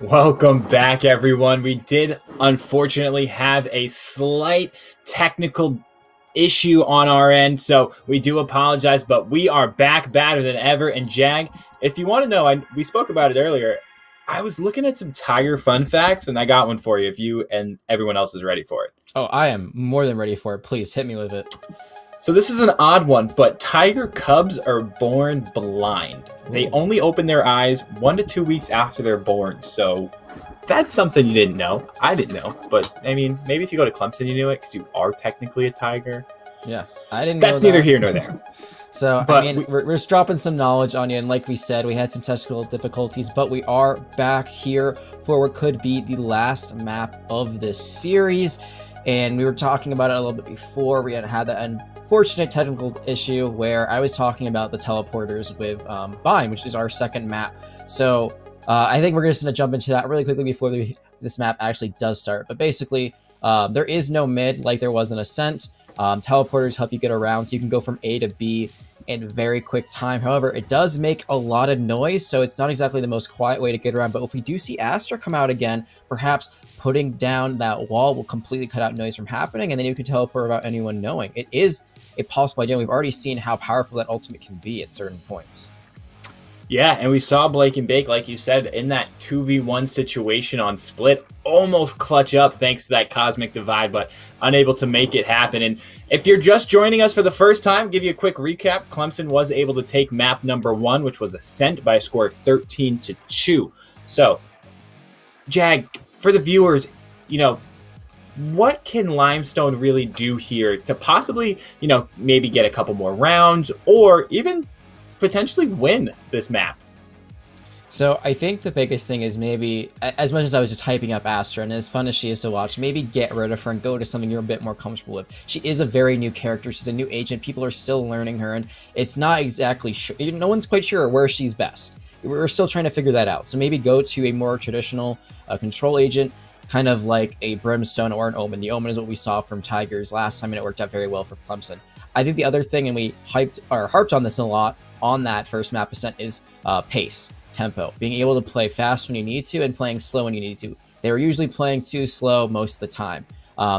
Welcome back, everyone. We did unfortunately have a slight technical issue on our end, so we do apologize, but we are back better than ever. And Jag, if you want to know, we spoke about it earlier. I was looking at some Tiger fun facts, and I got one for you if you and everyone else is ready for it. Oh, I am more than ready for it. Please hit me with it. So this is an odd one, but tiger cubs are born blind. They only open their eyes 1 to 2 weeks after they're born. So that's something you didn't know. I didn't know, but I mean, maybe if you go to Clemson, you knew it because you are technically a tiger. Yeah, I didn't know That's neither here nor there. So, but I mean, we're just dropping some knowledge on you, and like we said, we had some technical difficulties, but we are back here for what could be the last map of this series. And we were talking about it a little bit before. We had that unfortunate technical issue where I was talking about the teleporters with Bind, which is our second map. So I think we're just going to jump into that really quickly before this map actually does start. But basically, there is no mid like there was in Ascent. Teleporters help you get around, so you can go from A to B in very quick time. However, it does make a lot of noise, so it's not exactly the most quiet way to get around. But if we do see Astra come out again, perhaps putting down that wall will completely cut out noise from happening, and then you can teleport without anyone knowing. It is a possible idea. We've already seen how powerful that ultimate can be at certain points. Yeah, and we saw Blake and Bake, like you said, in that 2v1 situation on Split, almost clutch up thanks to that Cosmic Divide, but unable to make it happen. And if you're just joining us for the first time, give you a quick recap. Clemson was able to take map number 1, which was Ascent, by a score of 13-2. So, Jag, for the viewers, you know, what can Limestone really do here to possibly, you know, maybe get a couple more rounds or even potentially win this map? So I think the biggest thing is maybe, as much as I was just hyping up Astra, and as fun as she is to watch, maybe get rid of her and go to something you're a bit more comfortable with. She is a very new character. She's a new agent. People are still learning her, and it's not exactly sure. No one's quite sure where she's best. We're still trying to figure that out. So maybe go to a more traditional control agent, kind of like a Brimstone or an Omen. The Omen is what we saw from Tigers last time, and it worked out very well for Clemson. I think the other thing, and we harped on this a lot on that first map Ascent, is pace, tempo, being able to play fast when you need to and playing slow when you need to. They were usually playing too slow most of the time.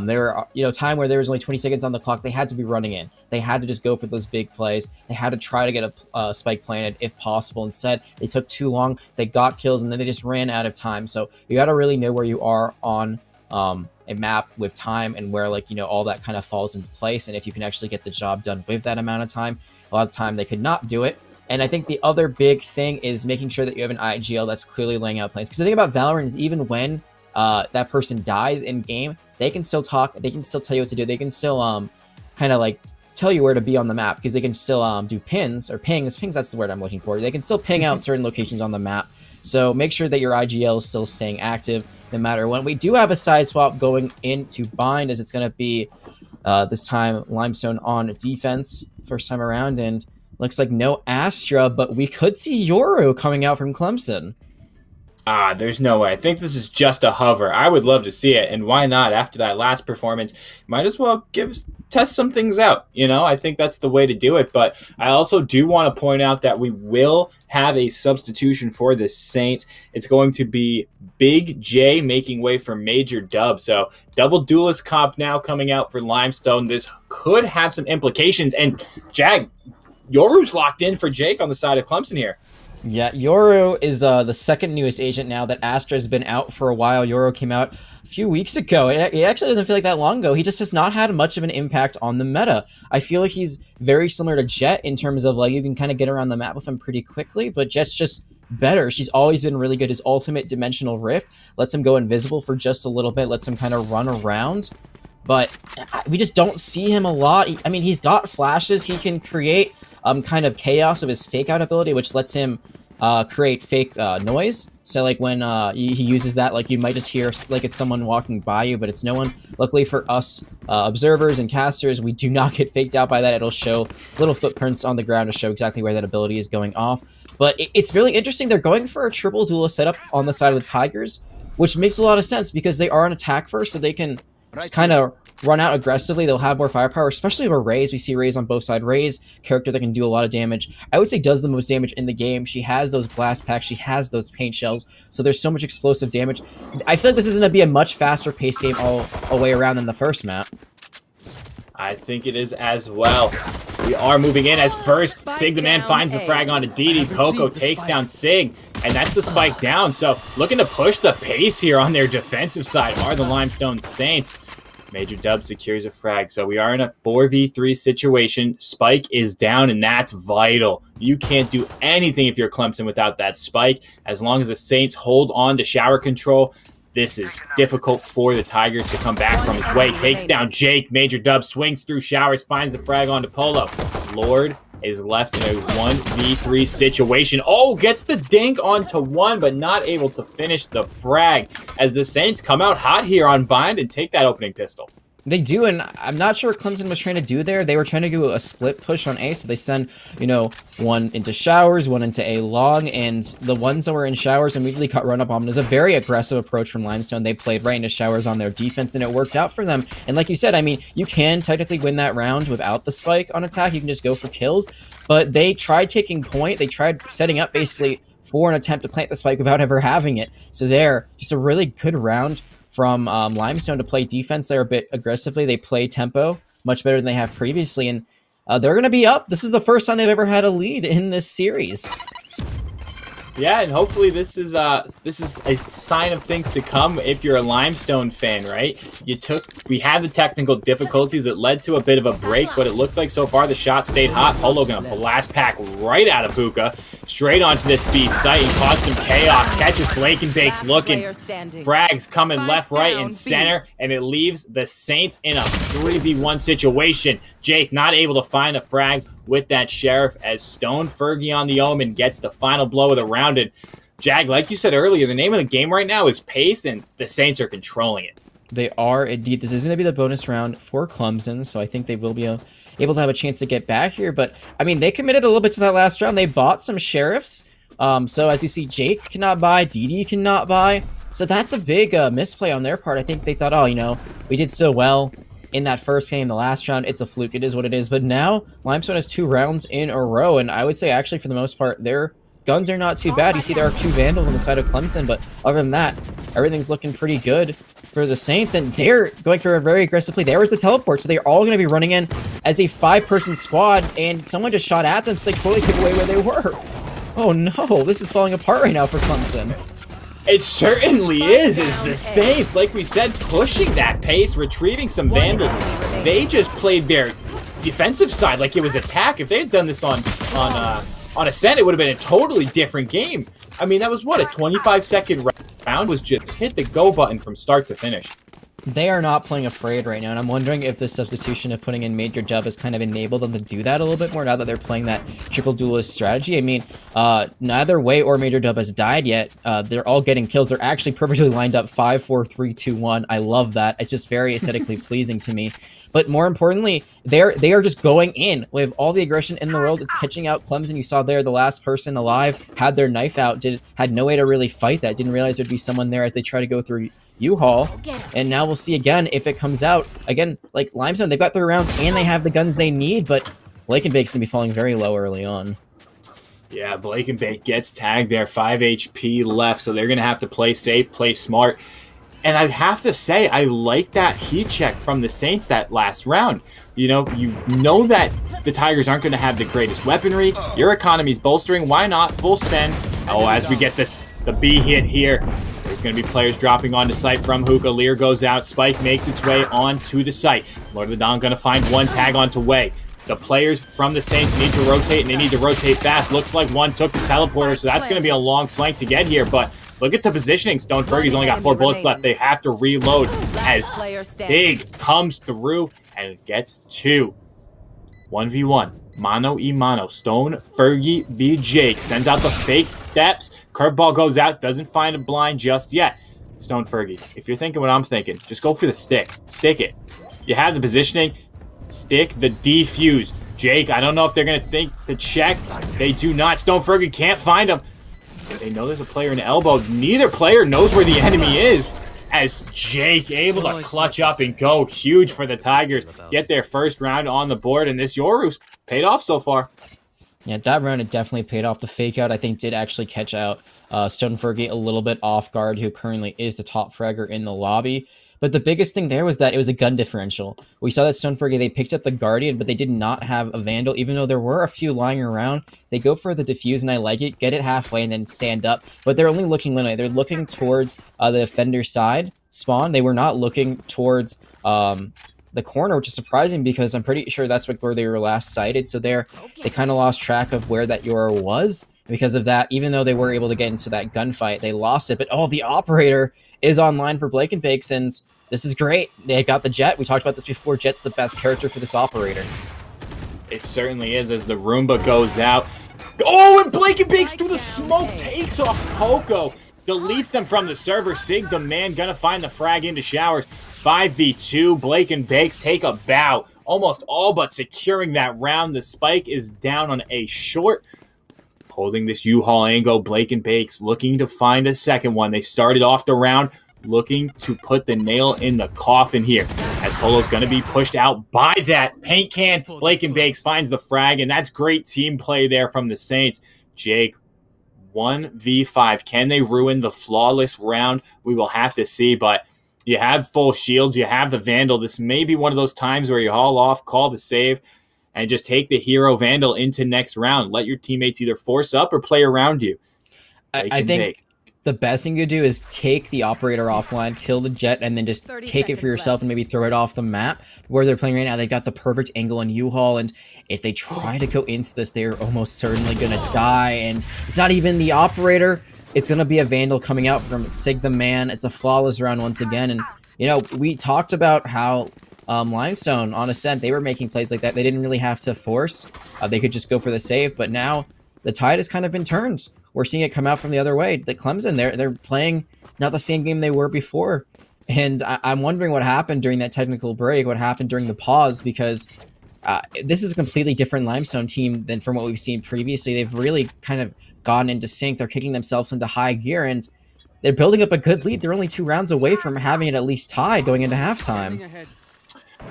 There were, time where there was only 20 seconds on the clock. They had to be running in. They had to just go for those big plays. They had to try to get a spike planted if possible. Instead, they took too long. They got kills, and then they just ran out of time. So you got to really know where you are on a map with time and where, like, all that kind of falls into place. And if you can actually get the job done with that amount of time. A lot of time they could not do it. And I think the other big thing is making sure that you have an IGL that's clearly laying out plans. Because the thing about Valorant is even when that person dies in game, they can still talk, they can still tell you what to do, they can still kind of like tell you where to be on the map, because they can still do pins, or pings, that's the word I'm looking for. They can still ping out certain locations on the map. So make sure that your IGL is still staying active no matter when. We do have a side swap going into Bind, as it's going to be this time Limestone on defense first time around, and looks like no Astra, but we could see Yoru coming out from Clemson. There's no way. I think this is just a hover. I would love to see it, and why not? After that last performance, might as well test some things out. I think that's the way to do it. But I also do want to point out that we will have a substitution for the Saints. It's going to be Big J making way for Major Dub. So double duelist comp now coming out for Limestone. This could have some implications. And Jag, Yoru's locked in for Jake on the side of Clemson here. Yeah, Yoru is the second newest agent now that Astra has been out for a while. Yoru came out a few weeks ago. It actually doesn't feel like that long ago. He just has not had much of an impact on the meta. I feel like he's very similar to Jet in terms of, like, you can kind of get around the map with him pretty quickly, but Jet's just better. She's always been really good. His ultimate Dimensional Rift lets him go invisible for just a little bit, lets him kind of run around, but we just don't see him a lot. I mean, he's got flashes. He can create kind of chaos of his fake out ability, which lets him create fake noise. So like when he uses that, like you might just hear like it's someone walking by you, but it's no one. Luckily for us observers and casters, we do not get faked out by that. It'll show little footprints on the ground to show exactly where that ability is going off. But it's really interesting. They're going for a triple duelist setup on the side of the Tigers, which makes a lot of sense because they are an attack first, so they can just kind of run out aggressively, they'll have more firepower, especially with Raze. We see Raze on both sides. Raze, character that can do a lot of damage. I would say does the most damage in the game. She has those blast packs. She has those paint shells. So there's so much explosive damage. I feel like this is going to be a much faster paced game all the way around than the first map. I think it is as well. We are moving in as first. Sig the man finds the frag onto DD. Coco takes down Sig, and that's the spike down. So looking to push the pace here on their defensive side are the Limestone Saints. Major Dub secures a frag. So we are in a 4v3 situation. Spike is down, and that's vital. You can't do anything if you're Clemson without that spike. As long as the Saints hold on to shower control, this is difficult for the Tigers to come back from his way. Takes down Jake. Major Dub swings through showers, finds the frag onto Polo. Lord is left in a 1v3 situation. Oh, gets the dink onto one, but not able to finish the frag as the Saints come out hot here on Bind and take that opening pistol. They do, and I'm not sure what Clemson was trying to do there. They were trying to do a split push on A, so they send, one into showers, one into A long, and the ones that were in showers immediately cut run up on them. It was a very aggressive approach from Limestone. They played right into showers on their defense, and it worked out for them. And like you said, I mean, you can technically win that round without the spike on attack. You can just go for kills, but they tried taking point. They tried setting up basically for an attempt to plant the spike without ever having it. So there, just a really good round from Limestone to play defense there a bit aggressively. They play tempo much better than they have previously, and they're going to be up. This is the first time they've ever had a lead in this series. Yeah, and hopefully this is a sign of things to come if you're a Limestone fan, right? We had the technical difficulties. It led to a bit of a break, but it looks like so far the shot stayed hot. Polo gonna blast pack right out of Hookah, straight onto this B site and cause some chaos. Catches Blake and Bake's looking. Frags coming left, right, and center, and it leaves the Saints in a 3v1 situation. Jake not able to find a frag with that Sheriff as Stone Fergie on the Omen gets the final blow of the round. And Jag, like you said earlier, the name of the game right now is pace, and the Saints are controlling it. They are indeed. This is going to be the bonus round for Clemson, so I think they will be able to have a chance to get back here. But, I mean, they committed a little bit to that last round. They bought some Sheriffs. So, as you see, Jake cannot buy, DD cannot buy. So that's a big misplay on their part. I think they thought, oh, we did so well in that first game, the last round, it's a fluke. It is what it is. But now, Limestone has 2 rounds in a row, and I would say, actually, for the most part, their guns are not too bad. You see there are 2 Vandals on the side of Clemson, but other than that, everything's looking pretty good for the Saints, and they're going for a very aggressive play. There was the teleport, so they're all going to be running in as a 5-person squad, and someone just shot at them, so they totally took away where they were. Oh no, this is falling apart right now for Clemson. It certainly is the Saints, like we said, pushing that pace, retrieving some Vandals. They just played their defensive side like it was attack. If they had done this on Ascent, it would have been a totally different game. I mean, that was what, a 25-second round was just hit the go button from start to finish. They are not playing afraid right now, and I'm wondering if the substitution of putting in Major Dub has kind of enabled them to do that a little bit more now that they're playing that triple duelist strategy. I mean, neither Way or Major Dub has died yet. They're all getting kills. They're actually perfectly lined up 5, 4, 3, 2, 1. I love that. It's just very aesthetically pleasing to me. But more importantly, they are just going in with all the aggression in the world. It's catching out Clemson. You saw there the last person alive had their knife out, had no way to really fight that. Didn't realize there'd be someone there as they try to go through U-Haul, and now we'll see again if it comes out. Again, like Limestone, they've got 3 rounds and they have the guns they need, but Blake and Bake's gonna be falling very low early on. Yeah, Blake and Bake gets tagged there, 5 HP left, so they're gonna have to play safe, play smart. And I have to say, I like that heat check from the Saints that last round. You know that the Tigers aren't going to have the greatest weaponry. Your economy's bolstering. Why not? Full send. Oh, as we get the B hit here, there's going to be players dropping onto site from Hookah. Lear goes out. Spike makes its way onto the site. Lord of the Dawn going to find one tag onto Way. The players from the Saints need to rotate, and they need to rotate fast. Looks like one took the teleporter, so that's going to be a long flank to get here, but look at the positioning. Stone Fergie's only got 4 bullets left. They have to reload as Big comes through and it gets 2. 1v1. Mano y mano. Stone Fergie v Jake. Sends out the fake steps. Curveball goes out. Doesn't find a blind just yet. Stone Fergie, if you're thinking what I'm thinking, just go for the stick. Stick it. You have the positioning. Stick the defuse. Jake, I don't know if they're going to think to check. They do not. Stone Fergie can't find him. They know there's a player in the elbow. Neither player knows where the enemy is. as Jake able to clutch up and go huge for the Tigers. Get their first round on the board, and this Yoru's paid off so far. Yeah, that round it definitely paid off. The fake out, I think, did actually catch out Stone Fergie a little bit off guard, who currently is the top fragger in the lobby. But the biggest thing there was that it was a gun differential. We saw that Stone Fergie, they picked up the Guardian, but they did not have a Vandal, even though there were a few lying around. They go for the defuse, and I like it. Get it halfway and then stand up. But they're only looking linear. They're looking towards the defender side spawn. They were not looking towards the corner, which is surprising because I'm pretty sure that's where they were last sighted. So they kind of lost track of where that Yoru was. Because of that, even though they were able to get into that gunfight, they lost it. But oh, the operator is online for Blake and Bakes, and this is great. They got the Jet. We talked about this before. Jet's the best character for this operator. It certainly is as the Roomba goes out. Oh, and Blake and Bakes through the smoke takes off Coco. Deletes them from the server. Sig the man gonna find the frag into showers. 5v2. Blake and Bakes take a bow. Almost all but securing that round. The spike is down on a short. Holding this U-Haul angle, Blake and Bakes looking to find a second one. They started off the round looking to put the nail in the coffin here. As Polo's going to be pushed out by that paint can. Blake and Bakes finds the frag, and that's great team play there from the Saints. Jake, 1v5. Can they ruin the flawless round? We will have to see, but you have full shields. You have the Vandal. This may be one of those times where you haul off, call the save, and just take the hero Vandal into next round. Let your teammates either force up or play around you. I think the best thing you do is take the operator offline, kill the Jet, and then just take it for yourself and maybe throw it off the map. Where they're playing right now, they got the perfect angle on U-Haul, and if they try to go into this, they're almost certainly going to die. And it's not even the operator. It's going to be a Vandal coming out from Sig the Man. It's a flawless round once again. And, you know, we talked about how Limestone on Ascent, they were making plays like that. They didn't really have to force. They could just go for the save, but now the tide has kind of been turned. We're seeing it come out from the other way. The Clemson, they're playing not the same game they were before. And I'm wondering what happened during that technical break, what happened during the pause, because this is a completely different Limestone team than from what we've seen previously. They've really kind of gotten into sync. They're kicking themselves into high gear, and they're building up a good lead. They're only 2 rounds away from having it at least tied going into halftime.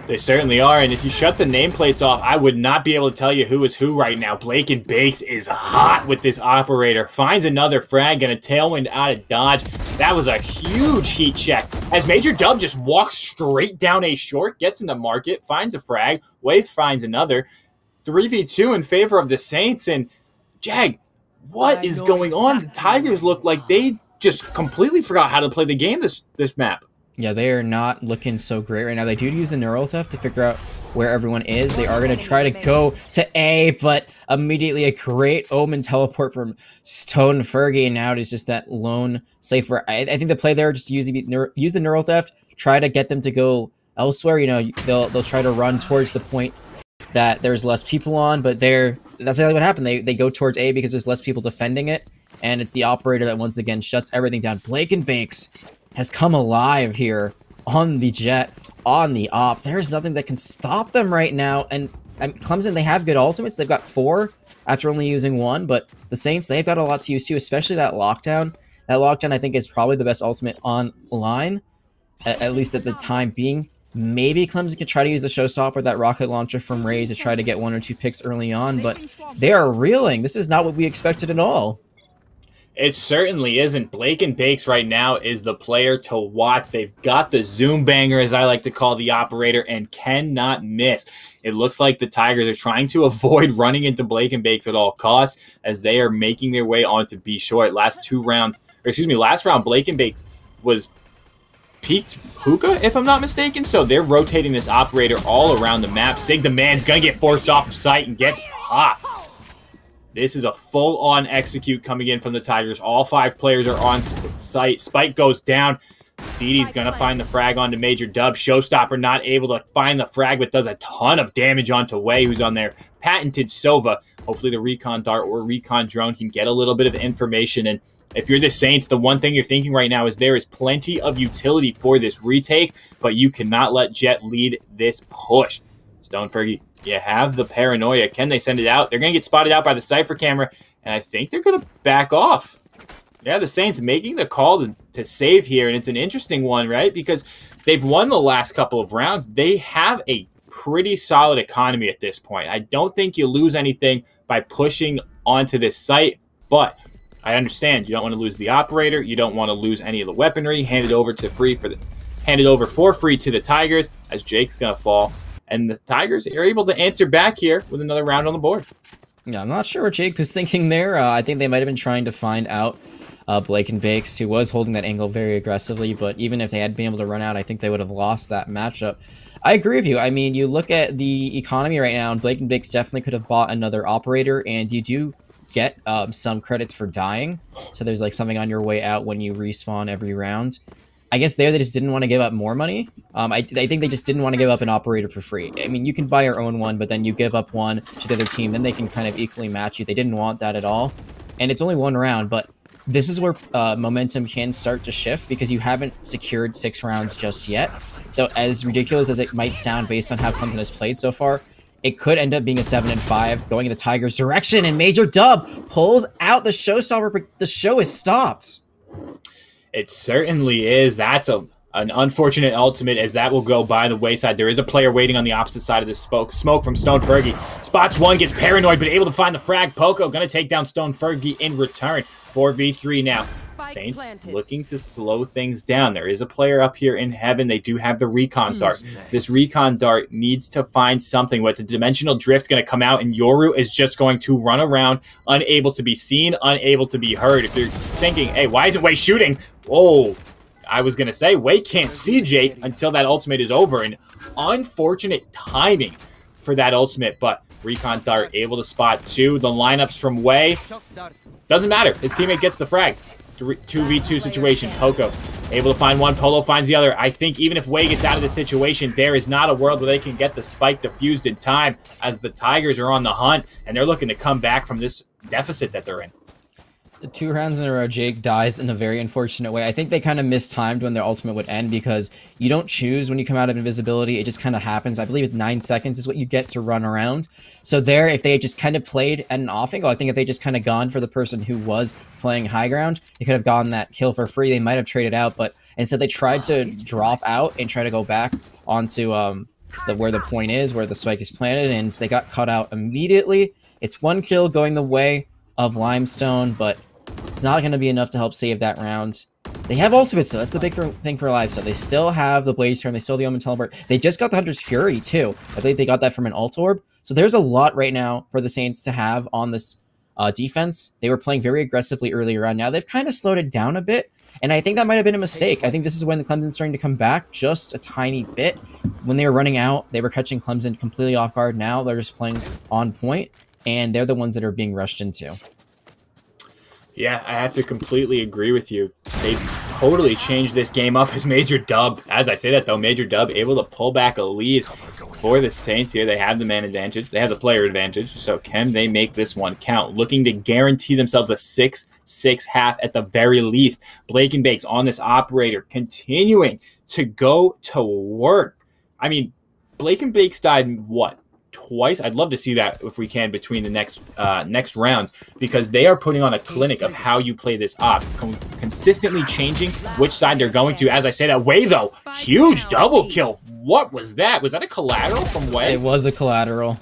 They certainly are, and if you shut the nameplates off, I would not be able to tell you who is who right now. Blake and Bakes is hot with this operator. Finds another frag and a tailwind out of dodge. That was a huge heat check. As Major Dub just walks straight down a short, gets in the market, finds a frag. Wave finds another. 3v2 in favor of the Saints, and Jag, what is going on? The Tigers look like they just completely forgot how to play the game this map. Yeah, they are not looking so great right now. They do use the neural theft to figure out where everyone is. They are going to try to go to A, but immediately a great Omen teleport from Stone Fergie, and now it is just that lone safer. I think the play there just use the neural theft, try to get them to go elsewhere. You know, they'll try to run towards the point that there's less people on, but that's exactly what happened. They go towards A because there's less people defending it, and it's the operator that once again shuts everything down. Blake and Bakes has come alive here on the Jet, on the op. There's nothing that can stop them right now. And Clemson, they have good ultimates. They've got 4 after only using 1, but the Saints, they've got a lot to use too, especially that lockdown. That lockdown, I think, is probably the best ultimate online, at least at the time being. Maybe Clemson could try to use the showstopper, that rocket launcher from Raze, to try to get 1 or 2 picks early on, but they are reeling. This is not what we expected at all. It certainly isn't. Blake and Bakes right now is the player to watch. They've got the zoom banger, as I like to call the operator, and cannot miss. It looks like the Tigers are trying to avoid running into Blake and Bakes at all costs as they are making their way on to be short. Last round, Blake and Bakes was peaked hookah, if I'm not mistaken. So they're rotating this operator all around the map. Sig the man's going to get forced off of sight and gets popped. This is a full-on execute coming in from the Tigers. All 5 players are on site. Spike goes down. Didi's going to find the frag onto Major Dub. Showstopper not able to find the frag, but does a ton of damage onto Wei, who's on their patented Sova. Hopefully the Recon Dart or Recon Drone can get a little bit of information. And if you're the Saints, the one thing you're thinking right now is there is plenty of utility for this retake, but you cannot let Jet lead this push. Stone Fergie, you have the paranoia. Can they send it out? They're going to get spotted out by the Cypher camera, and I think they're going to back off. Yeah, the Saints making the call to save here, and it's an interesting one, right? Because they've won the last couple of rounds. They have a pretty solid economy at this point. I don't think you lose anything by pushing onto this site, but I understand you don't want to lose the operator. You don't want to lose any of the weaponry. Hand it over for free to the Tigers as Jake's going to fall. And the Tigers are able to answer back here with another round on the board. Yeah, I'm not sure what Jake was thinking there. I think they might have been trying to find out Blake and Bakes, who was holding that angle very aggressively, but even if they had been able to run out, I think they would have lost that matchup. I agree with you. I mean, you look at the economy right now, and Blake and Bakes definitely could have bought another operator, and you do get some credits for dying. So there's like something on your way out when you respawn every round. I guess there they just didn't want to give up more money. I think they just didn't want to give up an operator for free. I mean, you can buy your own one, but then you give up one to the other team, then they can kind of equally match you. They didn't want that at all. And it's only one round, but this is where momentum can start to shift because you haven't secured 6 rounds just yet. So as ridiculous as it might sound based on how Clemson has played so far, it could end up being a 7-5 going in the Tigers' direction, and Major Dub pulls out the showstopper, but the show is stopped. It certainly is. That's an unfortunate ultimate as that will go by the wayside. There is a player waiting on the opposite side of this smoke from Stone Fergie. Spots one, gets paranoid, but able to find the frag. Poco going to take down Stone Fergie in return. 4v3 now. Saints looking to slow things down. There is a player up here in heaven. They do have the recon dart. This recon dart needs to find something. What the dimensional drift going to come out, and Yoru is just going to run around, unable to be seen, unable to be heard. If you're thinking, hey, why isn't Wei shooting? Oh, I was going to say, Wei can't see Jake until that ultimate is over. And unfortunate timing for that ultimate, but recon dart able to spot 2. The lineups from Wei, doesn't matter. His teammate gets the frag. 2v2 situation. Poco able to find one. Polo finds the other. I think even if Wei gets out of this situation, there is not a world where they can get the spike defused in time as the Tigers are on the hunt and they're looking to come back from this deficit that they're in. 2 rounds in a row, Jake dies in a very unfortunate way. I think they kind of mistimed when their ultimate would end because you don't choose when you come out of invisibility. It just kind of happens. I believe it's 9 seconds is what you get to run around. So there, if they had just kind of played at an off angle, I think if they just kind of gone for the person who was playing high ground, they could have gotten that kill for free. They might have traded out, but instead they tried to drop out and try to go back onto where the point is, where the spike is planted, and they got cut out immediately. It's 1 kill going the way of Limestone, but it's not going to be enough to help save that round. They have ultimates, though. That's the big thing for Live. So they still have the Blaze Storm. They still have the Omen Teleport. They just got the Hunter's Fury, too. I believe they got that from an Ult Orb. So there's a lot right now for the Saints to have on this defense. They were playing very aggressively earlier on. Now they've kind of slowed it down a bit, and I think that might have been a mistake. I think this is when the Clemson's starting to come back just a tiny bit. When they were running out, they were catching Clemson completely off guard. Now they're just playing on point, and they're the ones that are being rushed into. Yeah, I have to completely agree with you. They've totally changed this game up as Major Dub. As I say that, though, Major Dub able to pull back a lead for the Saints here. They have the man advantage. They have the player advantage. So can they make this one count? Looking to guarantee themselves a 6-6 half at the very least. Blake and Bakes on this operator, continuing to go to work. I mean, Blake and Bakes died, what? Twice. I'd love to see that if we can between the next round, because they are putting on a clinic of how you play this op, consistently changing which side they're going to. As I say that, Wei though, huge double kill. What was that? Was that a collateral from Wei? It was a collateral.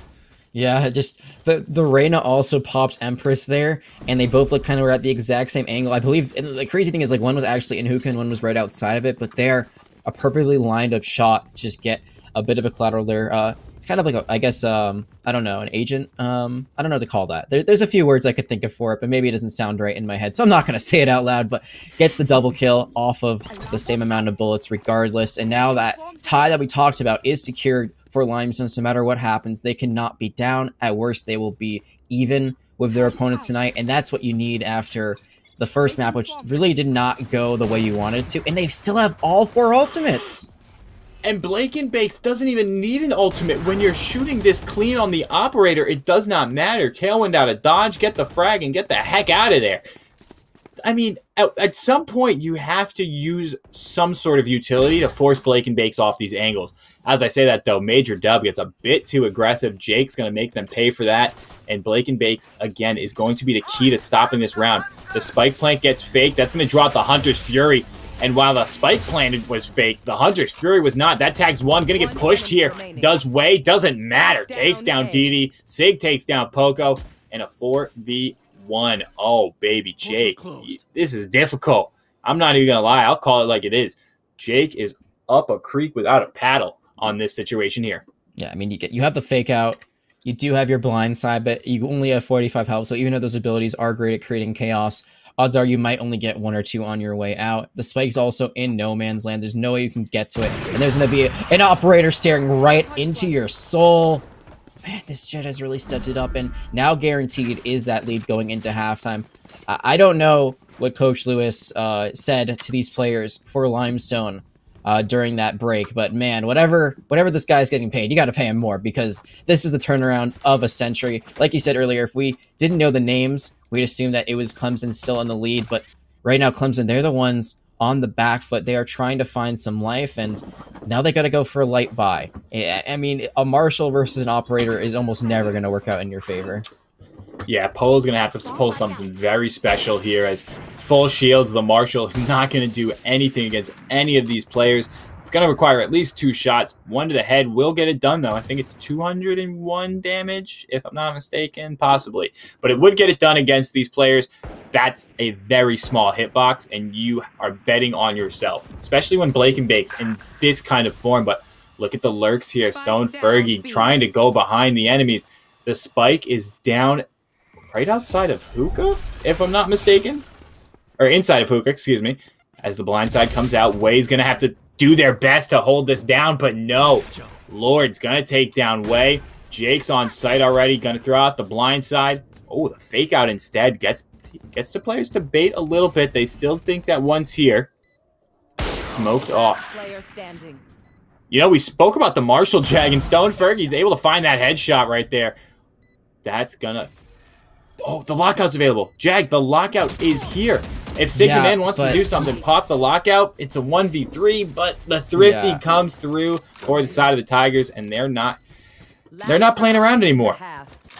Yeah, just the Reyna also popped Empress there, and they both look kind of were at the exact same angle. I believe, and the crazy thing is, like, one was actually in hookah and one was right outside of it, but they're a perfectly lined up shot to just get a bit of a collateral there. It's kind of like, I guess, I don't know, an agent. I don't know what to call that. There's a few words I could think of for it, but maybe it doesn't sound right in my head, so I'm not going to say it out loud, but gets the double kill off of the same amount of bullets regardless. And now that tie that we talked about is secured for Limestone, so no matter what happens, they cannot be down. At worst, they will be even with their opponents tonight, and that's what you need after the first map, which really did not go the way you wanted to, and they still have all 4 ultimates. And Blake and Bakes doesn't even need an ultimate. When you're shooting this clean on the operator, it does not matter. Tailwind out of dodge, get the frag, and get the heck out of there. I mean, at some point, you have to use some sort of utility to force Blake and Bakes off these angles. As I say that, though, Major Dub gets a bit too aggressive. Jake's going to make them pay for that. And Blake and Bakes, again, is going to be the key to stopping this round. The spike plant gets faked. That's going to draw out the Hunter's Fury. And while the spike plant was faked, the Hunter's Fury was not. That tags one. Going to get pushed here. Does Way. Doesn't matter. Takes down DD. Sig takes down Poco. And a 4v1. Oh, baby, Jake. This is difficult. I'm not even going to lie. I'll call it like it is. Jake is up a creek without a paddle on this situation here. Yeah, I mean, you have the fake out. You do have your blind side, but you only have 45 health. So even though those abilities are great at creating chaos, odds are you might only get 1 or 2 on your way out. The spike's also in no man's land. There's no way you can get to it. And there's going to be an operator staring right into your soul. Man, this Jet has really stepped it up. And now guaranteed is that lead going into halftime. I don't know what Coach Lewis said to these players for Limestone during that break, but man, whatever this guy's getting paid, you got to pay him more, because this is the turnaround of a century. Like you said earlier, if we didn't know the names, we'd assume that it was Clemson still in the lead, but right now Clemson, they're the ones on the back foot. They are trying to find some life, and now they got to go for a light buy. I mean, a Marshall versus an operator is almost never going to work out in your favor. Yeah, Polo's going to have to pull something very special here, as full shields, the Marshall is not going to do anything against any of these players. It's going to require at least 2 shots. 1 to the head will get it done, though. I think it's 201 damage, if I'm not mistaken, possibly. But it would get it done against these players. That's a very small hitbox, and you are betting on yourself, especially when Blake and Bakes in this kind of form. But look at the lurks here. Stone Fergie trying to go behind the enemies. The spike is down right outside of Hookah, if I'm not mistaken. Or inside of Hookah, excuse me. As the blind side comes out, Way's going to have to do their best to hold this down, but no. Lord's going to take down Way. Jake's on site already, going to throw out the blind side. Oh, the fake out instead gets the players to bait a little bit. They still think that one's here. Smoked off. You know, we spoke about the Marshall Jag, and Stone Fergie's able to find that headshot right there. That's gonna... Oh, the lockout's available. Jag, the lockout is here. If Sigma Man wants to do something, pop the lockout. It's a 1v3, but the Thrifty comes through for the side of the Tigers, and they're not playing around anymore.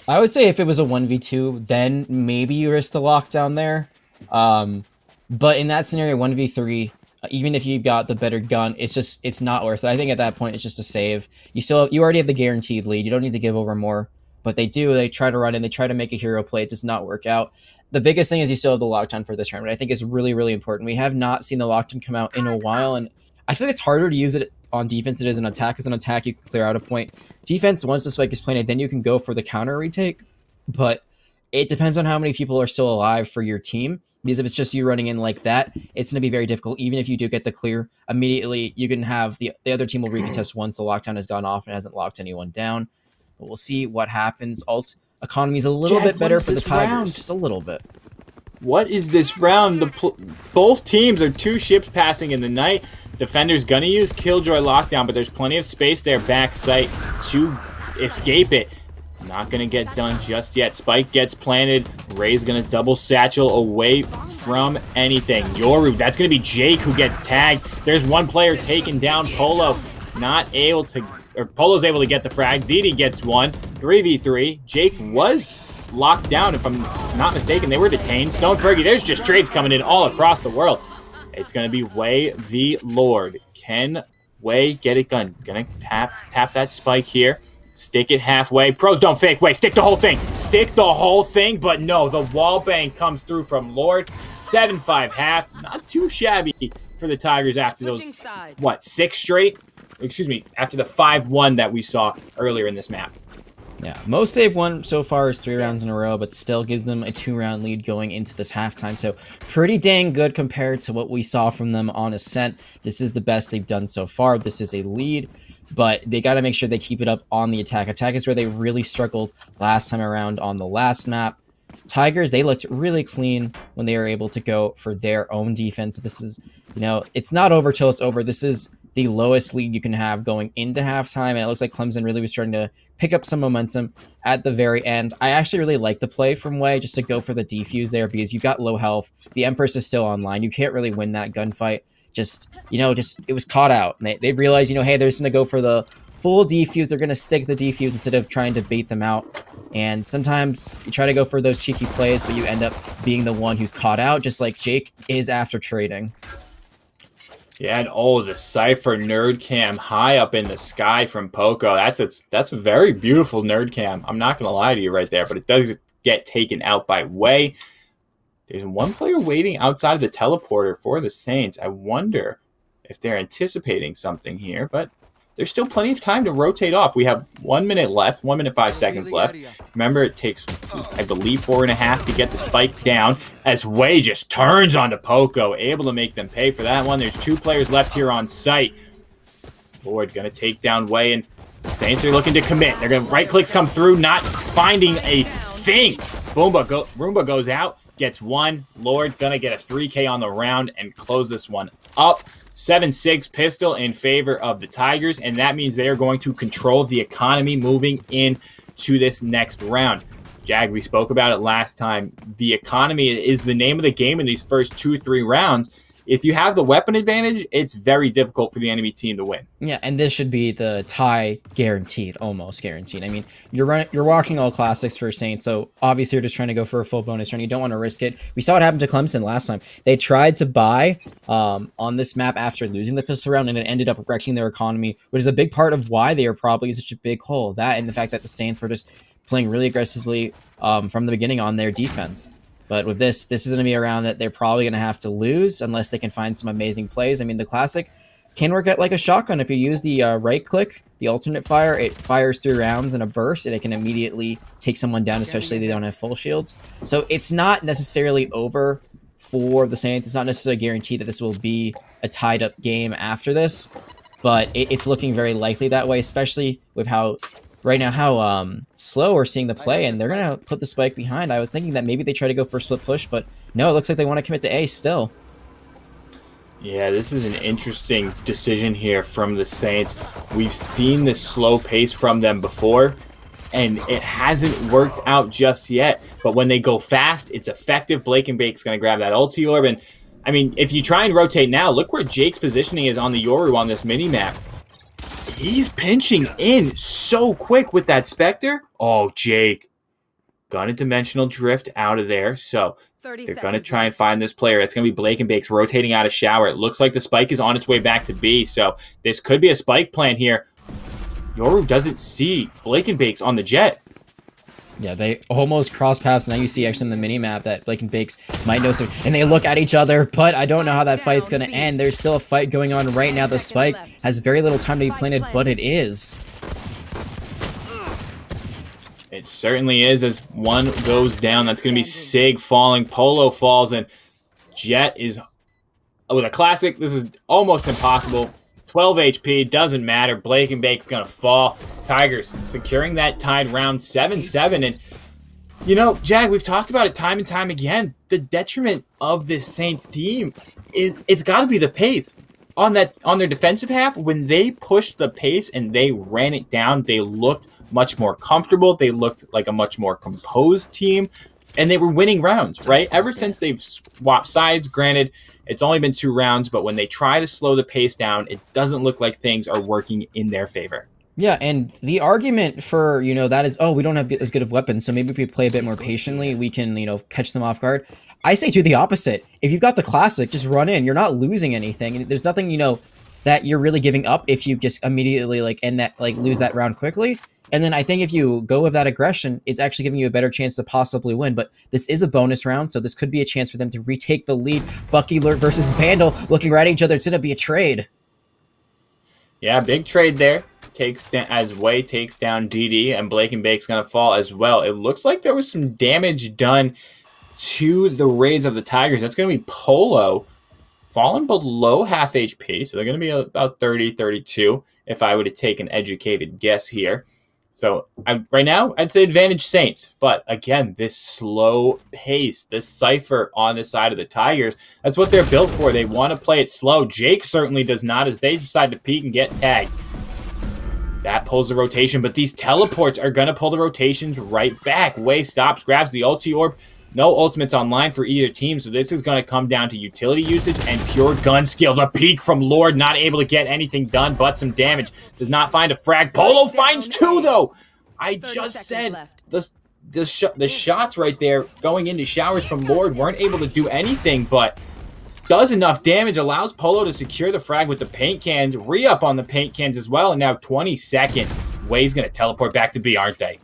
I would say if it was a 1v2, then maybe you risk the lockdown there. But in that scenario, 1v3, even if you've got the better gun, it's not worth it. I think at that point, it's just a save. You already have the guaranteed lead. You don't need to give over more. But they try to run in, they try to make a hero play. It does not work out. The biggest thing is you still have the lockdown for this tournament. I think is really, really important. We have not seen the lockdown come out in a while, and I feel like it's harder to use it on defense than it is an attack. As an attack, you can clear out a point. Defense, once the spike is planted, then you can go for the counter retake. But it depends on how many people are still alive for your team. Because if it's just you running in like that, it's going to be very difficult. Even if you do get the clear, immediately you can have the other team will recontest once the lockdown has gone off and hasn't locked anyone down. But we'll see what happens. Alt economy is a little bit better for the Tigers, just a little bit. What is this round? Both teams are 2 ships passing in the night. Defender's gonna use Killjoy lockdown, but there's plenty of space there back site to escape it. Not gonna get done just yet. Spike gets planted. Ray's gonna double satchel away from anything. Yoru, that's gonna be Jake who gets tagged. There's one player taken down. Polo not able to, or Polo's able to get the frag. Didi gets one. 3v3. Jake was locked down, if I'm not mistaken. They were detained. Stone Fergie, there's just trades coming in all across the world. It's going to be Way v Lord. Can Way get it done? Going to tap that spike here. Stick it halfway. Pros don't fake. Way, stick the whole thing. Stick the whole thing, but no. The wall bang comes through from Lord. 7-5 half. Not too shabby for the Tigers after those, what, 6 straight? Excuse me, after the 5-1 that we saw earlier in this map. Yeah, most they've won so far is 3 rounds in a row, but still gives them a 2-round lead going into this halftime. So pretty dang good compared to what we saw from them on Ascent. This is the best they've done so far. This is a lead, but they got to make sure they keep it up on the attack. Attack is where they really struggled last time around on the last map. Tigers, they looked really clean when they were able to go for their own defense. This is, you know, it's not over till it's over. This is the lowest lead you can have going into halftime, and it looks like Clemson really was starting to pick up some momentum at the very end. I actually really like the play from Way, just to go for the defuse there, because you've got low health. The Empress is still online. You can't really win that gunfight. Just it was caught out. And they realized, hey, they're just going to go for the full defuse. They're going to stick the defuse instead of trying to bait them out. And sometimes you try to go for those cheeky plays, but you end up being the one who's caught out, just like Jake is after trading. Yeah, and the Cypher nerd cam high up in the sky from Poco. That's a very beautiful nerd cam. I'm not going to lie to you right there, but it does get taken out by Way. There's one player waiting outside of the teleporter for the Saints. I wonder if they're anticipating something here, but there's still plenty of time to rotate off. We have 1 minute left, 1 minute 5 seconds left. Remember, it takes, I believe, 4.5 to get the spike down as Way just turns onto Poco, able to make them pay for that one. There's 2 players left here on site. Lord going to take down Way, and the Saints are looking to commit. They're going to right clicks come through, not finding a thing. Roomba goes out, gets 1. Lord going to get a 3K on the round and close this one up. 7-6 pistol in favor of the Tigers, and that means they are going to control the economy moving into this next round. Jag, we spoke about it last time. The economy is the name of the game in these first 2-3 rounds. If you have the weapon advantage, it's very difficult for the enemy team to win. Yeah, and this should be the tie guaranteed, almost guaranteed. I mean, you're walking all classics for Saints, so obviously you're just trying to go for a full bonus round. You don't want to risk it. We saw what happened to Clemson last time. They tried to buy on this map after losing the pistol round, and it ended up wrecking their economy, which is a big part of why they are probably in such a big hole. That and the fact that the Saints were just playing really aggressively from the beginning on their defense. But with this is going to be a round that they're probably going to have to lose unless they can find some amazing plays. I mean, the classic can work out like a shotgun. If you use the right click, the alternate fire, it fires 3 rounds in a burst, and it can immediately take someone down, especially if they don't have full shields. So it's not necessarily over for the Saints. It's not necessarily guaranteed that this will be a tied-up game after this, but it's looking very likely that way, especially with how slow we're seeing the play, and they're going to put the spike behind. I was thinking that maybe they try to go for a split push, but no, it looks like they want to commit to A still. Yeah, this is an interesting decision here from the Saints. We've seen this slow pace from them before, and it hasn't worked out just yet. But when they go fast, it's effective. Blake and Bake's going to grab that ulti orb, and I mean, if you try and rotate now, look where Jake's positioning is on the Yoru on this mini-map. He's pinching in so quick with that Spectre. Oh, Jake. Gonna dimensional drift out of there. So they're going to try and find this player. It's going to be Blake and Bakes rotating out of shower. It looks like the spike is on its way back to B. So this could be a spike plan here. Yoru doesn't see Blake and Bakes on the jet. Yeah, they almost cross paths. Now you see actually in the mini-map that Blake and Bakes might know some, and they look at each other, but I don't know how that fight's going to end. There's still a fight going on right now. The spike has very little time to be planted, but it is. It certainly is as one goes down. That's going to be Sig falling. Polo falls, and Jet is with a classic. This is almost impossible. 12 HP, doesn't matter. Blake and Bake's going to fall. Tigers securing that tied round 7-7. And, you know, Jag, we've talked about it time and time again. The detriment of this Saints team is it's got to be the pace. On their defensive half, when they pushed the pace and they ran it down, they looked much more comfortable. They looked like a much more composed team. And they were winning rounds, right? Ever since they've swapped sides, granted, it's only been 2 rounds, but when they try to slow the pace down, it doesn't look like things are working in their favor. Yeah, and the argument for, that is, oh, we don't have as good of weapons, so maybe if we play a bit more patiently, we can, catch them off guard. I say do the opposite. If you've got the classic, just run in. You're not losing anything. There's nothing, that you're really giving up if you just immediately, lose that round quickly. And then I think if you go with that aggression, it's actually giving you a better chance to possibly win. But this is a bonus round, so this could be a chance for them to retake the lead. Bucky Lurt versus Vandal looking right at each other. It's going to be a trade. Yeah, big trade there. As Way takes down DD, and Blake and Bake's going to fall as well. It looks like there was some damage done to the raids of the Tigers. That's going to be Polo falling below half HP, so they're going to be about 30, 32 if I were to take an educated guess here. So right now, I'd say advantage Saints. But again, this slow pace, this cipher on the side of the Tigers, that's what they're built for. They want to play it slow. Jake certainly does not, as they decide to peek and get tagged. That pulls the rotation, but these teleports are going to pull the rotations right back. Wei stops, grabs the ulti orb. No ultimates online for either team, so this is going to come down to utility usage and pure gun skill. The peek from Lord, not able to get anything done but some damage. Does not find a frag. Polo finds two, though. I just said the shots right there going into showers from Lord weren't able to do anything, but does enough damage, allows Polo to secure the frag with the paint cans, re-up on the paint cans as well, and now 20 seconds. Wei's going to teleport back to B, aren't they?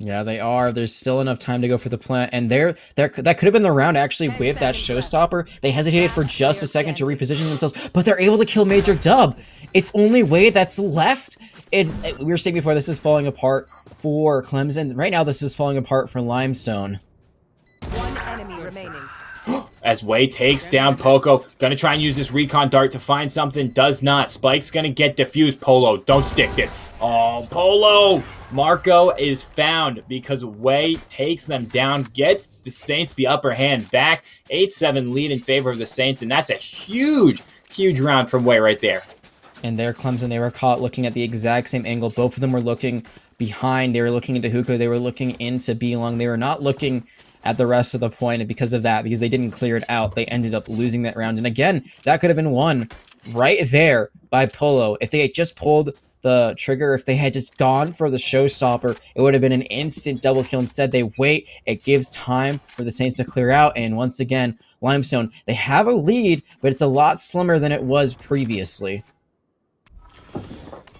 Yeah, they are. There's still enough time to go for the plant, and that could have been the round actually with that showstopper. They hesitated for just a second to reposition themselves, but they're able to kill Major Dub. It's only Wei that's left. We were saying before, this is falling apart for Clemson. Right now, this is falling apart for Limestone. One enemy remaining. As Wei takes down Poco, gonna try and use this recon dart to find something, does not. Spike's gonna get diffused. Polo, don't stick this. Oh, Polo! Marco is found because Wei takes them down, gets the Saints the upper hand back. 8-7 lead in favor of the Saints, and that's a huge, huge round from Wei right there. And there, Clemson, they were caught looking at the exact same angle. Both of them were looking behind. They were looking into Hookah. They were looking into B-Long. They were not looking at the rest of the point, and because of that, because they didn't clear it out, they ended up losing that round. And again, that could have been won right there by Polo. If they had just pulled the trigger, if they had just gone for the showstopper, it would have been an instant double kill. Instead, they wait. It gives time for the Saints to clear out, and once again, Limestone, they have a lead, but it's a lot slimmer than it was previously.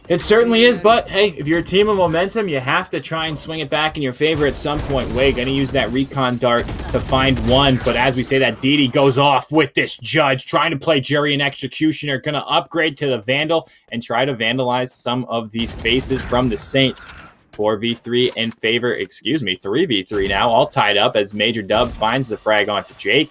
It certainly is, but hey, if you're a team of momentum, you have to try and swing it back in your favor at some point. Wei gonna use that recon dart to find one, but as we say that, Didi goes off with this Judge, trying to play Jury and Executioner, gonna upgrade to the Vandal and try to vandalize some of these faces from the Saints. 4v3 in favor, 3v3 now, all tied up as Major Dub finds the frag onto Jake.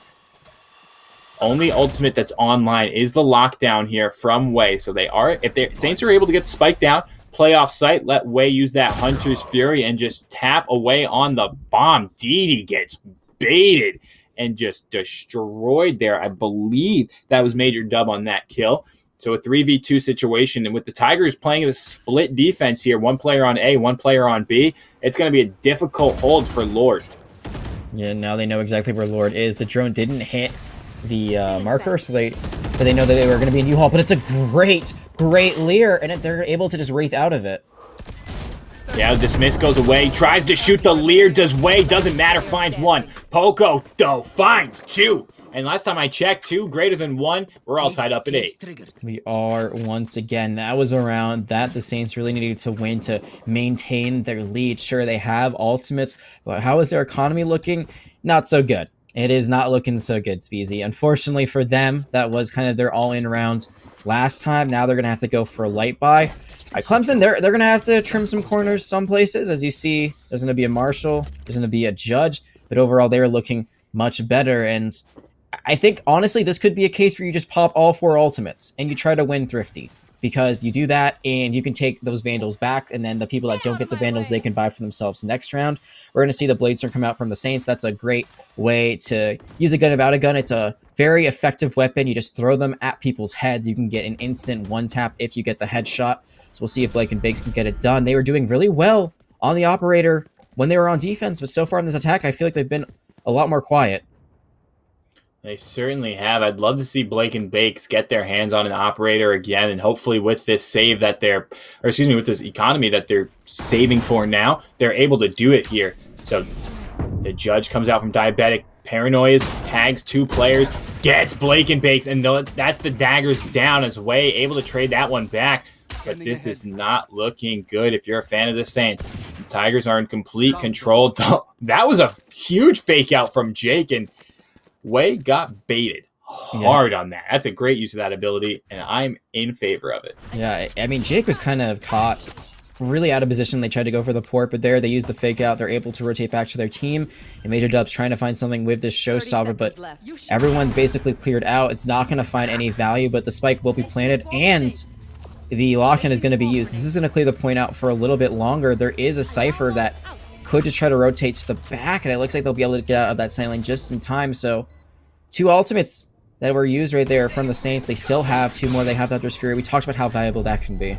Only ultimate that's online is the lockdown here from Wei. So they are, if the Saints are able to get the spike down, play off site, let Wei use that Hunter's Fury and just tap away on the bomb. Didi gets baited and just destroyed there. I believe that was Major Dub on that kill. So a 3v2 situation, and with the Tigers playing a split defense here, one player on A, one player on B, it's going to be a difficult hold for Lord. Yeah, now they know exactly where Lord is. The drone didn't hit the marker, so they know that they were going to be in U-Haul, but it's a great leer, and they're able to just wraith out of it. Yeah, Dismiss goes away, tries to shoot the leer, does Wei, doesn't matter, finds one. Poco, though, finds two. And last time I checked, 2 greater than 1, we're all tied up at 8. We are once again. That was a round that the Saints really needed to win to maintain their lead. Sure, they have ultimates, but how is their economy looking? Not so good. It is not looking so good, Speezy. Unfortunately for them, that was kind of their all-in round last time. Now they're going to have to go for a light buy. Clemson, they're going to have to trim some corners some places. As you see, there's going to be a Marshall, there's going to be a Judge, but overall they are looking much better. And I think, honestly, this could be a case where you just pop all 4 ultimates and you try to win thrifty. Because you do that and you can take those Vandals back, and then the people that don't get the Vandals, they can buy for themselves next round. We're going to see the Bladestorm come out from the Saints. That's a great way to use a gun about a gun. It's a very effective weapon. You just throw them at people's heads. You can get an instant one-tap if you get the headshot. So we'll see if Blake and Biggs can get it done. They were doing really well on the operator when they were on defense, but so far in this attack, I feel like they've been a lot more quiet. They certainly have. I'd love to see Blake and Bakes get their hands on an operator again, and hopefully with this save that with this economy that they're saving for now, they're able to do it here. So the Judge comes out from Diabetic, Paranoias, tags 2 players, gets Blake and Bakes, and that's the daggers down as Wei, able to trade that one back. But this is not looking good if you're a fan of the Saints. The Tigers are in complete control. That was a huge fake out from Jake, and Wei got baited hard on that. That's a great use of that ability, and I'm in favor of it. Yeah, I mean, Jake was kind of caught really out of position. They tried to go for the port, but there they used the fake out. They're able to rotate back to their team, and Major Dub's trying to find something with this showstopper, but everyone's basically cleared out. It's not going to find any value, but the spike will be planted, and the lock-in is going to be used. This is going to clear the point out for a little bit longer. There is a Cypher that could just try to rotate to the back, and it looks like they'll be able to get out of that side lane just in time. So 2 ultimates that were used right there from the Saints. They still have 2 more. They have Thunder's Fury. We talked about how valuable that can be.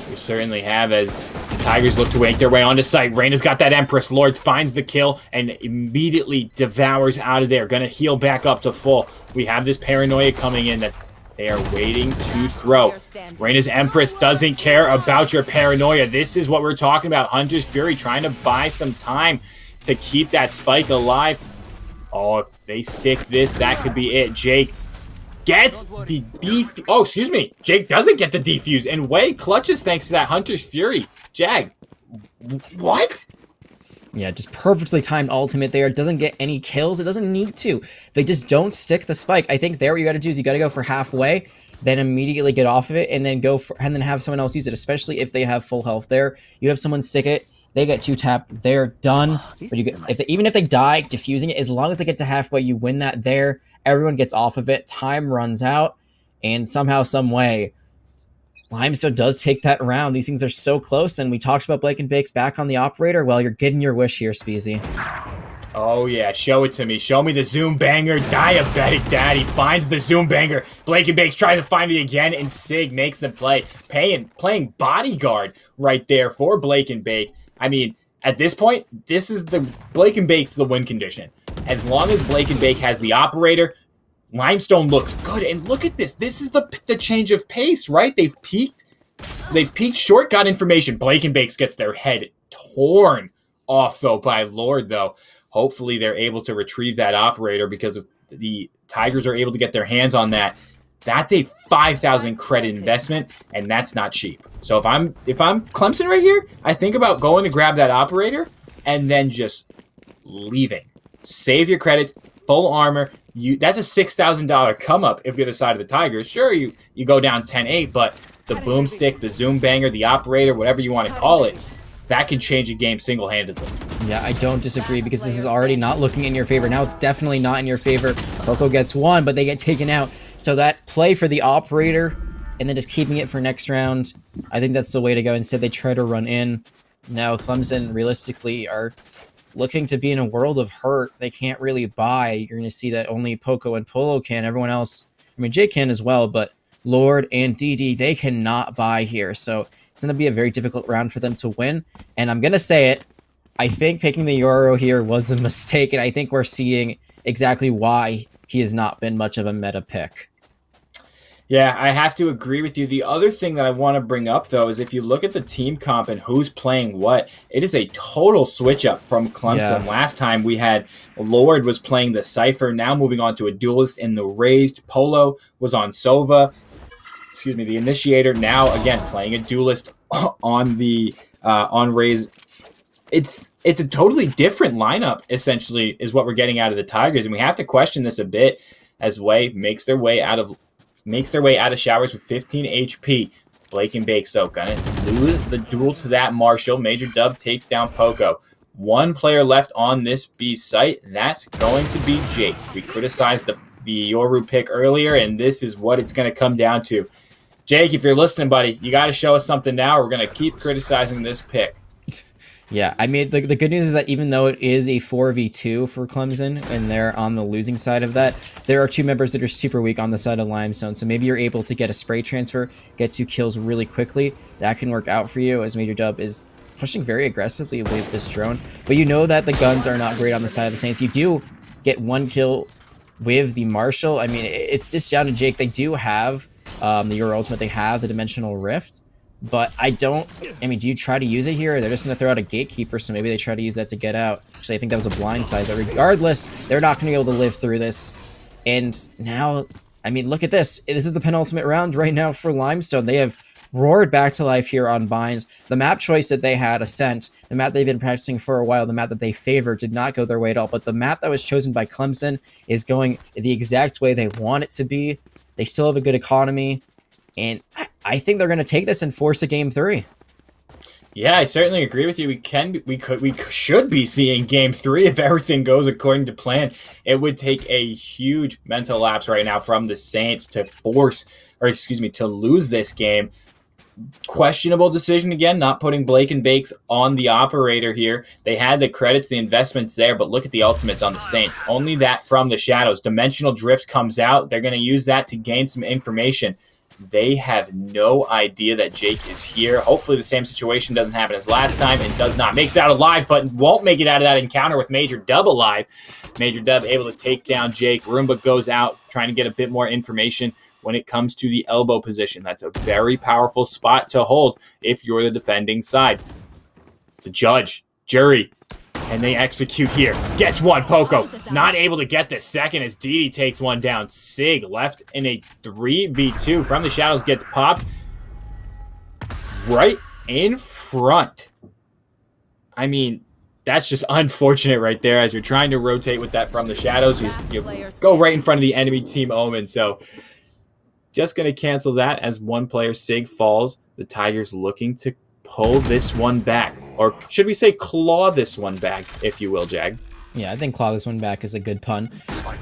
We certainly have, as the Tigers look to make their way onto site. Reyna's got that Empress. Lords finds the kill and immediately devours out of there. Gonna heal back up to full. We have this paranoia coming in that they are waiting to throw. Reyna's Empress doesn't care about your paranoia. This is what we're talking about. Hunter's Fury trying to buy some time to keep that spike alive. Oh, if they stick this, that could be it. Jake gets the defuse. Oh, excuse me. Jake doesn't get the defuse. And Way clutches thanks to that Hunter's Fury. Jag, what? Yeah, just perfectly timed ultimate there. It doesn't get any kills. It doesn't need to. They just don't stick the spike. I think there what you got to do is you got to go for halfway, then immediately get off of it, and then go for, and then have someone else use it, especially if they have full health there. You have someone stick it. They get 2-tapped. They're done. But you get, even if they die defusing it, as long as they get to halfway, you win that there. Everyone gets off of it. Time runs out. And somehow, some way, Limestone does take that round. These things are so close. And we talked about Blake and Bake's back on the operator. Well, you're getting your wish here, Speezy. Oh, yeah. Show it to me. Show me the Zoom Banger. Diabetic Daddy finds the Zoom Banger. Blake and Bakes tries to find it again, and Sig makes the play. Playing bodyguard right there for Blake and Bake. I mean, at this point, this is the Blake and Bake's the win condition. As long as Blake and Bake has the operator, Limestone looks good. And look at this. This is the change of pace, right? They've peaked. Short, got information. Blake and Bakes gets their head torn off, though, by Lord, though. Hopefully, they're able to retrieve that operator because if the Tigers are able to get their hands on that, that's a 5,000 credit investment, and that's not cheap. So if I'm Clemson right here, I think about going to grab that operator and then just leaving. Save your credit, full armor. That's a $6,000 come up if you're the side of the Tigers. Sure, you go down 10-8, but the boomstick, the Zoom Banger, the operator, whatever you want to call it, that can change a game single-handedly. Yeah, I don't disagree because this is already not looking in your favor. Now it's definitely not in your favor. Coco gets 1, but they get taken out. So that play for the operator and then just keeping it for next round, I think that's the way to go. Instead, they try to run in. Now, Clemson realistically are looking to be in a world of hurt. They can't really buy. You're going to see that only Poco and Polo can. Everyone else, I mean, Jake can as well, but Lord and DD, they cannot buy here. So it's going to be a very difficult round for them to win. And I'm going to say it, I think picking the Euro here was a mistake, and I think we're seeing exactly why he has not been much of a meta pick. Yeah, I have to agree with you. The other thing that I want to bring up, though, is if you look at the team comp and who's playing what, it is a total switch-up from Clemson. Yeah. Last time we had Lord was playing the Cypher, now moving on to a Duelist in the Raised. Polo was on Sova, the Initiator, now, again, playing a Duelist on the on Raised. It's a totally different lineup, essentially, is what we're getting out of the Tigers, and we have to question this a bit as Way makes their way out of showers with 15 HP. Blake and Bake, so gonna lose the duel to that Marshall. Major Dub takes down Poco. 1 player left on this B site. That's going to be Jake. We criticized the Yoru pick earlier, and this is what it's going to come down to. Jake, if you're listening, buddy, you got to show us something now. We're going to keep criticizing this pick. Yeah, I mean, the good news is that even though it is a 4v2 for Clemson, and they're on the losing side of that, there are 2 members that are super weak on the side of Limestone, so maybe you're able to get a spray transfer, get 2 kills really quickly. That can work out for you, as Major Dub is pushing very aggressively with this drone. But you know that the guns are not great on the side of the Saints. You do get 1 kill with the Marshall. I mean, it's just down to Jake. They do have the Euro Ultimate. They have the Dimensional Rift. But I mean, do you try to use it here? They're just going to throw out a Gatekeeper, so maybe they try to use that to get out. Actually, I think that was a blind side. But regardless, they're not going to be able to live through this. And now, I mean, look at this. This is the penultimate round right now for Limestone. They have roared back to life here on Binds. The map choice that they had, Ascent, the map they've been practicing for a while, the map that they favored, did not go their way at all. But the map that was chosen by Clemson is going the exact way they want it to be. They still have a good economy. And I think they're going to take this and force a game 3. Yeah, I certainly agree with you. We should be seeing game 3 if everything goes according to plan. It would take a huge mental lapse right now from the Saints to force or excuse me, to lose this game. Questionable decision again, not putting Blake and Bakes on the operator here. They had the credits, the investments there, but look at the ultimates on the Saints. Only that from the shadows. Dimensional Drift comes out. They're going to use that to gain some information. They have no idea that Jake is here. Hopefully the same situation doesn't happen as last time, and does not. Makes it out alive, but won't make it out of that encounter with Major Dub alive. Major Dub able to take down Jake. Roomba goes out, trying to get a bit more information when it comes to the elbow position. That's a very powerful spot to hold if you're the defending side. The judge, jury, and they execute here. Gets one, Poco. Not able to get the second as Didi takes one down. Sig left in a 3v2 from the shadows, gets popped right in front. I mean, that's just unfortunate right there as you're trying to rotate with that from the shadows. You go right in front of the enemy team Omen. So just going to cancel that as one player, Sig, falls. The Tigers looking to pull this one back. Or should we say claw this one back, if you will, Jag? Yeah, I think claw this one back is a good pun.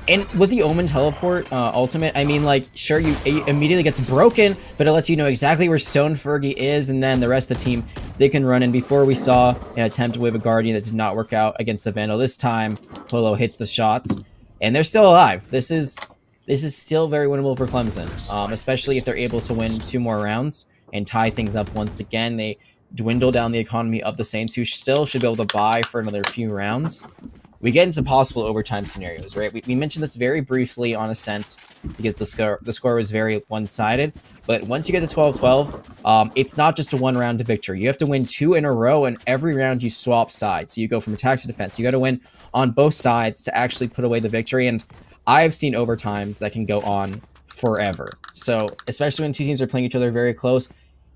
And with the Omen teleport ultimate, I mean, like, sure, it immediately gets broken, but it lets you know exactly where Stone Fergie is, and then the rest of the team, they can run in. Before we saw an attempt with a Guardian that did not work out against the Vandal. This time, Polo hits the shots, and they're still alive. This is still very winnable for Clemson, especially if they're able to win 2 more rounds and tie things up once again. They dwindle down the economy of the Saints, who still should be able to buy for another few rounds. We get into possible overtime scenarios, right? We mentioned this very briefly on Ascent because the score was very one-sided. But once you get to 12-12, it's not just a one-round to victory. You have to win 2 in a row, and every round you swap sides. So you go from attack to defense. You got to win on both sides to actually put away the victory. And I've seen overtimes that can go on forever. So especially when 2 teams are playing each other very close,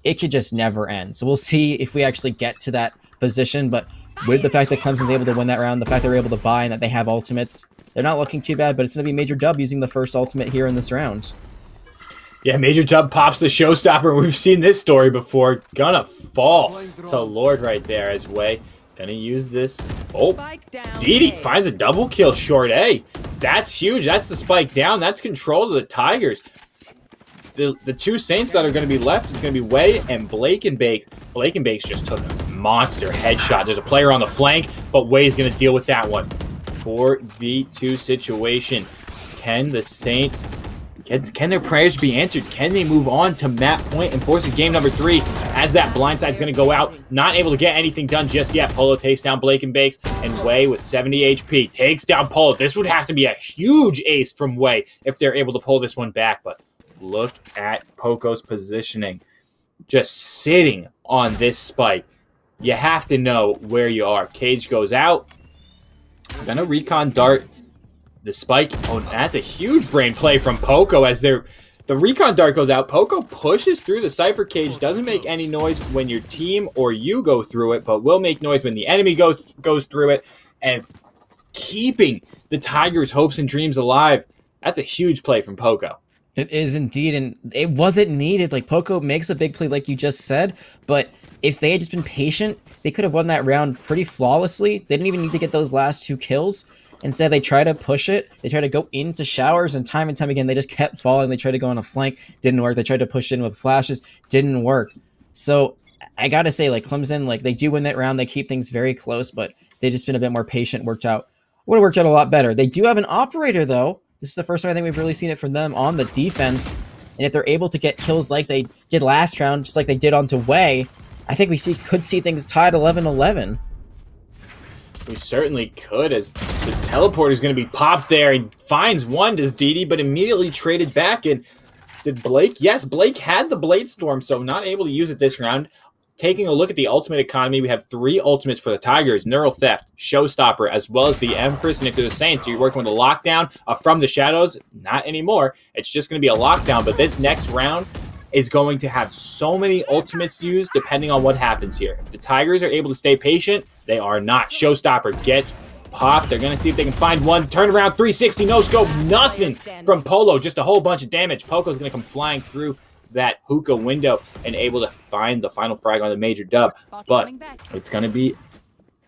it could just never end. So we'll see if we actually get to that position. But with the fact that Clemson's able to win that round, the fact they're able to buy and that they have ultimates, they're not looking too bad, but it's going to be Major Dub using the first ultimate here in this round. Yeah, Major Dub pops the showstopper. We've seen this story before. Gonna fall to Lord right there as Way. Gonna use this. Oh, Didi finds a double kill, Short A. That's huge. That's the spike down. That's control of the Tigers. The 2 Saints that are going to be left is going to be Way and Blake and Bakes. Blake and Bakes just took a monster headshot. There's a player on the flank, but Way is going to deal with that one. 4v2 situation. Can the Saints, can their prayers be answered? Can they move on to map point and force a game number 3 as that blindside is going to go out? Not able to get anything done just yet. Polo takes down Blake and Bakes, and Way with 70 HP takes down Polo. This would have to be a huge ace from Way if they're able to pull this one back, but look at Poco's positioning. Just sitting on this spike. You have to know where you are. Cage goes out. Gonna recon dart the spike. Oh, that's a huge brain play from Poco as the recon dart goes out. Poco pushes through the Cypher cage. Doesn't make any noise when your team or you go through it, but will make noise when the enemy goes through it. And keeping the Tigers' hopes and dreams alive. That's a huge play from Poco. It is indeed, and it wasn't needed. Like, Poco makes a big play like you just said, but if they had just been patient, they could have won that round pretty flawlessly. They didn't even need to get those last 2 kills. Instead, they try to push it. They try to go into showers, and time again, they just kept falling. They tried to go on a flank, didn't work. They tried to push in with flashes, didn't work. So I gotta say, like, Clemson, like, they do win that round. They keep things very close, but they've just been a bit more patient. Would have worked out a lot better. They do have an operator, though. This is the first time I think we've really seen it from them on the defense. And if they're able to get kills like they did last round, just like they did onto Way, I think we could see things tied 11-11. We certainly could, as the teleporter is going to be popped there. He finds one, does Didi, but immediately traded back. And did Blake? Yes, Blake had the Blade Storm, so not able to use it this round. Taking a look at the ultimate economy, we have 3 ultimates for the Tigers: Neural Theft, Showstopper, as well as the Empress. And if you're the Saints, you're working with a lockdown from the shadows. Not anymore. It's just going to be a lockdown. But this next round is going to have so many ultimates used depending on what happens here. If the Tigers are able to stay patient, they are not. Showstopper gets popped. They're going to see if they can find one. Turnaround 360, no scope, nothing from Polo. Just a whole bunch of damage. Poco's going to come flying through that hookah window and able to find the final frag on the Major Dub. But it's going to be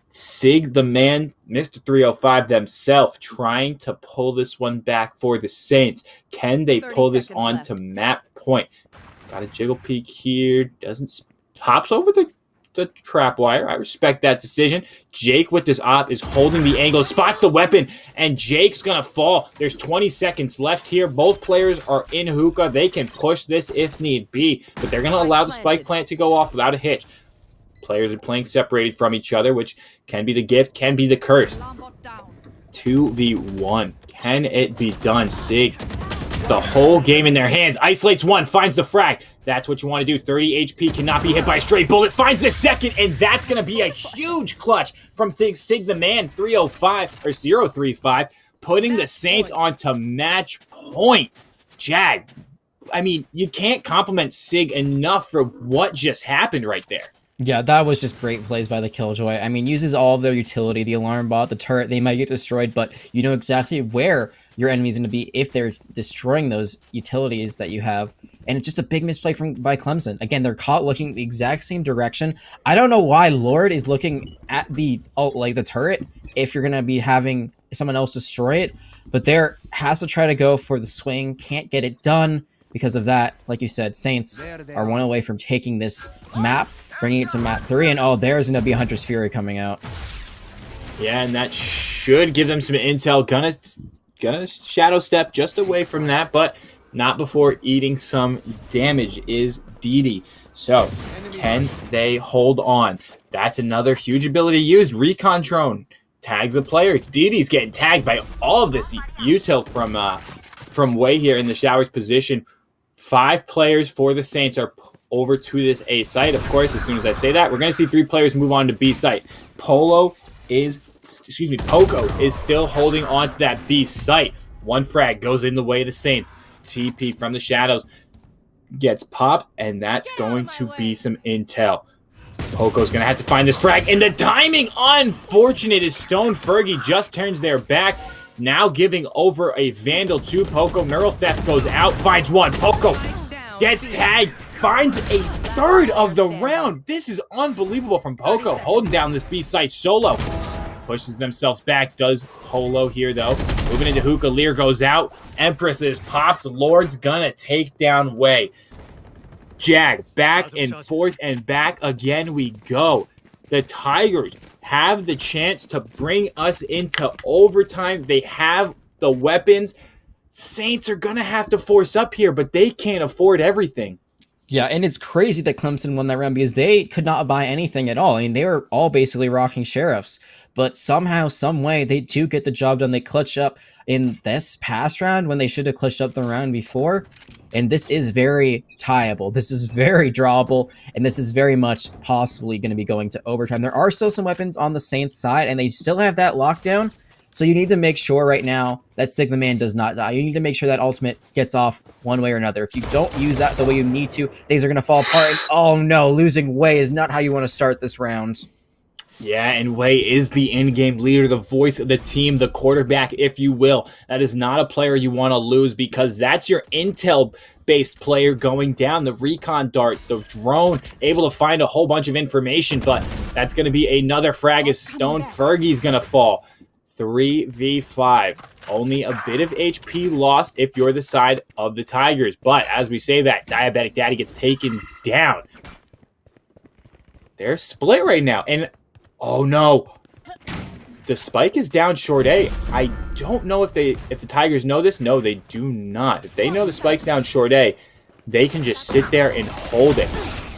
Sig the man, Mr. 305 themselves, trying to pull this one back for the Saints. Can they pull this on to map point. Got a jiggle peek here. Doesn't hops over the trap wire. I respect that decision. Jake with this op is holding the angle, spots the weapon, and Jake's gonna fall. There's 20 seconds left here. Both players are in hookah. They can push this if need be, but they're gonna allow the spike plant to go off without a hitch. Players are playing separated from each other, which can be the gift, can be the curse. 2v1. Can it be done? Sig, the whole game in their hands. Isolates one, finds the frag. That's what you want to do. 30 HP, cannot be hit by a stray bullet. Finds the second, and that's going to be a huge clutch from Sig the Man, 305 or 035, putting the Saints onto match point. Jag, I mean, you can't compliment Sig enough for what just happened right there. Yeah, that was just great plays by the Killjoy. I mean, uses all of their utility, the alarm bot, the turret. They might get destroyed, but you know exactly where your enemy's going to be if they're destroying those utilities that you have. And it's just a big misplay by Clemson. Again, they're caught looking the exact same direction. I don't know why Lord is looking at the turret if you're going to be having someone else destroy it. But there has to try to go for the swing. Can't get it done because of that. Like you said, Saints are one away from taking this map, bringing it to map 3. And oh, there's going to be a Hunter's Fury coming out. Yeah, and that should give them some intel. Gonna shadow step just away from that, but not before eating some damage is DD. So, can they hold on? That's another huge ability used. Recon drone tags a player. DD's getting tagged by all of this util from way here in the shower's position. 5 players for the Saints are over to this A site. Of course, as soon as I say that, we're going to see 3 players move on to B site. Poco is still holding on to that B site. One frag goes in the way of the Saints. TP from the shadows gets popped, and that's going to be some intel. Poco's going to have to find this frag, and the timing, unfortunate, is Stone Fergie just turns their back, now giving over a Vandal to Poco. Neural Theft goes out, finds one. Poco gets tagged, finds a third of the round. This is unbelievable from Poco, holding down this B site solo. Pushes themselves back, does Polo here though. Moving into hookah, Lear goes out. Empress is popped. Lord's gonna take down Way. Jag, back and forth and back again we go. The Tigers have the chance to bring us into overtime. They have the weapons. Saints are gonna have to force up here, but they can't afford everything. Yeah, and it's crazy that Clemson won that round because they could not buy anything at all. I mean, they were all basically rocking sheriffs. But somehow, some way, they do get the job done. They clutch up in this past round when they should have clutched up the round before. And this is very tieable. This is very drawable. And this is very much possibly going to be going to overtime. There are still some weapons on the Saints side, and they still have that lockdown. So you need to make sure right now that Sigma Man does not die. You need to make sure that ultimate gets off one way or another. If you don't use that the way you need to, things are going to fall apart. And, oh no, losing Way is not how you want to start this round. Yeah, and Way is the in-game leader, the voice of the team, the quarterback, if you will. That is not a player you want to lose because that's your intel-based player going down, the recon dart, the drone, able to find a whole bunch of information, but that's going to be another frag as Stone Fergie's going to fall. 3v5. Only a bit of HP lost if you're the side of the Tigers, but as we say that, Diabetic Daddy gets taken down. They're split right now, and oh no, the spike is down short A. I don't know if the Tigers know this. No, they do not. If they know the spike's down short A, they can just sit there and hold it.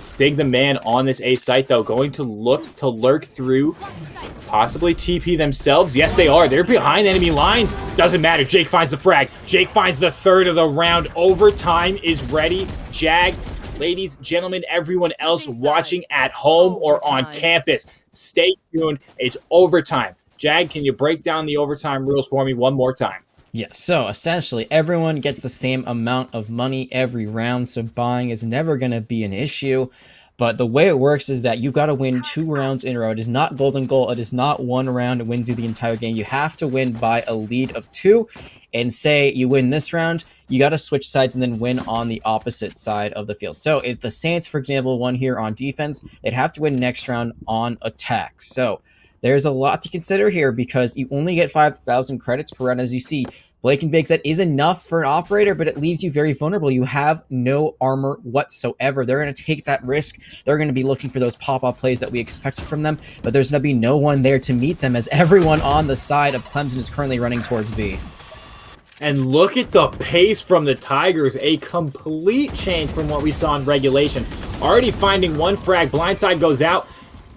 Sig the Man on this A site though, going to look to lurk through, possibly TP themselves. Yes, they are. They're behind enemy lines. Doesn't matter. Jake finds the frag. Jake finds the third of the round. Overtime is ready. Jag, ladies, gentlemen, everyone else watching at home or on campus, stay tuned. It's overtime. Jag, can you break down the overtime rules for me one more time? Yes, so essentially everyone gets the same amount of money every round, so buying is never going to be an issue. But the way it works is that you've got to win 2 rounds in a row. It is not golden goal. It is not one round that wins you the entire game. You have to win by a lead of 2. And say you win this round, you got to switch sides and then win on the opposite side of the field. So if the Saints, for example, won here on defense, they'd have to win next round on attack. So there's a lot to consider here because you only get 5,000 credits per round. As you see, Blake and Biggs, that is enough for an operator, but it leaves you very vulnerable. You have no armor whatsoever. They're going to take that risk. They're going to be looking for those pop-up plays that we expected from them, but there's going to be no one there to meet them as everyone on the side of Clemson is currently running towards B. And look at the pace from the Tigers. A complete change from what we saw in regulation. Already finding one frag. Blindside goes out.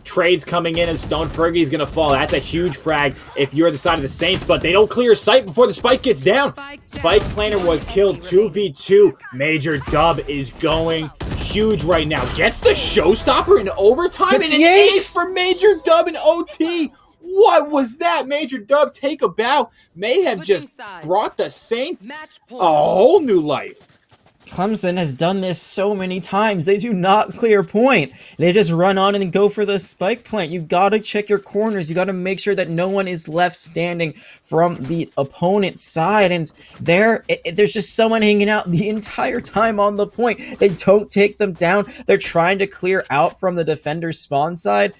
Trades coming in, and Stone Fergie's going to fall. That's a huge frag if you're the side of the Saints, but they don't clear sight before the spike gets down. Spike Planner was killed 2v2. Major Dub is going huge right now. Gets the showstopper in overtime, and an ace for Major Dub in OT. What was that? Major Dub, take a bow. May have just brought the Saints a whole new life. Clemson has done this so many times. They do not clear point. They just run on and go for the spike plant. You got to check your corners. You got to make sure that no one is left standing from the opponent's side. And there's just someone hanging out the entire time on the point. They don't take them down. They're trying to clear out from the defender's spawn side.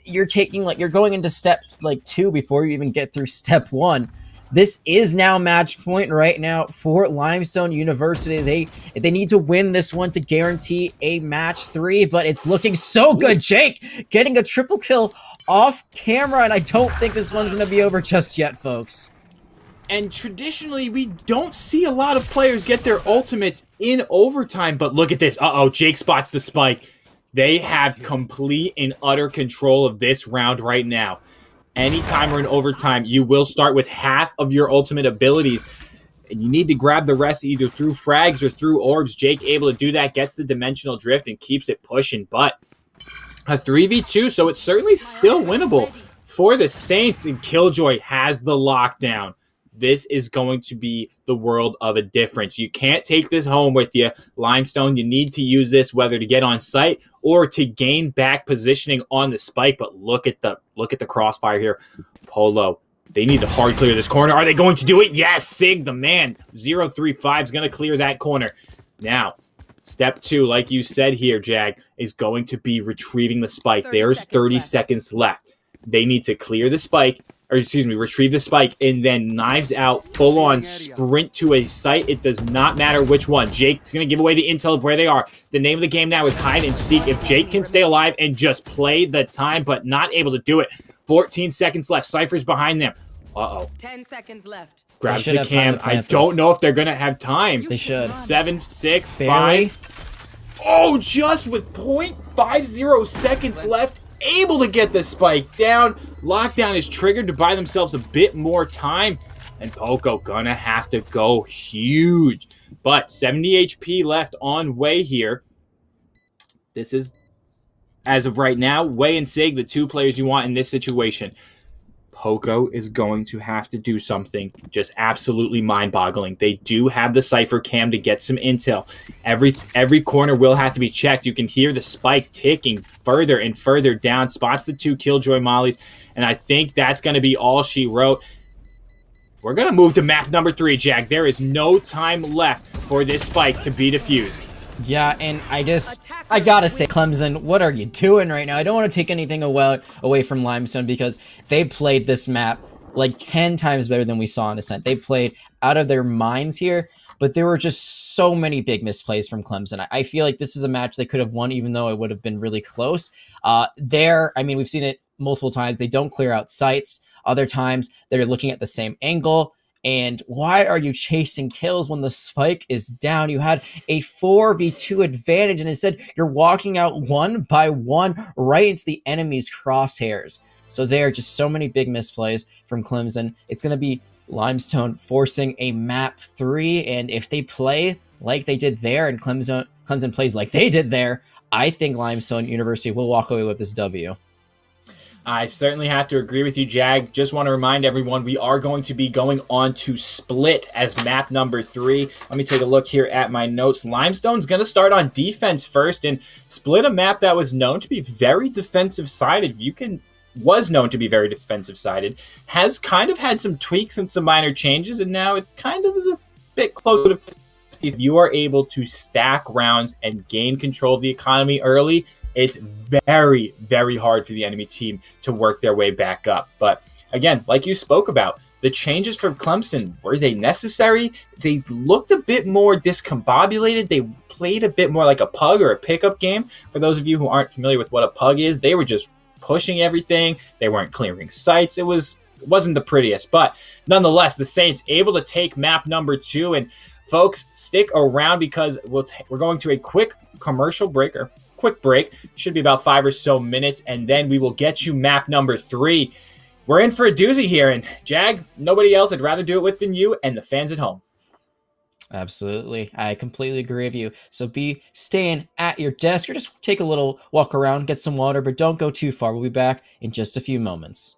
You're going into step 2 before you even get through step 1. This is now match point right now for Limestone University. They need to win this one to guarantee a match 3, but it's looking so good. Jake getting a triple kill off camera, and I don't think this one's going to be over just yet, folks. And traditionally, we don't see a lot of players get their ultimates in overtime, but look at this. Jake spots the spike. They have complete and utter control of this round right now. Anytime we're in overtime, you will start with half of your ultimate abilities, and you need to grab the rest either through frags or through orbs. Jake able to do that, gets the dimensional drift, and keeps it pushing. But a 3v2, so it's certainly still winnable for the Saints, and Killjoy has the lockdown. This is going to be the world of a difference. You can't take this home with you, Limestone. You need to use this whether to get on site or to gain back positioning on the spike. But look at the crossfire here. Polo, they need to hard clear this corner. Are they going to do it? Yes, Sig, the man. 035 is going to clear that corner. Now, step 2, like you said here, Jag, is going to be retrieving the spike. There's 30 seconds left. They need to clear the spike. Retrieve the spike, and then knives out, full-on sprint to a site. It does not matter which one. Jake's going to give away the intel of where they are. The name of the game now is hide and seek. If Jake can stay alive and just play the time, but not able to do it. 14 seconds left. Cypher's behind them. 10 seconds left. Grabs the cam. I don't know if they're going to have time. They should. 7, 6, Barely. 5. Oh, just with 0.50 seconds left. Able to get the spike down. Lockdown is triggered to buy themselves a bit more time. And Poco gonna have to go huge. But 70 HP left on Way here. This is, as of right now, Way and Sig, the 2 players you want in this situation. Poco is going to have to do something just absolutely mind-boggling. They do have the Cypher cam to get some intel. Every corner will have to be checked. You can hear the spike ticking further and further down. Spots the 2 Killjoy mollies, and I think that's going to be all she wrote. We're going to move to map number 3, Jack. There is no time left for this spike to be defused. Yeah, and I gotta say, Clemson, what are you doing right now? I don't want to take anything away from Limestone because they played this map like 10 times better than we saw in Ascent. They played out of their minds here, but there were just so many big misplays from Clemson. I feel like this is a match they could have won, even though it would have been really close. We've seen it multiple times. They don't clear out sites. Other times, they're looking at the same angle. And why are you chasing kills when the spike is down? You had a 4v2 advantage, and instead you're walking out one by one right into the enemy's crosshairs. So there are just so many big misplays from Clemson. It's going to be Limestone forcing a map 3, and if they play like they did there and Clemson plays like they did there, I think Limestone University will walk away with this W. I certainly have to agree with you, Jag. Just want to remind everyone we are going to be going on to Split as map number 3. Let me take a look here at my notes. Limestone's going to start on defense first, and Split, a map that was known to be very defensive-sided. Was known to be very defensive-sided. Has kind of had some tweaks and some minor changes, and now it kind of is a bit closer to 50. If you are able to stack rounds and gain control of the economy early, it's very, very hard for the enemy team to work their way back up. But again, like you spoke about, the changes from Clemson, were they necessary? They looked a bit more discombobulated. They played a bit more like a pug or a pickup game. For those of you who aren't familiar with what a pug is, they were just pushing everything. They weren't clearing sights. It wasn't the prettiest, but nonetheless, the Saints able to take map number 2. And folks, stick around because we're going to a quick commercial break, or quick break. Should be about 5 or so minutes, and then we will get you map number 3. We're in for a doozy here, and Jag, nobody else I'd rather do it with than you and the fans at home. Absolutely. I completely agree with you. So be staying at your desk or just take a little walk around, get some water, but don't go too far. We'll be back in just a few moments.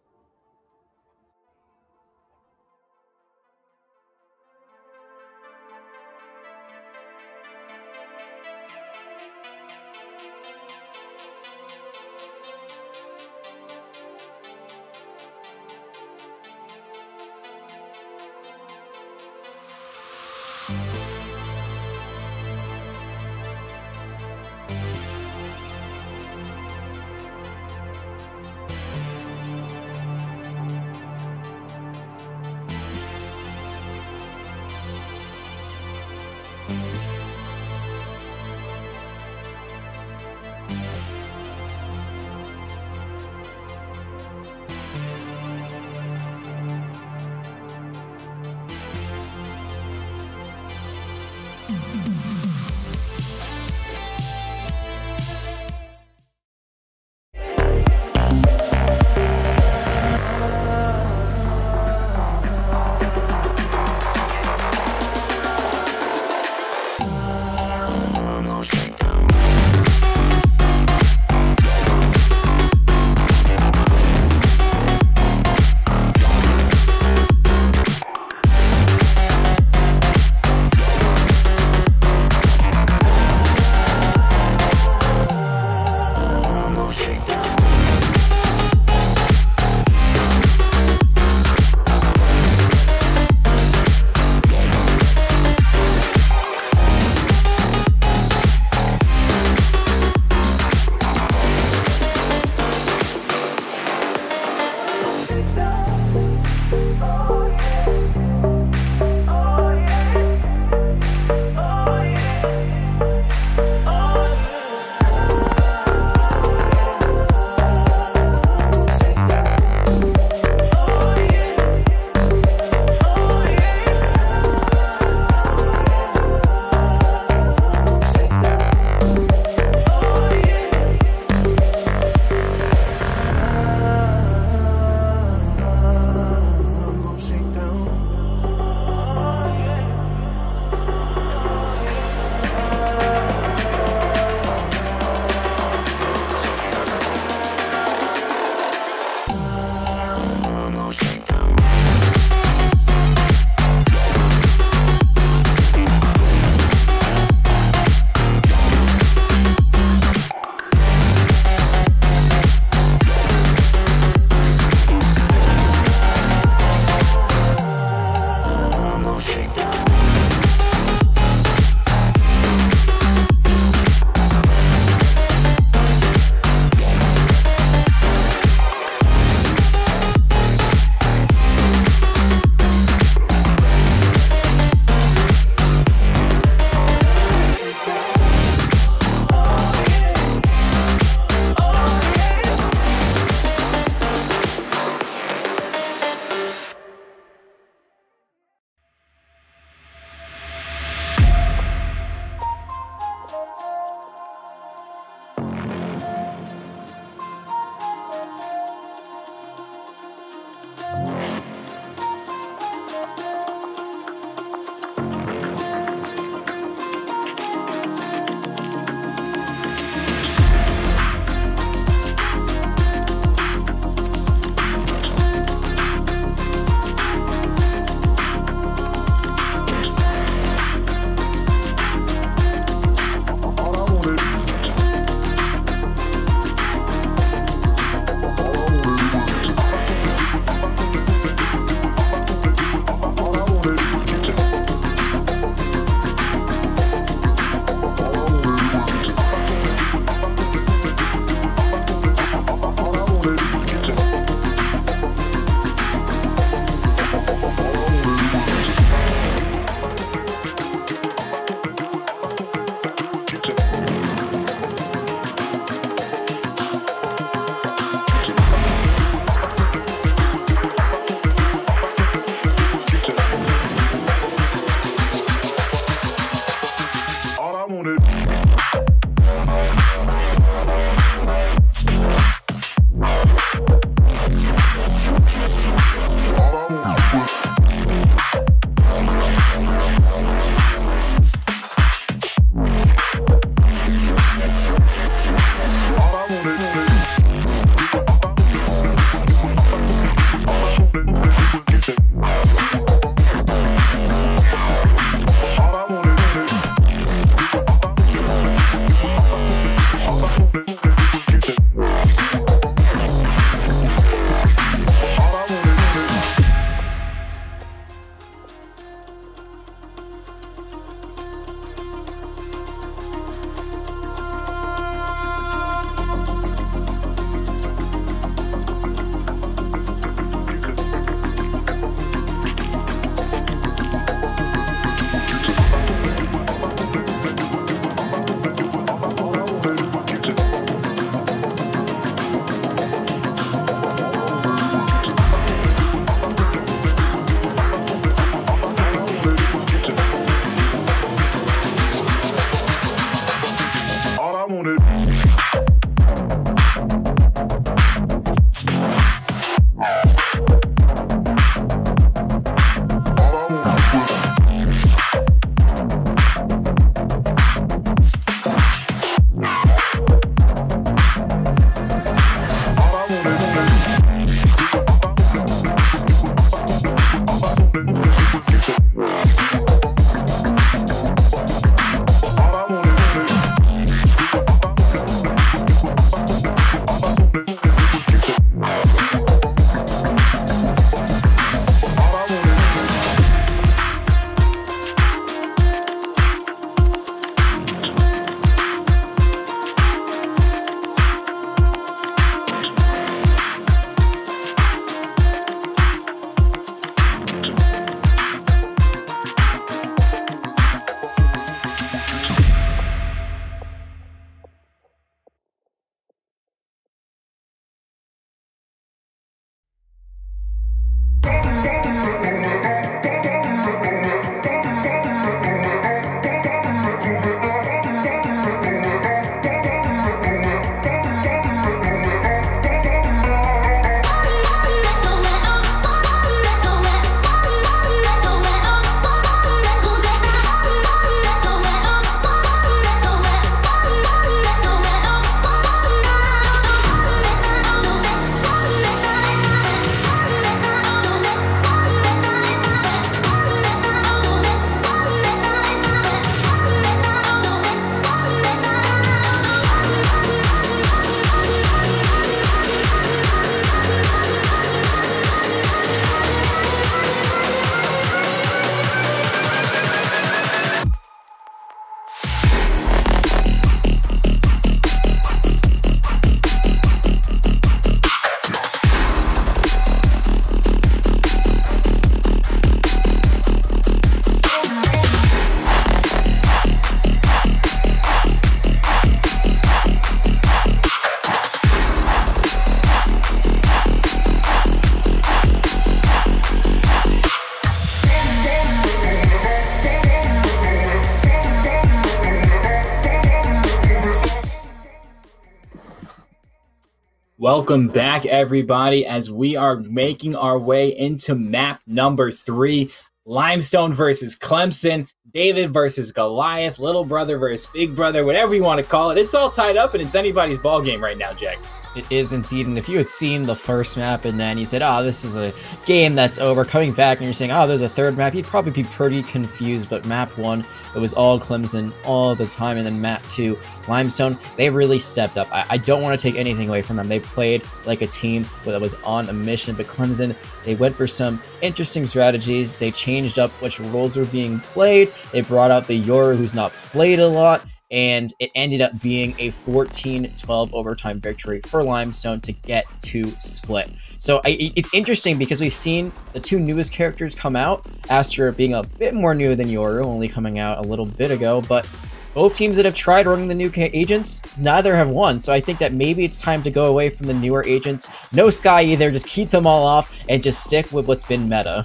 Welcome back, everybody, as we are making our way into map number 3. Limestone versus Clemson, David versus Goliath, little brother versus big brother, whatever you want to call it. It's all tied up, and it's anybody's ball game right now, Jack. It is indeed, and if you had seen the first map and then you said, oh, this is a game that's over, coming back and you're saying, oh, there's a third map, you'd probably be pretty confused, but map 1, it was all Clemson all the time, and then map 2, Limestone, they really stepped up. I don't want to take anything away from them. They played like a team that was on a mission, but Clemson, they went for some interesting strategies. They changed up which roles were being played. They brought out the Yoru, who's not played a lot, and it ended up being a 14-12 overtime victory for Limestone to get to split. So it's interesting because we've seen the two newest characters come out, Astra being a bit more new than Yoru, only coming out a little bit ago, but both teams that have tried running the new agents, neither have won. So I think that maybe it's time to go away from the newer agents. No Sky either, just keep them all off and just stick with what's been meta.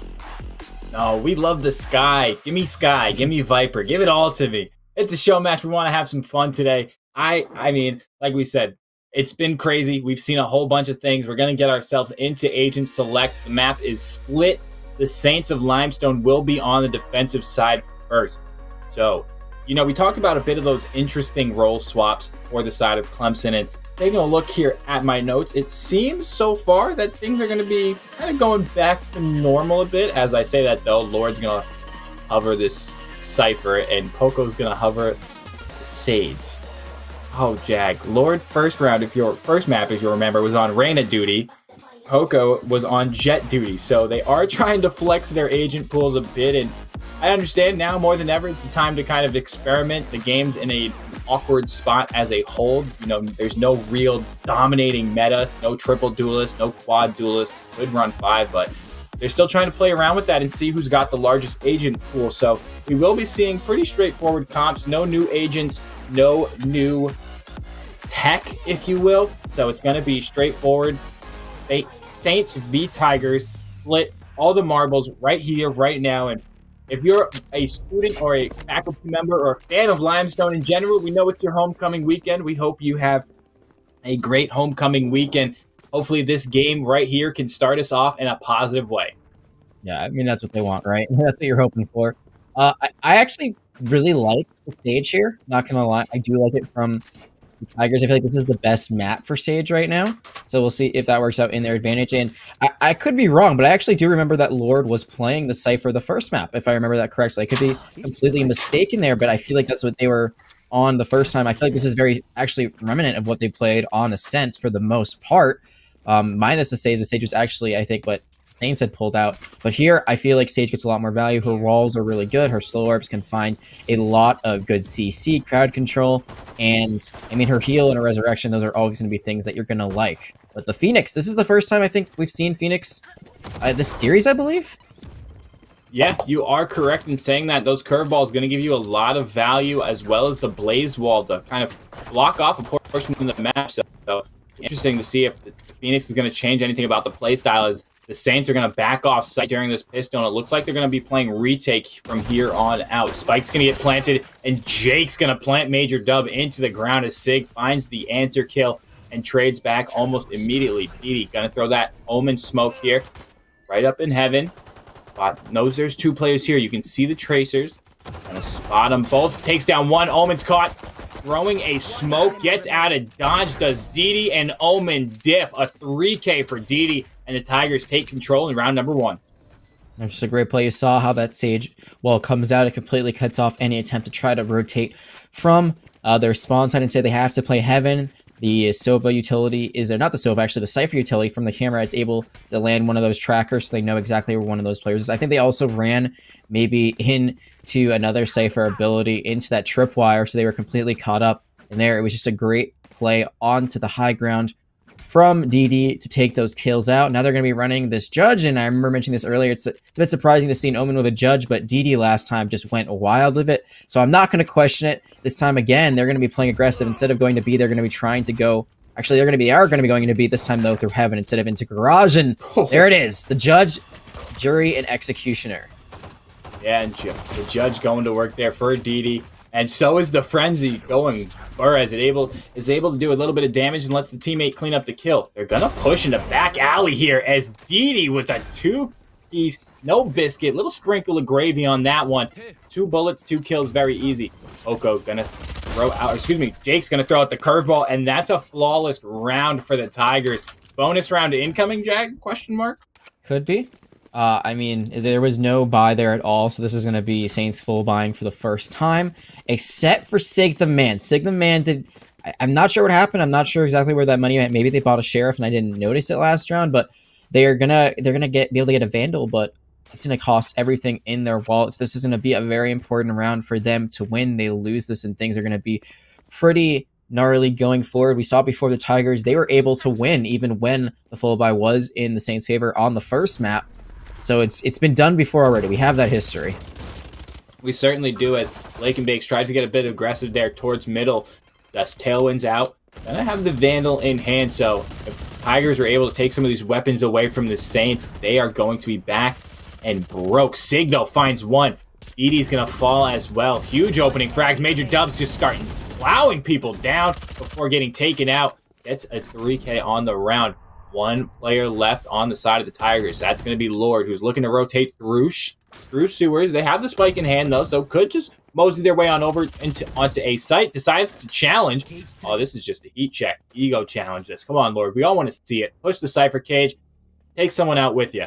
No, we love the Sky. Give me Sky, give me Viper, give it all to me. It's a show match. We want to have some fun today. I mean, like we said, it's been crazy. We've seen a whole bunch of things. We're going to get ourselves into Agent Select. The map is split. The Saints of Limestone will be on the defensive side first. So, you know, we talked about a bit of those interesting role swaps for the side of Clemson. And taking a look here at my notes, it seems so far that things are going to be kind of going back to normal a bit. As I say that, though, Lord's going to hover this Cypher, and Poco's gonna hover Sage. Oh, Jag. Lord first map, if you remember, was on Reyna duty. Poco was on Jet duty. So they are trying to flex their agent pools a bit, and I understand now more than ever it's a time to kind of experiment. The game's in an awkward spot as a whole. You know, there's no real dominating meta, no triple duelist, no quad duelist. Could run 5, but they're still trying to play around with that and see who's got the largest agent pool. So we will be seeing pretty straightforward comps. No new agents, no new tech, if you will. So it's going to be straightforward. Saints v Tigers, split all the marbles right here, right now. And if you're a student or a faculty member or a fan of Limestone in general, we know it's your homecoming weekend. We hope you have a great homecoming weekend. Hopefully this game right here can start us off in a positive way. Yeah, I mean, that's what they want, right? That's what you're hoping for. I actually really like the stage here. Not going to lie. I do like it from the Tigers. I feel like this is the best map for Sage right now. So we'll see if that works out in their advantage. And I could be wrong, but I actually do remember that Lord was playing the Cypher the first map, if I remember that correctly. I could be completely mistaken there, but I feel like that's what they were on the first time. I feel like this is very actually remnant of what they played on Ascent for the most part. Minus the Sage. The Sage was actually, I think, what Saints had pulled out. But here, I feel like Sage gets a lot more value. Her walls are really good. Her slow orbs can find a lot of good CC, crowd control. And, I mean, her heal and her resurrection, those are always going to be things that you're going to like. But the Phoenix, this is the first time I think we've seen Phoenix this series, I believe. Yeah, you are correct in saying that. Those curveballs going to give you a lot of value, as well as the blaze wall to kind of block off a portion of the map. So interesting to see if the Phoenix is going to change anything about the playstyle, as the Saints are going to back off site during this pistol. It looks like they're going to be playing retake from here on out. Spike's going to get planted, and Jake's going to plant Major Dub into the ground as Sig finds the answer kill and trades back almost immediately. Didi going to throw that Omen smoke here, right up in heaven. Spot knows there's two players here. You can see the tracers. Going to spot them both. Takes down one. Omen's caught. Throwing a smoke, gets out of dodge, does Didi and Omen diff. A 3K for Didi, and the Tigers take control in round number 1. That's just a great play. You saw how that Sage, well, comes out. It completely cuts off any attempt to try to rotate from their spawn side and say they have to play Heaven. The Sova utility is there, not the Sova, actually the Cypher utility from the camera. It's able to land one of those trackers so they know exactly where one of those players is. I think they also ran maybe into another Cypher ability into that tripwire, so they were completely caught up in there. It was just a great play onto the high ground from DD to take those kills out. Now they're going to be running this Judge, and I remember mentioning this earlier. It's a bit surprising to see an Omen with a Judge, but DD last time just went wild with it. So I'm not going to question it. This time again, they're going to be playing aggressive. Instead of going to B, they're going to be trying to go... Actually, they're going to be going into B this time, though, through Heaven instead of into Garage. And there it is. The Judge, Jury, and Executioner. Yeah, and the Judge going to work there for DD. And so is the frenzy going. Burra is able to do a little bit of damage and lets the teammate clean up the kill. They're gonna push into back alley here as DD with a 2-piece, no biscuit, little sprinkle of gravy on that one. 2 bullets, 2 kills, very easy. Oko gonna throw out, excuse me, Jake's gonna throw out the curveball, and that's a flawless round for the Tigers. Bonus round incoming, Jag? Question mark? Could be. I mean, there was no buy there at all, so this is going to be Saints full buying for the first time, except for Sig the Man. Sig the Man did... I'm not sure what happened. I'm not sure exactly where that money went. Maybe they bought a Sheriff and I didn't notice it last round, but they're gonna be able to get a Vandal, but it's going to cost everything in their wallets. This is going to be a very important round for them to win. They lose this and things are going to be pretty gnarly going forward. We saw before the Tigers, they were able to win even when the full buy was in the Saints' favor on the first map. So it's been done before already. We have that history. We certainly do, as Blake and Bakes tried to get a bit aggressive there towards middle. Thus, Tailwind's out. Gonna have the Vandal in hand, so if Tigers are able to take some of these weapons away from the Saints, they are going to be back and broke. Sig, though, finds one. DD's gonna fall as well. Huge opening frags. Major Dubs just starting plowing people down before getting taken out. Gets a 3K on the round. One player left on the side of the Tigers. That's going to be Lord, who's looking to rotate through sewers. They have the spike in hand, though, so could just mosey their way on over onto a site. Decides to challenge. Oh, this is just a heat check. Ego challenge this. Come on, Lord. We all want to see it. Push the Cypher cage. Take someone out with you.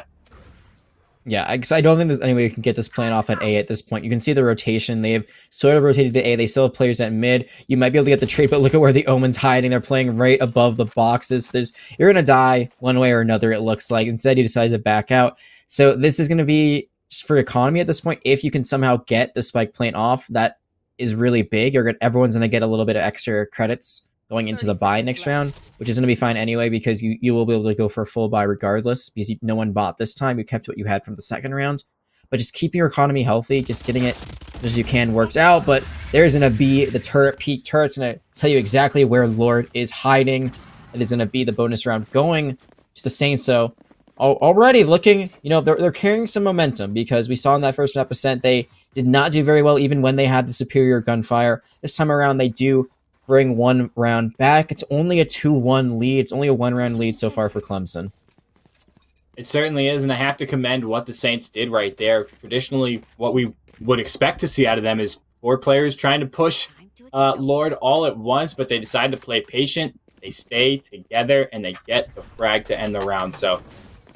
Yeah, because I don't think there's any way you can get this plan off at A at this point. You can see the rotation. They have sort of rotated to A. They still have players at mid. You might be able to get the trade, but look at where the Omen's hiding. They're playing right above the boxes. You're going to die one way or another, it looks like. Instead, he decides to back out. So this is going to be, just for economy at this point, if you can somehow get the spike plane off, that is really big. Everyone's going to get a little bit of extra credits going into the buy next round, which is going to be fine anyway because you will be able to go for a full buy regardless because no one bought this time. You kept what you had from the second round. But just keeping your economy healthy, just getting it as you can works out. But there's going to be the turret, peak turret's going to tell you exactly where Lord is hiding. It is going to be the bonus round going to the Saints. So already looking, they're carrying some momentum because we saw in that first map Ascent, they did not do very well even when they had the superior gunfire. This time around, they do bring one round back. It's only a 2-1 lead. It's only a 1-round lead so far for Clemson. It certainly is, and I have to commend what the Saints did right there. Traditionally, what we would expect to see out of them is 4 players trying to push Lord all at once, but they decide to play patient. They stay together, and they get the frag to end the round. So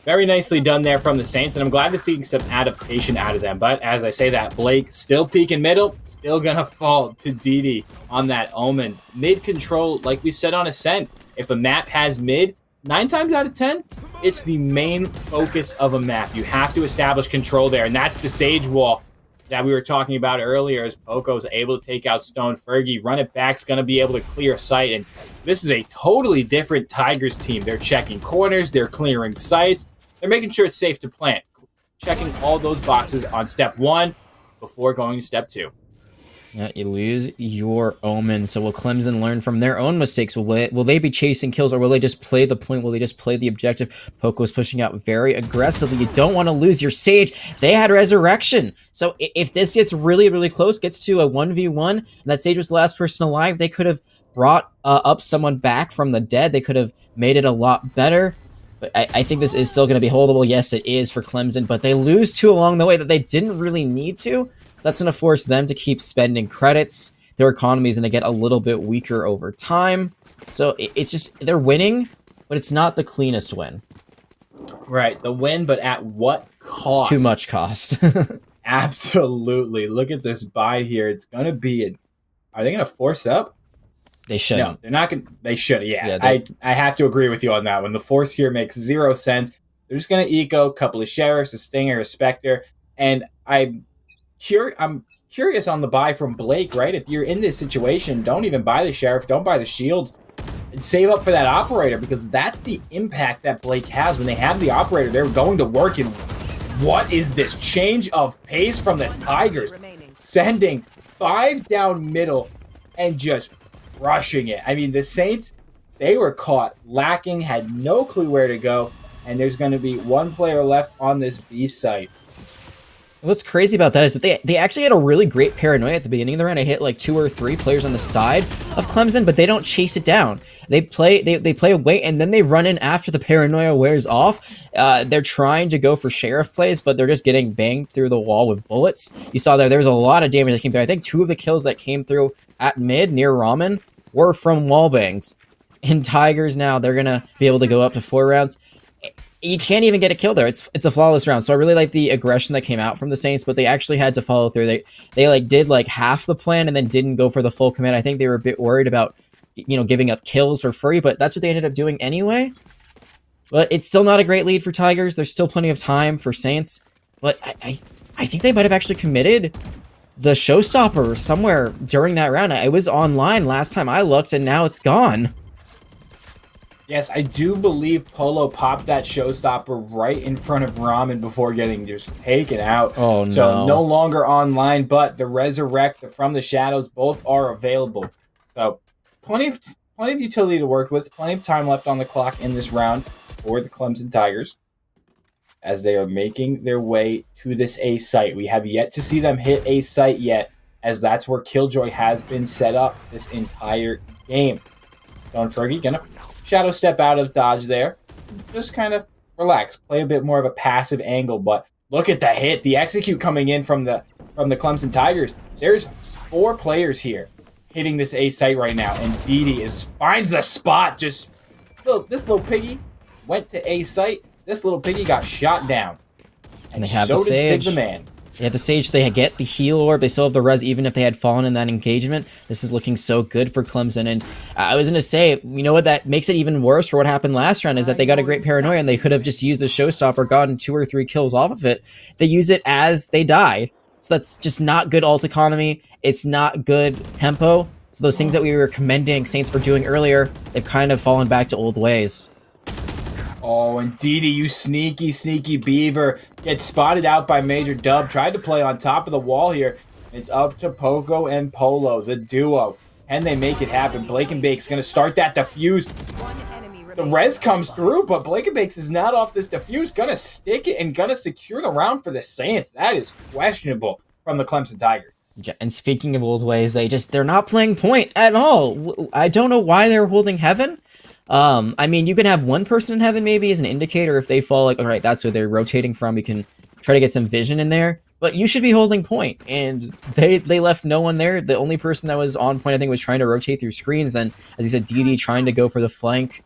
very nicely done there from the Saints, and I'm glad to see some adaptation out of them. But as I say that, Blake still peeking middle, still going to fall to DD on that Omen. Mid control, like we said on Ascent, if a map has mid, 9 times out of 10, it's the main focus of a map. You have to establish control there, and that's the Sage Wall that we were talking about earlier as Poco's able to take out Stone. Fergie, run it back's going to be able to clear sight, and this is a totally different Tigers team. They're checking corners, they're clearing sites, they're making sure it's safe to plant, checking all those boxes on step 1 before going to step 2. Yeah, you lose your Omen. So will Clemson learn from their own mistakes? Will they be chasing kills, or will they just play the point? Will they just play the objective? Poco's pushing out very aggressively. You don't want to lose your Sage. They had Resurrection. So if this gets really, really close, gets to a 1v1, and that Sage was the last person alive, they could have brought up someone back from the dead. They could have made it a lot better. But I think this is still going to be holdable. Yes, it is for Clemson, but they lose 2 along the way that they didn't really need to. That's going to force them to keep spending credits. Their economy is going to get a little bit weaker over time. So it's just, they're winning, but it's not the cleanest win. Right, the win, but at what cost? Too much cost. Absolutely. Look at this buy here. It's going to be, are they going to force up? They should. No, they're not going to. They should. Yeah, I have to agree with you on that one. The force here makes 0 sense. They're just going to eco a couple of Sheriffs, a Stinger, a Spectre, and I'm curious on the buy from Blake, right? If you're in this situation, don't even buy the Sheriff, don't buy the Shields, and save up for that Operator, because that's the impact that Blake has. When they have the Operator, they're going to work in. What is this change of pace from the Tigers? Sending 5 down middle and just rushing it. I mean, the Saints, they were caught lacking, had no clue where to go, and there's going to be 1 player left on this B site. What's crazy about that is that they actually had a really great paranoia at the beginning of the round. I hit like 2 or 3 players on the side of Clemson, but they don't chase it down. They play away, and then they run in after the paranoia wears off. They're trying to go for sheriff plays, but they're just getting banged through the wall with bullets. You saw there was a lot of damage that came through. I think 2 of the kills that came through at mid near Ramen were from wall bangs. And Tigers now, they're going to be able to go up to 4 rounds. You can't even get a kill there. It's a flawless round. So I really like the aggression that came out from the Saints, but they actually had to follow through. They like did like half the plan and then didn't go for the full commit. I think they were a bit worried about, you know, giving up kills for free, but that's what they ended up doing anyway. But it's still not a great lead for Tigers. There's still plenty of time for Saints, but I think they might have actually committed the showstopper somewhere during that round. I was online last time I looked, and now it's gone. Yes, I do believe Polo popped that showstopper right in front of Ramen before getting just taken out. Oh, no. So no longer online, but the Resurrect, the From the Shadows, both are available. So plenty of utility to work with, plenty of time left on the clock in this round for the Clemson Tigers as they are making their way to this A site. We have yet to see them hit A site yet, as that's where Killjoy has been set up this entire game. Don Fergie gonna shadow step out of dodge there. Just kind of relax. Play a bit more of a passive angle, but look at the hit. The execute coming in from the Clemson Tigers. There's 4 players here hitting this A site right now, and Didi finds the spot. Just this little piggy went to A site. This little piggy got shot down. And they have so the did Sig Sage. the Man. They have the Sage, they get the heal orb, they still have the res even if they had fallen in that engagement. This is looking so good for Clemson, and I was going to say, you know what, that makes it even worse for what happened last round is that they got a great paranoia and they could have just used the showstopper, gotten 2 or 3 kills off of it. They use it as they die. So that's just not good ult economy, it's not good tempo. So those things that we were commending Saints for doing earlier, they've kind of fallen back to old ways. Oh, and Didi, you sneaky, sneaky beaver, gets spotted out by Major Dub. Tried to play on top of the wall here. It's up to Poco and Polo, the duo. Can they make it happen? Blake and Bake's going to start that defuse. The res comes through, but Blake and Bakes is not off this defuse. Going to stick it and going to secure the round for the Saints. That is questionable from the Clemson Tigers. Yeah, and speaking of old ways, they're not playing point at all. I don't know why they're holding Heaven. I mean, you can have one person in Heaven maybe as an indicator if they fall, like, all right, that's where they're rotating from. You can try to get some vision in there, but you should be holding point, and they left no one there. The only person that was on point, I think, was trying to rotate through screens. Then, as you said, Didi trying to go for the flank.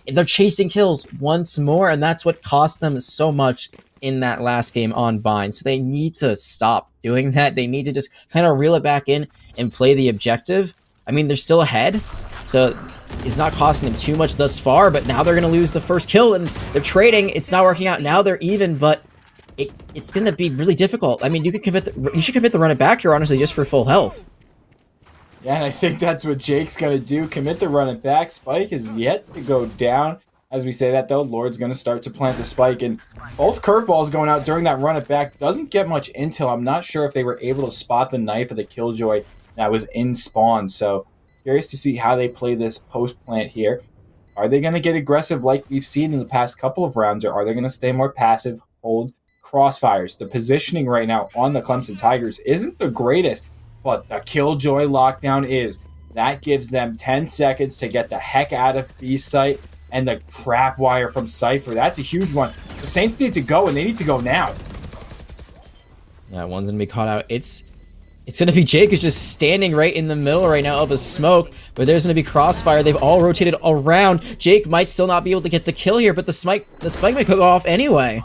They're chasing kills once more, and that's what cost them so much in that last game on Bind. So they need to stop doing that. They need to just kind of reel it back in and play the objective. I mean, they're still ahead, so it's not costing them too much thus far, but now they're going to lose the first kill, and they're trading. It's not working out. Now they're even, but it's going to be really difficult. I mean, you should commit the run it back here, honestly, just for full health. Yeah, and I think that's what Jake's going to do. Commit the run it back. Spike is yet to go down. As we say that, though, Lord's going to start to plant the spike, and both curveballs going out during that run it back. Doesn't get much intel. I'm not sure if they were able to spot the knife of the Killjoy that was in spawn, so curious to see how they play this post-plant here. Are they going to get aggressive like we've seen in the past couple of rounds, or are they going to stay more passive, hold crossfires? The positioning right now on the Clemson Tigers isn't the greatest, but the Killjoy lockdown is. That gives them 10 seconds to get the heck out of B site, and the crap wire from Cypher. That's a huge one. The Saints need to go, and they need to go now. Yeah, one's going to be caught out. It's going to be Jake who's just standing right in the middle right now of a smoke, but there's going to be crossfire. They've all rotated around. Jake might still not be able to get the kill here, but the spike might go off anyway.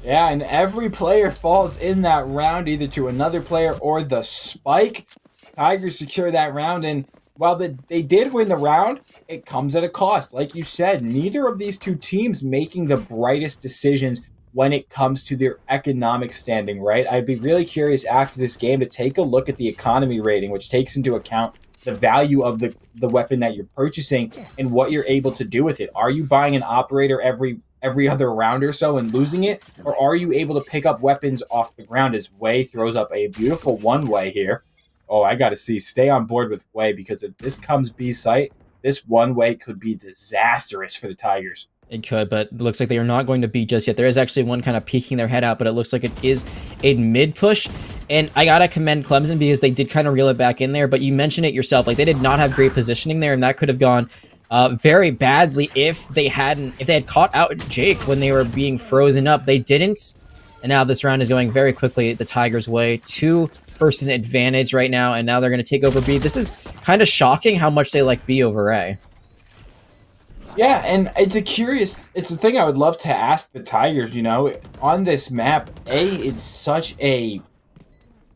Yeah, and every player falls in that round, either to another player or the spike. Tigers secure that round, and while they did win the round, it comes at a cost. Like you said, neither of these two teams making the brightest decisions when it comes to their economic standing, right? I'd be really curious after this game to take a look at the economy rating, which takes into account the value of the weapon that you're purchasing and what you're able to do with it. Are you buying an operator every other round or so and losing it? Or are you able to pick up weapons off the ground, as Way throws up a beautiful one-way here? Oh, I got to see. Stay on board with Way, because if this comes B site, this one-way could be disastrous for the Tigers. It could, but it looks like they are not going to be just yet. There is actually one kind of peeking their head out, but it looks like it is a mid push. And I gotta commend Clemson because they did kind of reel it back in there, but you mentioned it yourself. Like, they did not have great positioning there, and that could have gone very badly if they had caught out Jake when they were being frozen up. They didn't, and now this round is going very quickly the Tigers' way. 2-person advantage right now, and now they're going to take over B. This is kind of shocking how much they like B over A. Yeah, and it's a thing I would love to ask the Tigers, you know, on this map. A, it's such a,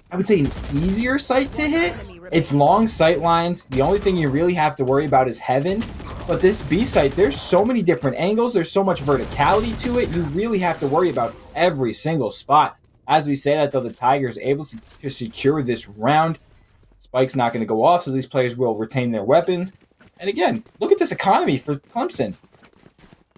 I would say, an easier site to hit. It's long sight lines. The only thing you really have to worry about is heaven. But this B site, there's so many different angles. There's so much verticality to it. You really have to worry about every single spot. As we say that, though, the Tigers able to secure this round. Spike's not going to go off, so these players will retain their weapons. And again, look at this economy for Clemson.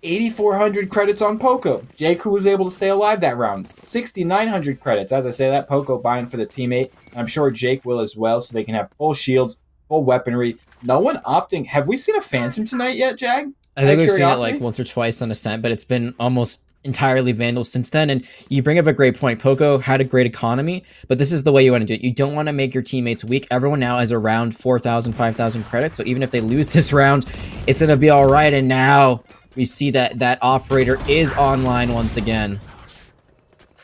8,400 credits on Poco. Jake, who was able to stay alive that round. 6,900 credits. As I say that, Poco buying for the teammate. I'm sure Jake will as well, so they can have full shields, full weaponry. No one opting. Have we seen a Phantom tonight yet, Jag? I think we've seen it like once or twice on Ascent, but it's been almost entirely Vandal since then. And you bring up a great point. Poco had a great economy, but this is the way you want to do it. You don't want to make your teammates weak. Everyone now has around 4,000, 5,000 credits. So even if they lose this round, it's going to be all right. And now we see that that operator is online once again.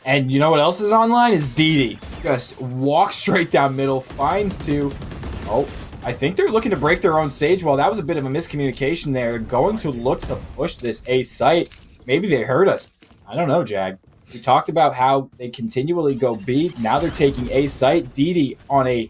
And you know what else is online? Is Didi. Just walks straight down middle, finds two. Oh, I think they're looking to break their own stage. Well, that was a bit of a miscommunication there. Going to look to push this A site. Maybe they heard us. I don't know, Jag. We talked about how they continually go B. Now they're taking A site. Didi on a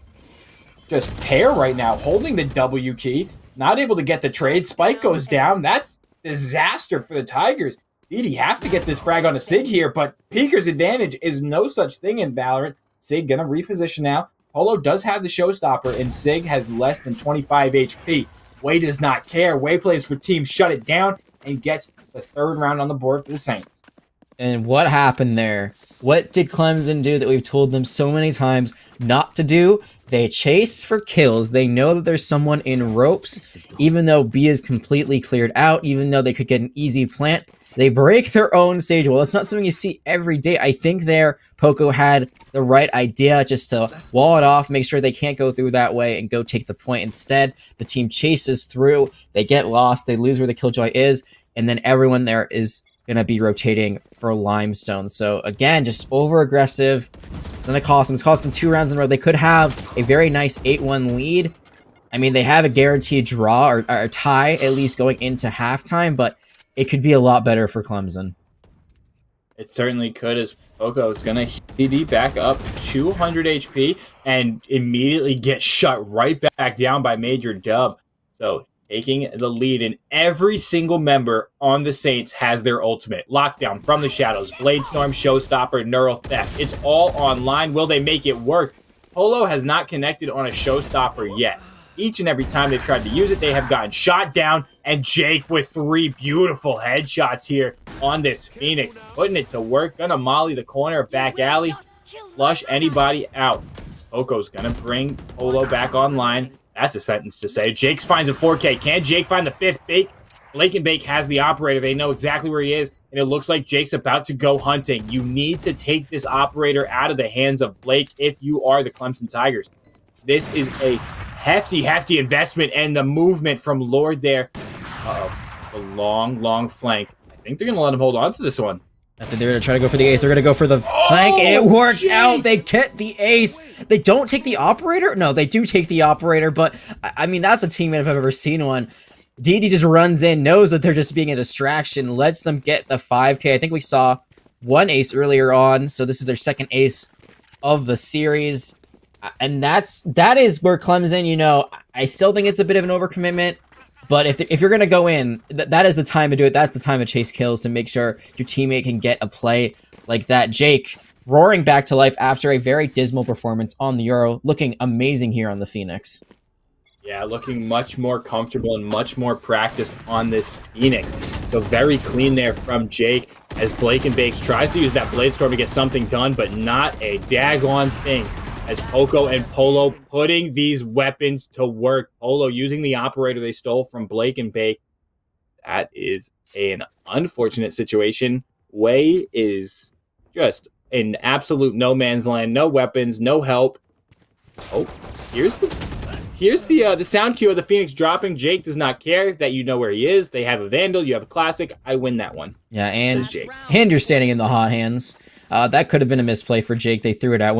just pair right now, holding the W key. Not able to get the trade. Spike goes down. That's disaster for the Tigers. Didi has to get this frag on a Sig here, but Peeker's advantage is no such thing in Valorant. Sig gonna reposition now. Polo does have the showstopper, and Sig has less than 25 HP. Way does not care. Way plays for team shut it down and gets the third round on the board for the Saints. And what happened there? What did Clemson do that we've told them so many times not to do? They chase for kills. They know that there's someone in ropes, even though B is completely cleared out, even though they could get an easy plant. They break their own stage. Well, it's not something you see every day. I think there, Poco had the right idea just to wall it off, make sure they can't go through that way, and go take the point instead. The team chases through. They get lost. They lose where the Killjoy is, and then everyone there is going to be rotating for Limestone. So, again, just over-aggressive. It's going to cost them. It's cost them 2 rounds in a row. They could have a very nice 8-1 lead. I mean, they have a guaranteed draw or a tie, at least going into halftime, but it could be a lot better for Clemson. It certainly could, as Poco is going to DD back up 200 HP and immediately get shut right back down by Major Dub. So taking the lead, and every single member on the Saints has their ultimate. Lockdown, From the Shadows, Blade Storm, Showstopper, Neural Theft. It's all online. Will they make it work? Polo has not connected on a Showstopper yet. Each and every time they've tried to use it, they have gotten shot down, and Jake with 3 beautiful headshots here on this Phoenix, putting it to work. Gonna molly the corner, back alley, flush anybody out. Poco's gonna bring Polo back online. That's a sentence to say. Jake finds a 4K. Can Jake find the 5th Bake? Blake and Bake has the operator. They know exactly where he is, and it looks like Jake's about to go hunting. You need to take this operator out of the hands of Blake if you are the Clemson Tigers. This is a hefty investment, and the movement from Lord there. Uh-oh. The long flank. I think they're going to let him hold on to this one. I think they're going to try to go for the ace. They're going to go for the flank, and it works out. They get the ace. They don't take the operator? No, they do take the operator, but, I mean, that's a teammate if I've ever seen one. Didi just runs in, knows that they're just being a distraction, lets them get the 5K. I think we saw one ace earlier on, so this is their second ace of the series. And that is where Clemson, you know, I still think it's a bit of an overcommitment, but if you're going to go in, that is the time to do it. That's the time to chase kills, to make sure your teammate can get a play like that. Jake roaring back to life after a very dismal performance on the Euro, looking amazing here on the Phoenix. Yeah, looking much more comfortable and much more practiced on this Phoenix. So very clean there from Jake as Blake and Bakes tries to use that Blade Storm to get something done, but not a daggone thing. As Poco and Polo putting these weapons to work. Polo using the operator they stole from Blake and Bake. That is an unfortunate situation. Wei is just in absolute no man's land. No weapons, no help. Oh, here's the sound cue of the Phoenix dropping. Jake does not care that you know where he is. They have a Vandal. You have a Classic. I win that one. Yeah, and Jake. And you're standing in the hot hands. That could have been a misplay for Jake. They threw it out.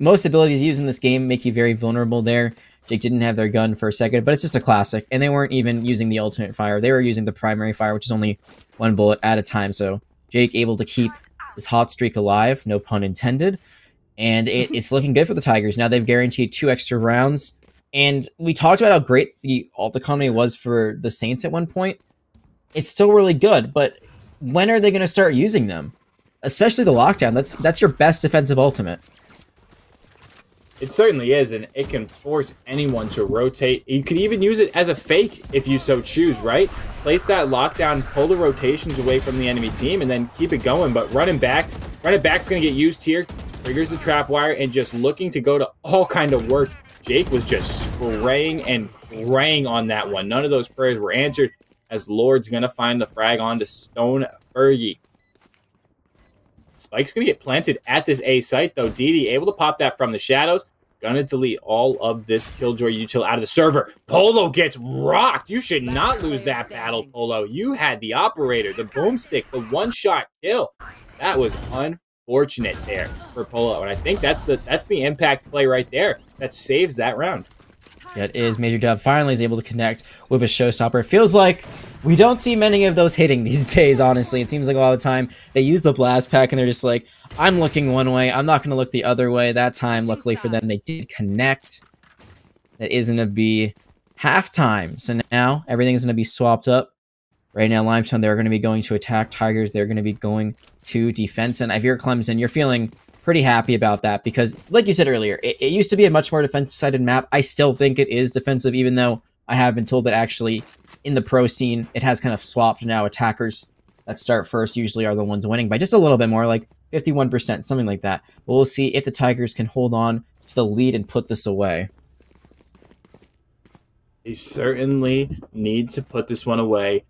Most abilities used in this game make you very vulnerable there. Jake didn't have their gun for a second, but it's just a Classic, and they weren't even using the ultimate fire. They were using the primary fire, which is only one bullet at a time. So Jake able to keep this hot streak alive, no pun intended, and it's looking good for the Tigers. Now they've guaranteed 2 extra rounds, and we talked about how great the ult economy was for the Saints at one point. It's still really good, but when are they going to start using them? Especially the lockdown. That's your best defensive ultimate. It certainly is, and it can force anyone to rotate. You could even use it as a fake if you so choose, right? Place that lockdown, pull the rotations away from the enemy team, and then keep it going. But running back's going to get used here. Triggers the trap wire, and just looking to go to all kind of work. Jake was just spraying and praying on that one. None of those prayers were answered, as Lord's going to find the frag onto Stone Fergie. Spike's going to get planted at this A site, though. DD able to pop that from the shadows. Gonna delete all of this Killjoy util out of the server. Polo gets rocked. You should not lose that battle, Polo. You had the operator, the boomstick, the one-shot kill. That was unfortunate there for Polo, and I think that's the impact play right there that saves that round. That is Major Dub finally is able to connect with a showstopper. It feels like we don't see many of those hitting these days, honestly. It seems like a lot of the time they use the blast pack and they're just like, I'm looking one way, I'm not going to look the other way. That time, luckily for them, they did connect. That is going to be halftime. So now everything's going to be swapped up. Right now, Limestone, they're going to be going to attack. Tigers, they're going to be going to defense. And if you're Clemson, you're feeling pretty happy about that because, like you said earlier, it used to be a much more defensive-sided map. I still think it is defensive, even though I have been told that actually in the pro scene, it has kind of swapped now. Attackers that start first usually are the ones winning by just a little bit more, like 51%, something like that. But we'll see if the Tigers can hold on to the lead and put this away. They certainly need to put this one away.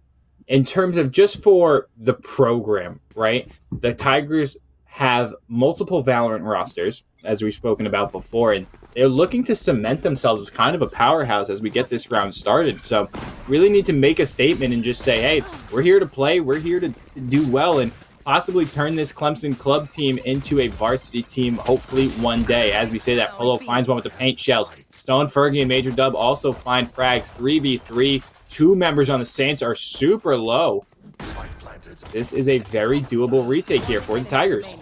In terms of just for the program, right? The Tigers have multiple Valorant rosters, as we've spoken about before, and they're looking to cement themselves as kind of a powerhouse as we get this round started. So really need to make a statement and just say, hey, we're here to play, we're here to do well, and possibly turn this Clemson club team into a varsity team, hopefully one day. As we say that, Polo finds one with the paint shells. Stone, Fergie, and Major Dub also find frags. 3v3. 2 members on the Saints are super low. This is a very doable retake here for the Tigers.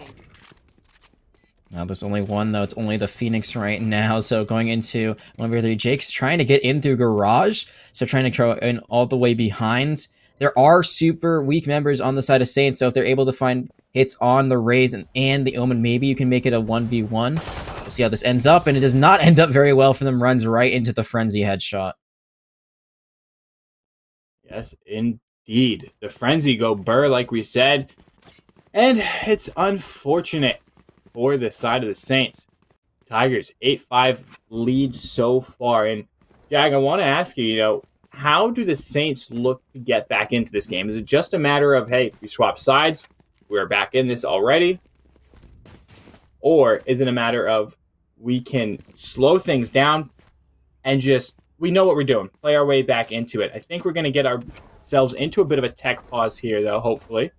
Now there's only one, though. It's only the Phoenix right now. So going into 1v3, Jake's trying to get in through Garage. So trying to throw in all the way behind. There are super weak members on the side of Saints. So if they're able to find hits on the Rays and the Omen, maybe you can make it a 1v1. We'll see how this ends up. And it does not end up very well for them. Runs right into the Frenzy headshot. Yes, indeed. The Frenzy go burr, like we said. And it's unfortunate for the side of the Saints. Tigers, 8-5 lead so far. And, Jag, I want to ask you, how do the Saints look to get back into this game? Is it just a matter of, hey, we swap sides, we're back in this already? Or is it a matter of we can slow things down and just, we know what we're doing, play our way back into it? I think we're going to get ourselves into a bit of a tech pause here, though, hopefully.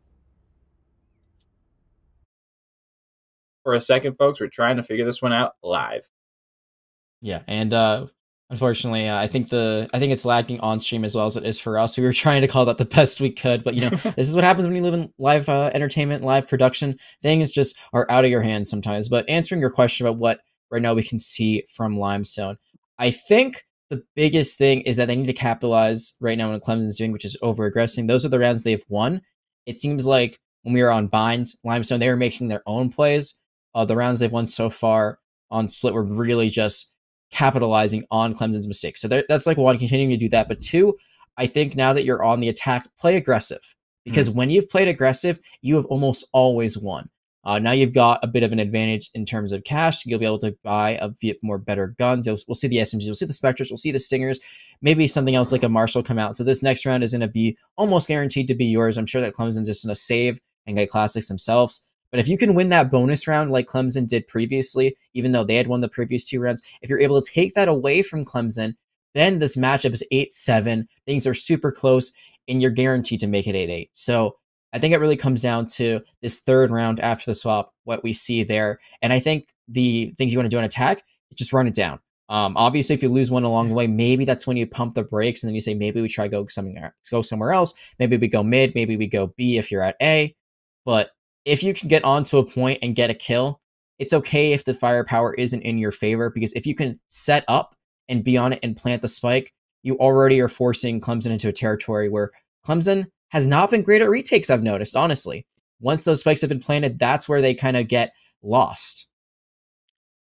For a second, folks, we're trying to figure this one out live. Yeah, and unfortunately, I think it's lagging on stream as well as it is for us. We were trying to call that the best we could, but this is what happens when you live in live entertainment, live production. Things just are out of your hands sometimes. But answering your question about what right now we can see from Limestone, I think the biggest thing is that they need to capitalize right now on what Clemson's doing, which is over-aggressing. Those are the rounds they've won. It seems like when we were on binds, Limestone, they were making their own plays. The rounds they've won so far on Split were really just capitalizing on Clemson's mistakes. So that's like one, continuing to do that. But two, I think now that you're on the attack, play aggressive. Because when you've played aggressive, you have almost always won. Now you've got a bit of an advantage in terms of cash. You'll be able to buy a bit more better guns. We'll see the SMGs, we'll see the Spectres, we'll see the Stingers, maybe something else like a Marshall come out. So this next round is going to be almost guaranteed to be yours. I'm sure that Clemson's just going to save and get classics themselves. But if you can win that bonus round like Clemson did previously, even though they had won the previous 2 rounds, if you're able to take that away from Clemson, then this matchup is 8-7. Things are super close, and you're guaranteed to make it 8-8. So I think it really comes down to this 3rd round after the swap, what we see there. And I think the things you want to do on attack, just run it down. Obviously, if you lose one along the way, maybe that's when you pump the brakes and then you say, maybe we try go somewhere else. Maybe we go mid, maybe we go B if you're at A. But if you can get onto a point and get a kill, it's okay if the firepower isn't in your favor, because if you can set up and be on it and plant the spike, you already are forcing Clemson into a territory where Clemson has not been great at retakes, I've noticed, honestly. Once those spikes have been planted, that's where they kind of get lost.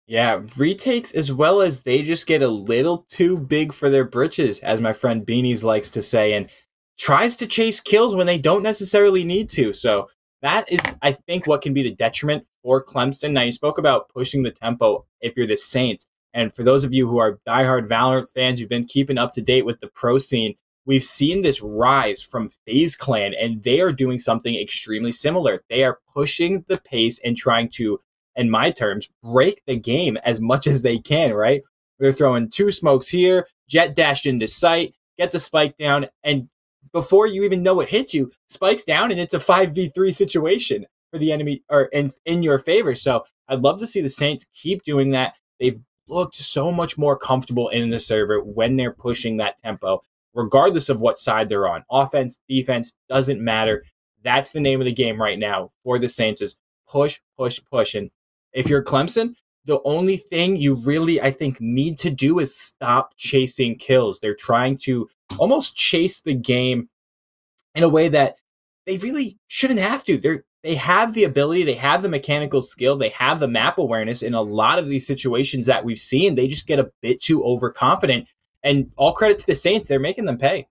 Yeah, retakes, as well as they just get a little too big for their britches, as my friend Beanies likes to say, and tries to chase kills when they don't necessarily need to. So that is, I think, what can be the detriment for Clemson. Now, you spoke about pushing the tempo if you're the Saints. And for those of you who are diehard Valorant fans, you've been keeping up to date with the pro scene, we've seen this rise from FaZe Clan, and they are doing something extremely similar. They are pushing the pace and trying to, in my terms, break the game as much as they can, right? They're throwing 2 smokes here, jet dashed into sight, get the spike down, and before you even know it hits you, spikes down, and it's a 5v3 situation for the enemy, or in your favor. So I'd love to see the Saints keep doing that. They've looked so much more comfortable in the server when they're pushing that tempo, regardless of what side they're on. Offense, defense, doesn't matter. That's the name of the game right now for the Saints, is push, push, push. And if you're Clemson, the only thing you really, I think, need to do is stop chasing kills. They're trying to almost chase the game in a way that they really shouldn't have to. They have the ability, they have the mechanical skill, they have the map awareness in a lot of these situations that we've seen. They just get a bit too overconfident. And all credit to the Saints, they're making them pay.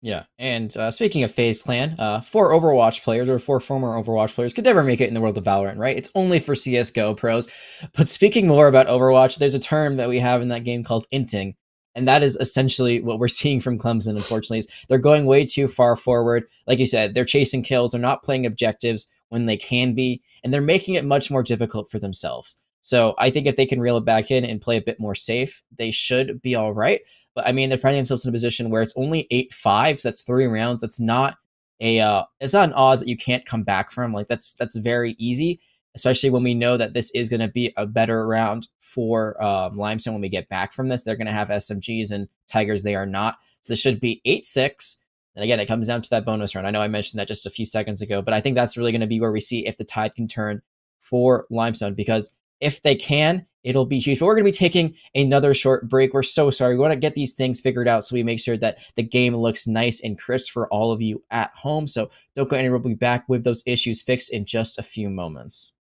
Yeah, and speaking of FaZe Clan, 4 Overwatch players, or 4 former Overwatch players, could never make it in the world of Valorant, right? It's only for CSGO pros. But speaking more about Overwatch, there's a term that we have in that game called inting, and that is essentially what we're seeing from Clemson, unfortunately. Is they're going way too far forward. Like you said, they're chasing kills, they're not playing objectives when they can be, and they're making it much more difficult for themselves. So I think if they can reel it back in and play a bit more safe, they should be all right. But I mean, they're finding themselves in a position where it's only 8-5. So that's 3 rounds. That's not it's not an odds that you can't come back from. Like that's very easy, especially when we know that this is going to be a better round for Limestone when we get back from this. They're going to have SMGs, and Tigers, they are not. So this should be 8-6. And again, it comes down to that bonus round. I know I mentioned that just a few seconds ago, but I think that's really going to be where we see if the tide can turn for Limestone, because if they can, it'll be huge. But we're going to be taking another short break. We're so sorry. We want to get these things figured out so we make sure that the game looks nice and crisp for all of you at home. So don't go anywhere. We'll be back with those issues fixed in just a few moments.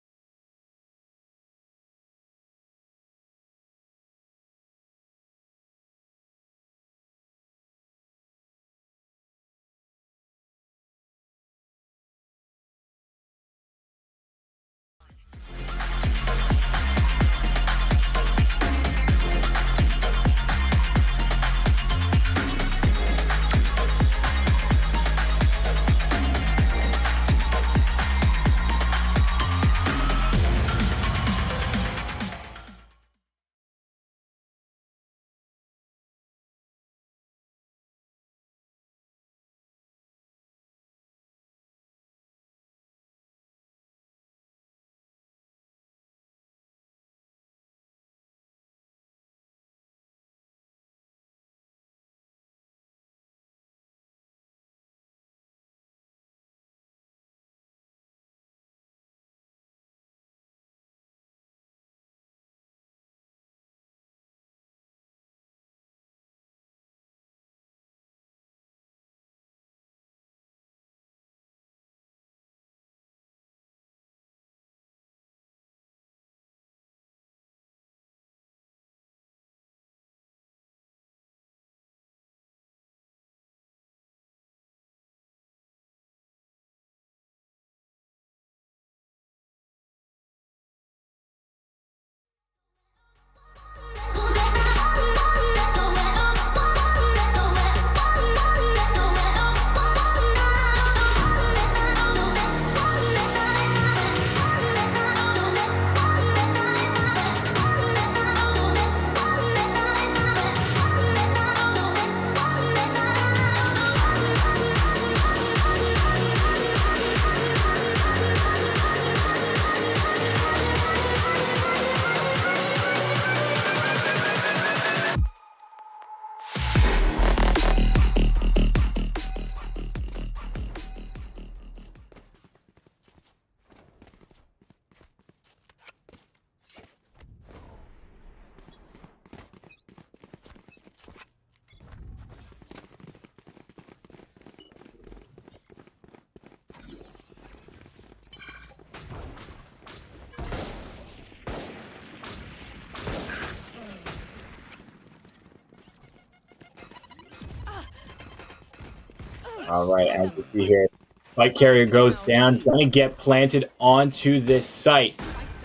All right, as you see here, Spike carrier goes down, gonna get planted onto this site.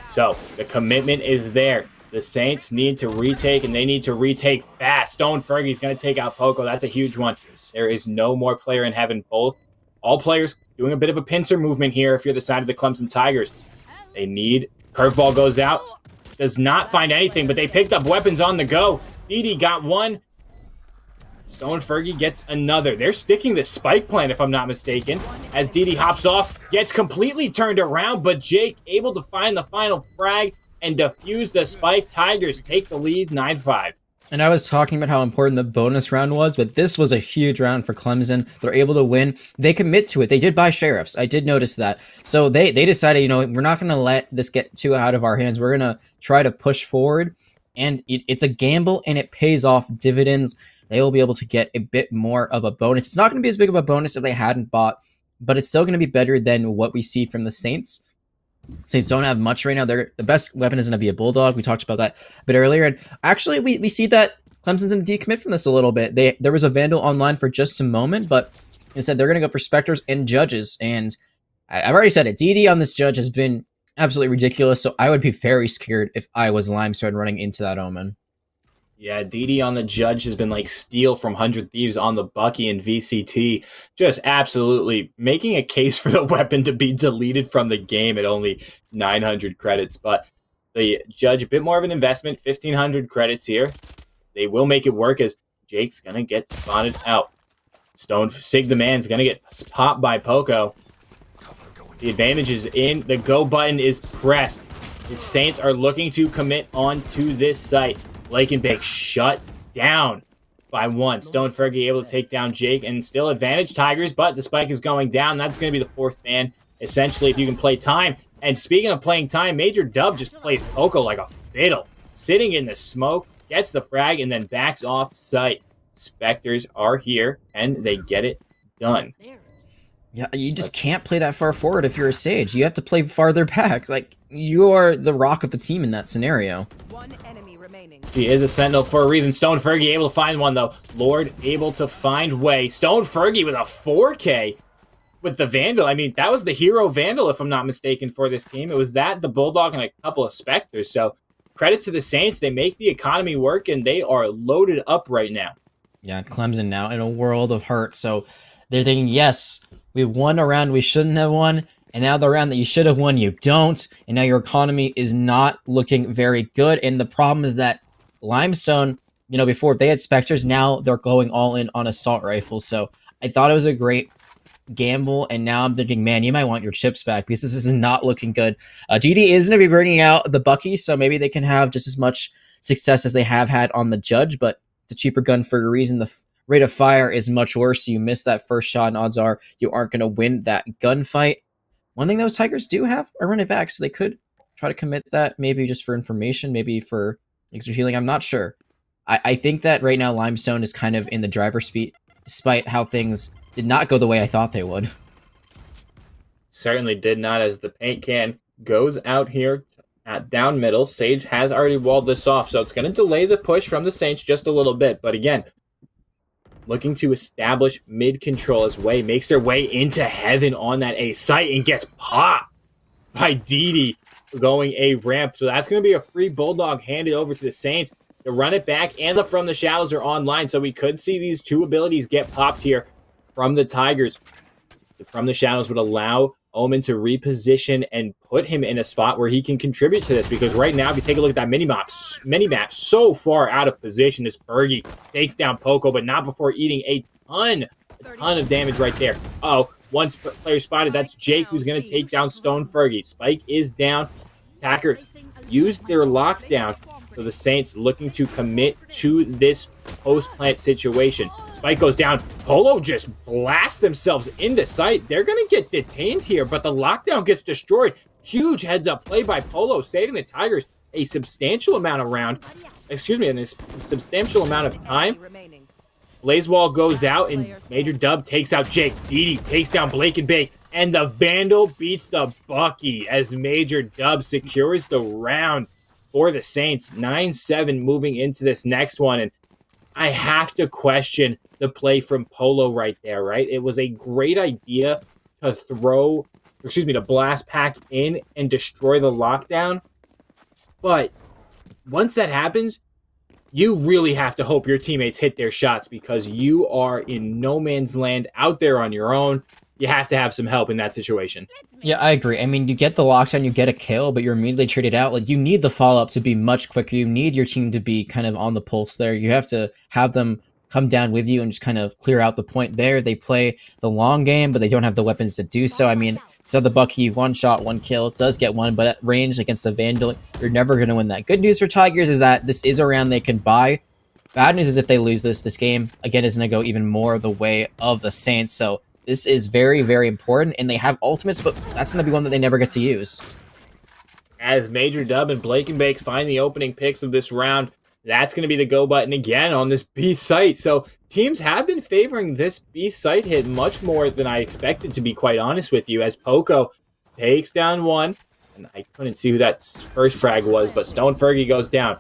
So the commitment is there. The Saints need to retake, and they need to retake fast. Stone Fergie's going to take out Poco. That's a huge one. There is no more player in heaven. All players doing a bit of a pincer movement here if you're the side of the Clemson Tigers. They need... Curveball goes out. Does not find anything, but they picked up weapons on the go. Didi got one. Stone Fergie gets another. They're sticking the spike plan, if I'm not mistaken, as Didi hops off, gets completely turned around, but Jake able to find the final frag and defuse the spike. Tigers take the lead 9-5. And I was talking about how important the bonus round was, but this was a huge round for Clemson. They're able to win. They commit to it. They did buy sheriffs. I did notice that. So they decided, you know, we're not going to let this get too out of our hands. We're going to try to push forward. And it's a gamble, and it pays off dividends. They will be able to get a bit more of a bonus. It's not going to be as big of a bonus if they hadn't bought, but it's still going to be better than what we see from the Saints. Saints don't have much right now. The best weapon is going to be a Bulldog. We talked about that a bit earlier. And actually, we see that Clemson's going to decommit from this a little bit. There was a Vandal online for just a moment, but instead they're going to go for Spectres and Judges. And I've already said it. DD on this Judge has been absolutely ridiculous, so I would be very scared if I was Limestone running into that Omen. Yeah, DD on the Judge has been like Steel from 100 Thieves on the Bucky and VCT. Just absolutely making a case for the weapon to be deleted from the game at only 900 credits. But the Judge, a bit more of an investment, 1,500 credits here. They will make it work as Jake's going to get spotted out. Stone Sig the Man's going to get popped by Poco. The advantage is in. The go button is pressed. The Saints are looking to commit onto this site. Blake and Bake shut down by one. Stone Fergie able to take down Jake and still advantage Tigers, but the spike is going down. That's going to be the fourth ban, essentially, if you can play time. And speaking of playing time, Major Dub just plays Poco like a fiddle. Sitting in the smoke, gets the frag, and then backs off site. Spectres are here, and they get it done. Yeah, you just can't play that far forward if you're a Sage. You have to play farther back. Like, you are the rock of the team in that scenario. One enemy remaining. She is a Sentinel for a reason. Stone Fergie able to find one, though. Lord able to find way. Stone Fergie with a 4K with the Vandal. I mean, that was the hero Vandal, if I'm not mistaken, for this team. It was that, the Bulldog, and a couple of Spectres. So, credit to the Saints. They make the economy work, and they are loaded up right now. Yeah, Clemson now in a world of hurt. So, they're thinking, yes, we won a round we shouldn't have won, and now the round that you should have won, you don't, and now your economy is not looking very good. And the problem is that Limestone, you know, before they had Spectres, now they're going all in on assault rifles. So I thought it was a great gamble, and now I'm thinking, man, you might want your chips back because this is not looking good. DD is going to be bringing out the Bucky, so maybe they can have just as much success as they have had on the Judge, but it's a cheaper gun for a reason. The rate of fire is much worse. So you miss that first shot, and odds are you aren't going to win that gunfight. One thing those Tigers do have are run it back, so they could try to commit that, maybe just for information, maybe for extra healing. I'm not sure. I think that right now Limestone is kind of in the driver's seat, despite how things did not go the way I thought they would. Certainly did not, as the paint can goes out here at down middle. Sage has already walled this off, so it's going to delay the push from the Saints just a little bit. But again, looking to establish mid-control as Way makes their way into heaven on that A site and gets popped by Didi going a ramp. So that's going to be a free Bulldog handed over to the Saints. The run it back and the From the Shadows are online, so we could see these two abilities get popped here from the Tigers. The From the Shadows would allow Omen to reposition and put him in a spot where he can contribute to this, because right now, if you take a look at that mini-map so far out of position, this Fergie takes down Poco, but not before eating a ton of damage right there. Oh, one player spotted. That's Jake, who's going to take down Stone Fergie. Spike is down. Attacker used their lockdown, so the Saints looking to commit to this post-plant situation. Spike goes down. Polo just blasts themselves into sight. They're going to get detained here, but the lockdown gets destroyed. Huge heads-up play by Polo, saving the Tigers a substantial amount of and a substantial amount of time. Blazewall goes out, and Major Dub takes out Jake. Didi takes down Blake and Bake, and the Vandal beats the Bucky as Major Dub secures the round for the Saints. 9-7 moving into this next one, and I have to question the play from Polo right there, right? It was a great idea to to blast pack in and destroy the lockdown. But once that happens, you really have to hope your teammates hit their shots because you are in no man's land out there on your own. You have to have some help in that situation. Yeah, I agree. I mean, you get the lockdown, you get a kill, but you're immediately traded out. Like, you need the follow-up to be much quicker. You need your team to be kind of on the pulse there. You have to have them come down with you and just kind of clear out the point there. They play the long game, but they don't have the weapons to do so. I mean, so the Bucky, one shot, one kill, does get one, but at range against the Vandal, you're never going to win that. Good news for Tigers is that this is a round they can buy. Bad news is if they lose this game, again, is going to go even more the way of the Saints. So this is very, very important, and they have ultimates, but that's going to be one that they never get to use. As Major Dub and Blake and Bakes find the opening picks of this round, that's going to be the go button again on this B site. So teams have been favoring this B site hit much more than I expected, to be quite honest with you, as Poco takes down one. And I couldn't see who that first frag was, but Stone Fergie goes down.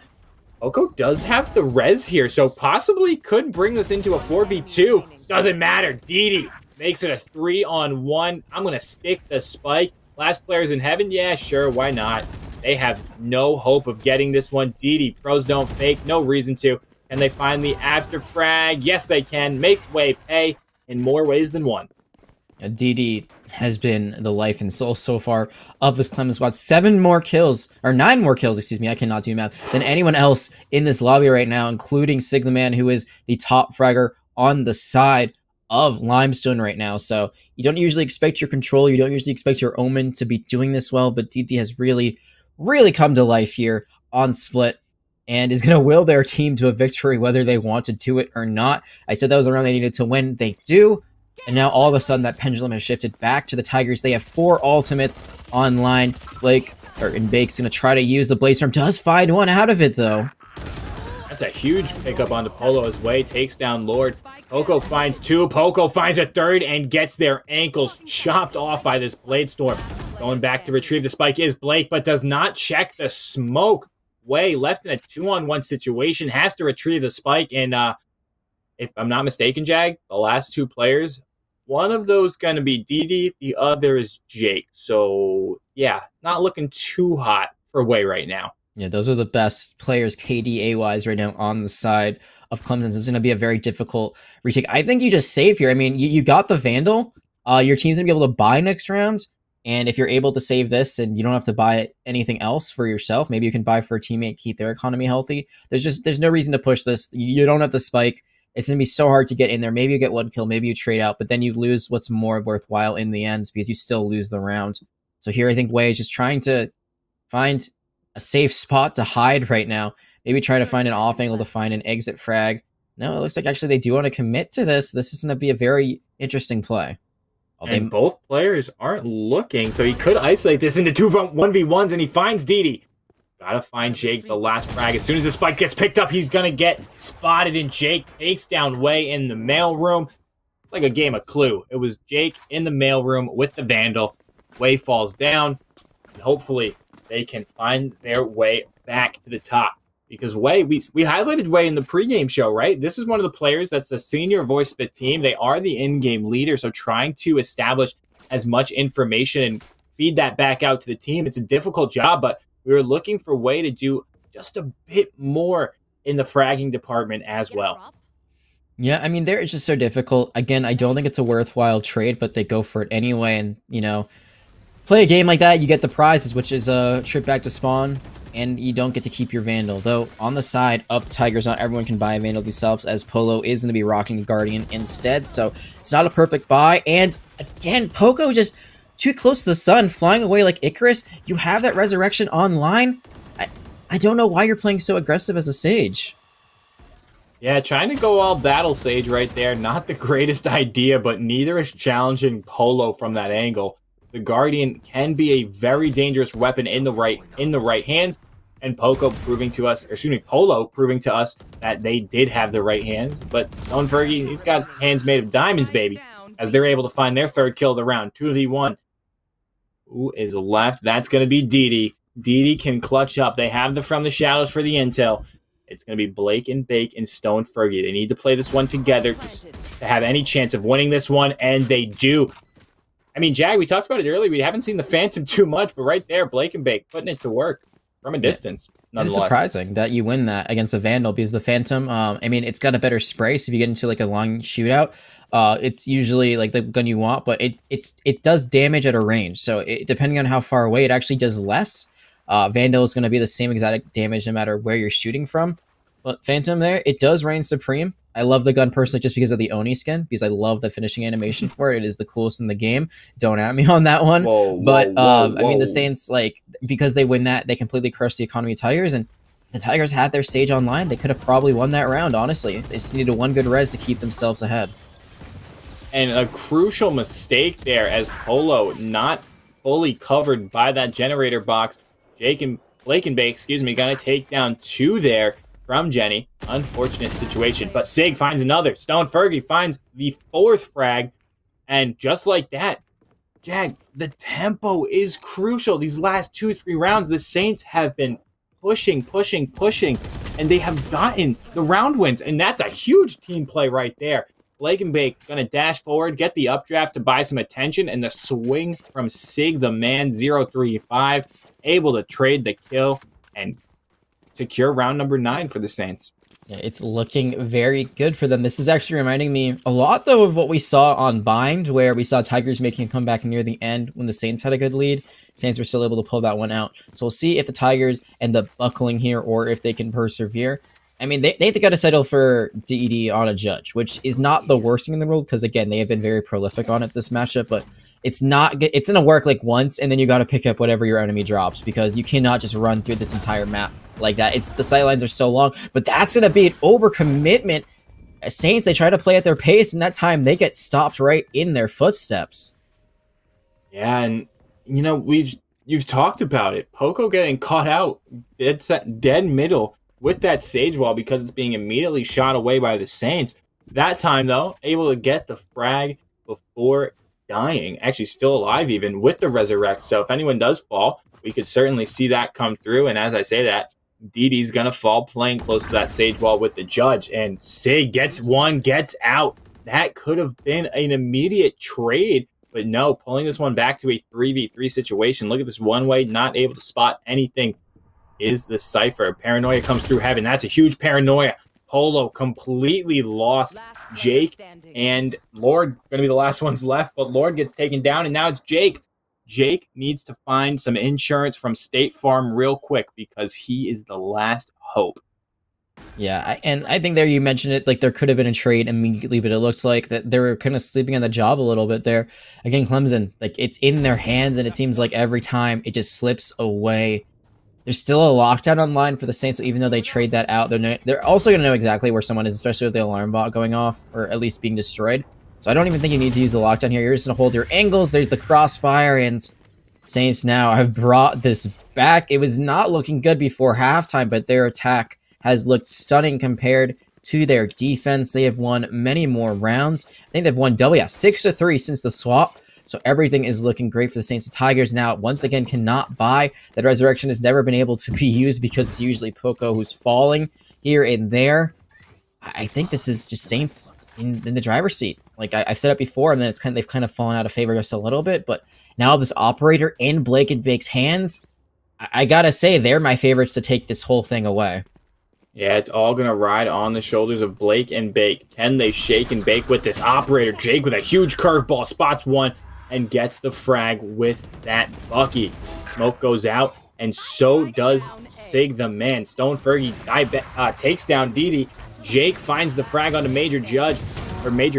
Poco does have the res here, so possibly could bring this into a 4v2. Doesn't matter. Didi makes it a 3-on-1. I'm going to stick the spike. Last players in heaven? Yeah, sure. Why not? They have no hope of getting this one. Didi, pros don't fake. No reason to. Can they find the after frag? Yes, they can. Makes way pay in more ways than one. DD has been the life and soul so far of this Clemson squad. 9 more kills, excuse me, I cannot do math, than anyone else in this lobby right now, including Sigma Man, who is the top fragger on the side of Limestone right now. So you don't usually expect your control, you don't usually expect your Omen to be doing this well, but DD has really come to life here on Split and is going to will their team to a victory whether they want to do it or not. I said that was a round they needed to win. They do. And now all of a sudden that pendulum has shifted back to the Tigers. They have 4 ultimates online. Bake's going to try to use the Blaze Storm. Does find one out of it, though. That's a huge pickup onto Polo's way. Takes down Lord. Poco finds 2. Poco finds a 3rd and gets their ankles chopped off by this Blade Storm. Going back to retrieve the spike is Blake, but does not check the smoke. Way left in a 2-on-1 situation. Has to retrieve the spike. And if I'm not mistaken, Jag, the last 2 players, one of those going to be Didi, the other is Jake. So, yeah, not looking too hot for Way right now. Yeah, those are the best players KDA-wise right now on the side of Clemson. So it's going to be a very difficult retake. I think you just save here. I mean, you got the Vandal. Your team's going to be able to buy next round. And if you're able to save this and you don't have to buy anything else for yourself, maybe you can buy for a teammate, keep their economy healthy. There's no reason to push this. You don't have the spike. It's going to be so hard to get in there. Maybe you get 1 kill, maybe you trade out, but then you lose what's more worthwhile in the end because you still lose the round. So here I think Way is just trying to find a safe spot to hide right now. Maybe try to find an off angle to find an exit frag. No, it looks like actually they do want to commit to this. This is going to be a very interesting play. And both players aren't looking, so he could isolate this into 2 1v1s, and he finds Didi. Gotta find Jake, the last frag. As soon as the spike gets picked up, he's gonna get spotted, and Jake takes down Way in the mailroom. Like a game of Clue. It was Jake in the mailroom with the Vandal. Way falls down, and hopefully they can find their way back to the top. Because Way, we highlighted Way in the pregame show, right? This is one of the players that's the senior voice of the team. They are the in-game leader, so trying to establish as much information and feed that back out to the team, it's a difficult job, but we were looking for Way to do just a bit more in the fragging department as well. Yeah, I mean, it's just so difficult. Again, I don't think it's a worthwhile trade, but they go for it anyway. And, you know, play a game like that, you get the prizes, which is a trip back to spawn, and you don't get to keep your Vandal. Though, on the side of the Tigers, not everyone can buy a Vandal themselves, as Polo is going to be rocking a Guardian instead. So, it's not a perfect buy. And, again, Poco just too close to the sun, flying away like Icarus. You have that resurrection online. I don't know why you're playing so aggressive as a Sage. Yeah, trying to go all Battle Sage right there. Not the greatest idea, but neither is challenging Polo from that angle. The Guardian can be a very dangerous weapon in the right hands, and Polo proving to us that they did have the right hands. But Stone Fergie, he's got hands made of diamonds, baby, as they're able to find their 3rd kill of the round. 2v1. Who is left? That's going to be Didi. Didi can clutch up. They have the From the Shadows for the intel. It's going to be Blake and Bake and Stone Fergie. They need to play this one together to have any chance of winning this one, and they do. I mean, Jag, we talked about it earlier. We haven't seen the Phantom too much, but right there, Blake and Bake putting it to work from a distance. It's surprising that you win that against the Vandal because the Phantom, I mean, it's got a better spray, so if you get into like a long shootout, it's usually like the gun you want, but it does damage at a range. So depending on how far away, it actually does less. Vandal is going to be the same exact damage no matter where you're shooting from. But Phantom there, it does reign supreme. I love the gun personally just because of the Oni skin, because I love the finishing animation for it. It is the coolest in the game. Don't at me on that one. I mean, the Saints, like, because they win that, they completely crush the economy of Tigers, and the Tigers had their Sage online. They could have probably won that round, honestly. They just needed one good res to keep themselves ahead. And a crucial mistake there as Polo not fully covered by that generator box. Blake and Bake, gonna take down 2 there from Jenny. Unfortunate situation, but Sig finds another. Stone Fergie finds the 4th frag, and just like that, Jag, the tempo is crucial. These last 2-3 rounds, the Saints have been pushing, and they have gotten the round wins, and that's a huge team play right there. Blake and Bake gonna dash forward, get the updraft to buy some attention, and the swing from Sig, the man, 0-3-5, able to trade the kill and secure round number 9 for the Saints. Yeah, it's looking very good for them. This is actually reminding me a lot, though, of what we saw on Bind, where we saw Tigers making a comeback near the end when the Saints had a good lead. Saints were still able to pull that one out. So we'll see if the Tigers end up buckling here or if they can persevere. I mean, they got to settle for DED on a judge, which is not the worst thing in the world because, again, they have been very prolific on it this matchup, but it's not good. It's going to work like once, and then you got to pick up whatever your enemy drops because you cannot just run through this entire map like that. The sightlines are so long, but that's going to be an overcommitment. Saints, they try to play at their pace, and that time they get stopped right in their footsteps. Yeah, and you know you've talked about it. Poco getting caught out dead middle with that Sage wall because it's being immediately shot away by the Saints. That time though, able to get the frag before dying, actually still alive even with the resurrect. So if anyone does fall, we could certainly see that come through. And as I say that, DD's gonna fall playing close to that Sage wall with the judge, and Sig gets out. That could have been an immediate trade, but no, pulling this one back to a 3v3 situation. Look at this one way, not able to spot anything is the Cypher. Paranoia comes through heaven. That's a huge paranoia. Polo completely lost. Jake and Lord going to be the last ones left, but Lord gets taken down, and now it's Jake. Jake needs to find some insurance from State Farm real quick because he is the last hope. Yeah, and I think there you mentioned it, like there could have been a trade immediately, but it looks like that they were kind of sleeping on the job a little bit there. Again, Clemson, like it's in their hands, and it seems like every time it just slips away. There's still a lockdown online for the Saints, so even though they trade that out, they're also going to know exactly where someone is, especially with the alarm bot going off, or at least being destroyed. So I don't even think you need to use the lockdown here. You're just going to hold your angles. There's the crossfire, and Saints now have brought this back. It was not looking good before halftime, but their attack has looked stunning compared to their defense. They have won many more rounds. I think they've won 6-3 since the swap. So everything is looking great for the Saints. The Tigers now, once again, cannot buy. That resurrection has never been able to be used because it's usually Poco who's falling here and there. I think this is just Saints in the driver's seat. Like I've said it before, and then they've kind of fallen out of favor just a little bit. But now this operator in Blake and Bake's hands, I gotta say, they're my favorites to take this whole thing away. Yeah, it's all going to ride on the shoulders of Blake and Bake. Can they shake and bake with this operator? Jake with a huge curveball, spots one, and gets the frag with that Bucky. Smoke goes out, and so does Sig the man. Stone Fergie takes down DD. Jake finds the frag onto Major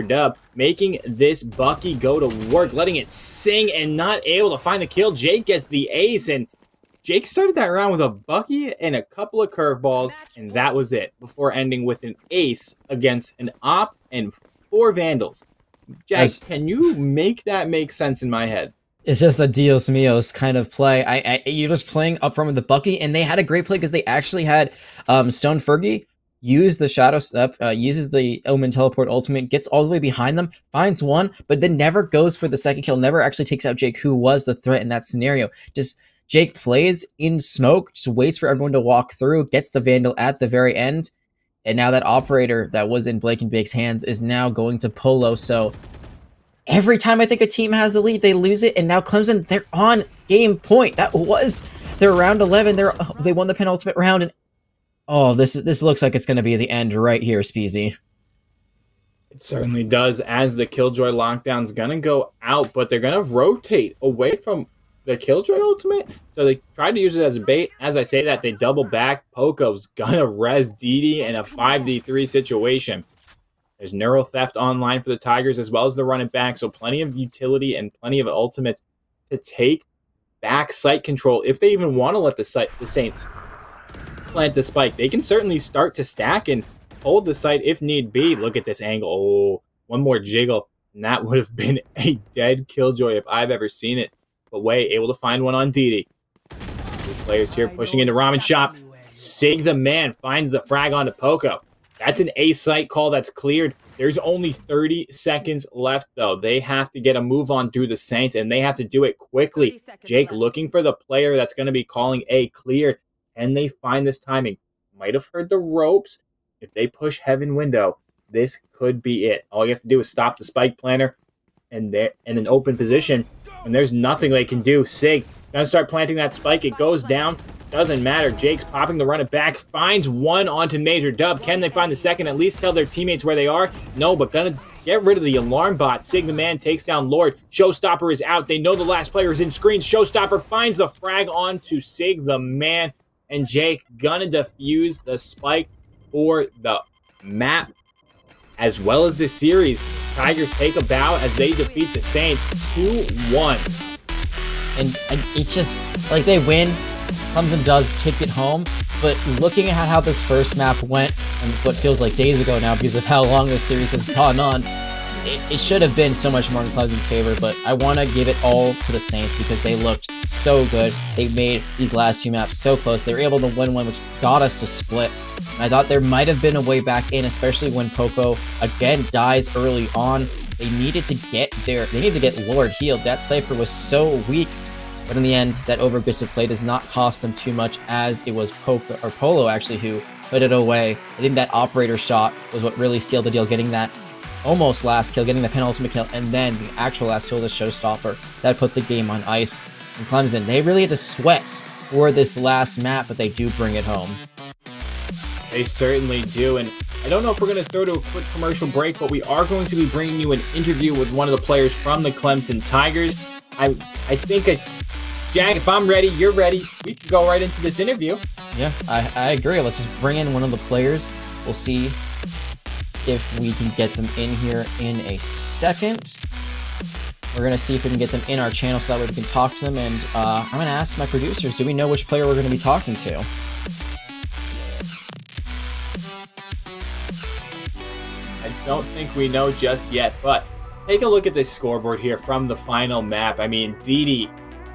Dub, making this Bucky go to work, letting it sing and not able to find the kill. Jake gets the ace, and Jake started that round with a Bucky and a couple of curveballs, and that was it, before ending with an ace against an op and 4 Vandals. Jack, can you make that make sense in my head? It's just a Dios Mios kind of play. You're just playing up front with the Bucky, and they had a great play because they actually had Stone Fergie use the Shadow Step, uses the Omen Teleport ultimate, gets all the way behind them, finds one, but then never goes for the second kill, never actually takes out Jake, who was the threat in that scenario. Just Jake plays in smoke, just waits for everyone to walk through, gets the Vandal at the very end, and now that operator that was in Blake and Bake's hands is now going to Polo. So every time I think a team has a lead, they lose it, and now Clemson, they're on game point. That was their round 11. They won the penultimate round, and oh, this looks like it's going to be the end right here, Speezy. It certainly does, as the Killjoy lockdown's going to go out, but they're going to rotate away from the Killjoy ultimate. So they tried to use it as a bait. As I say that, they double back. Poco's going to res DD in a 5v3 situation. There's Neural Theft online for the Tigers as well as the running back, so plenty of utility and plenty of ultimates to take back site control. If they even want to let the Saints plant the spike, they can certainly start to stack and hold the site if need be. Look at this angle. Oh, one more jiggle, and that would have been a dead Killjoy if I've ever seen it. But Way able to find one on DD. Two players here pushing into Ramen Shop. Sig the man finds the frag onto Poco. That's an A site call that's cleared. There's only 30 seconds left, though. They have to get a move on through the Saints, and they have to do it quickly. Jake looking for the player that's going to be calling A cleared. Can they find this timing? Might have heard the ropes. If they push Heaven Window, this could be it. All you have to do is stop the spike planter, and they're in an open position, and there's nothing they can do. Sig gonna start planting that spike. It goes down. Doesn't matter. Jake's popping the run it back. Finds one onto Major Dub. Can they find the second? At least tell their teammates where they are? No, but gonna get rid of the alarm bot. Sig the man takes down Lord. Showstopper is out. They know the last player is in screens. Showstopper finds the frag onto Sig the man. And Jake gonna defuse the spike for the map as well as this series. Tigers take a bow as they defeat the Saints 2-1. And it's just like they win. Clemson does take it home, but looking at how this first map went, and what feels like days ago now because of how long this series has gone on, it should have been so much more in Clemson's favor, but I want to give it all to the Saints because they looked so good. They made these last two maps so close. They were able to win one, which got us to split. And I thought there might have been a way back in, especially when Poco again dies early on. They needed to get there. They needed to get Lord healed. That Cypher was so weak. But in the end, that over-aggressive play does not cost them too much, as it was Polo actually who put it away. I think that operator shot was what really sealed the deal, getting that almost last kill, getting the penultimate kill, and then the actual last kill, the showstopper, that put the game on ice. And Clemson, they really had to sweat for this last map, but they do bring it home. They certainly do, and I don't know if we're going to throw to a quick commercial break, but we are going to be bringing you an interview with one of the players from the Clemson Tigers. I think, Jack, if I'm ready, you're ready. We can go right into this interview. Yeah, I agree. Let's just bring in one of the players. We'll see if we can get them in here in a second. We're going to see if we can get them in our channel so that way we can talk to them. And I'm going to ask my producers, do we know which player we're going to be talking to? I don't think we know just yet, but take a look at this scoreboard here from the final map. I mean, DD,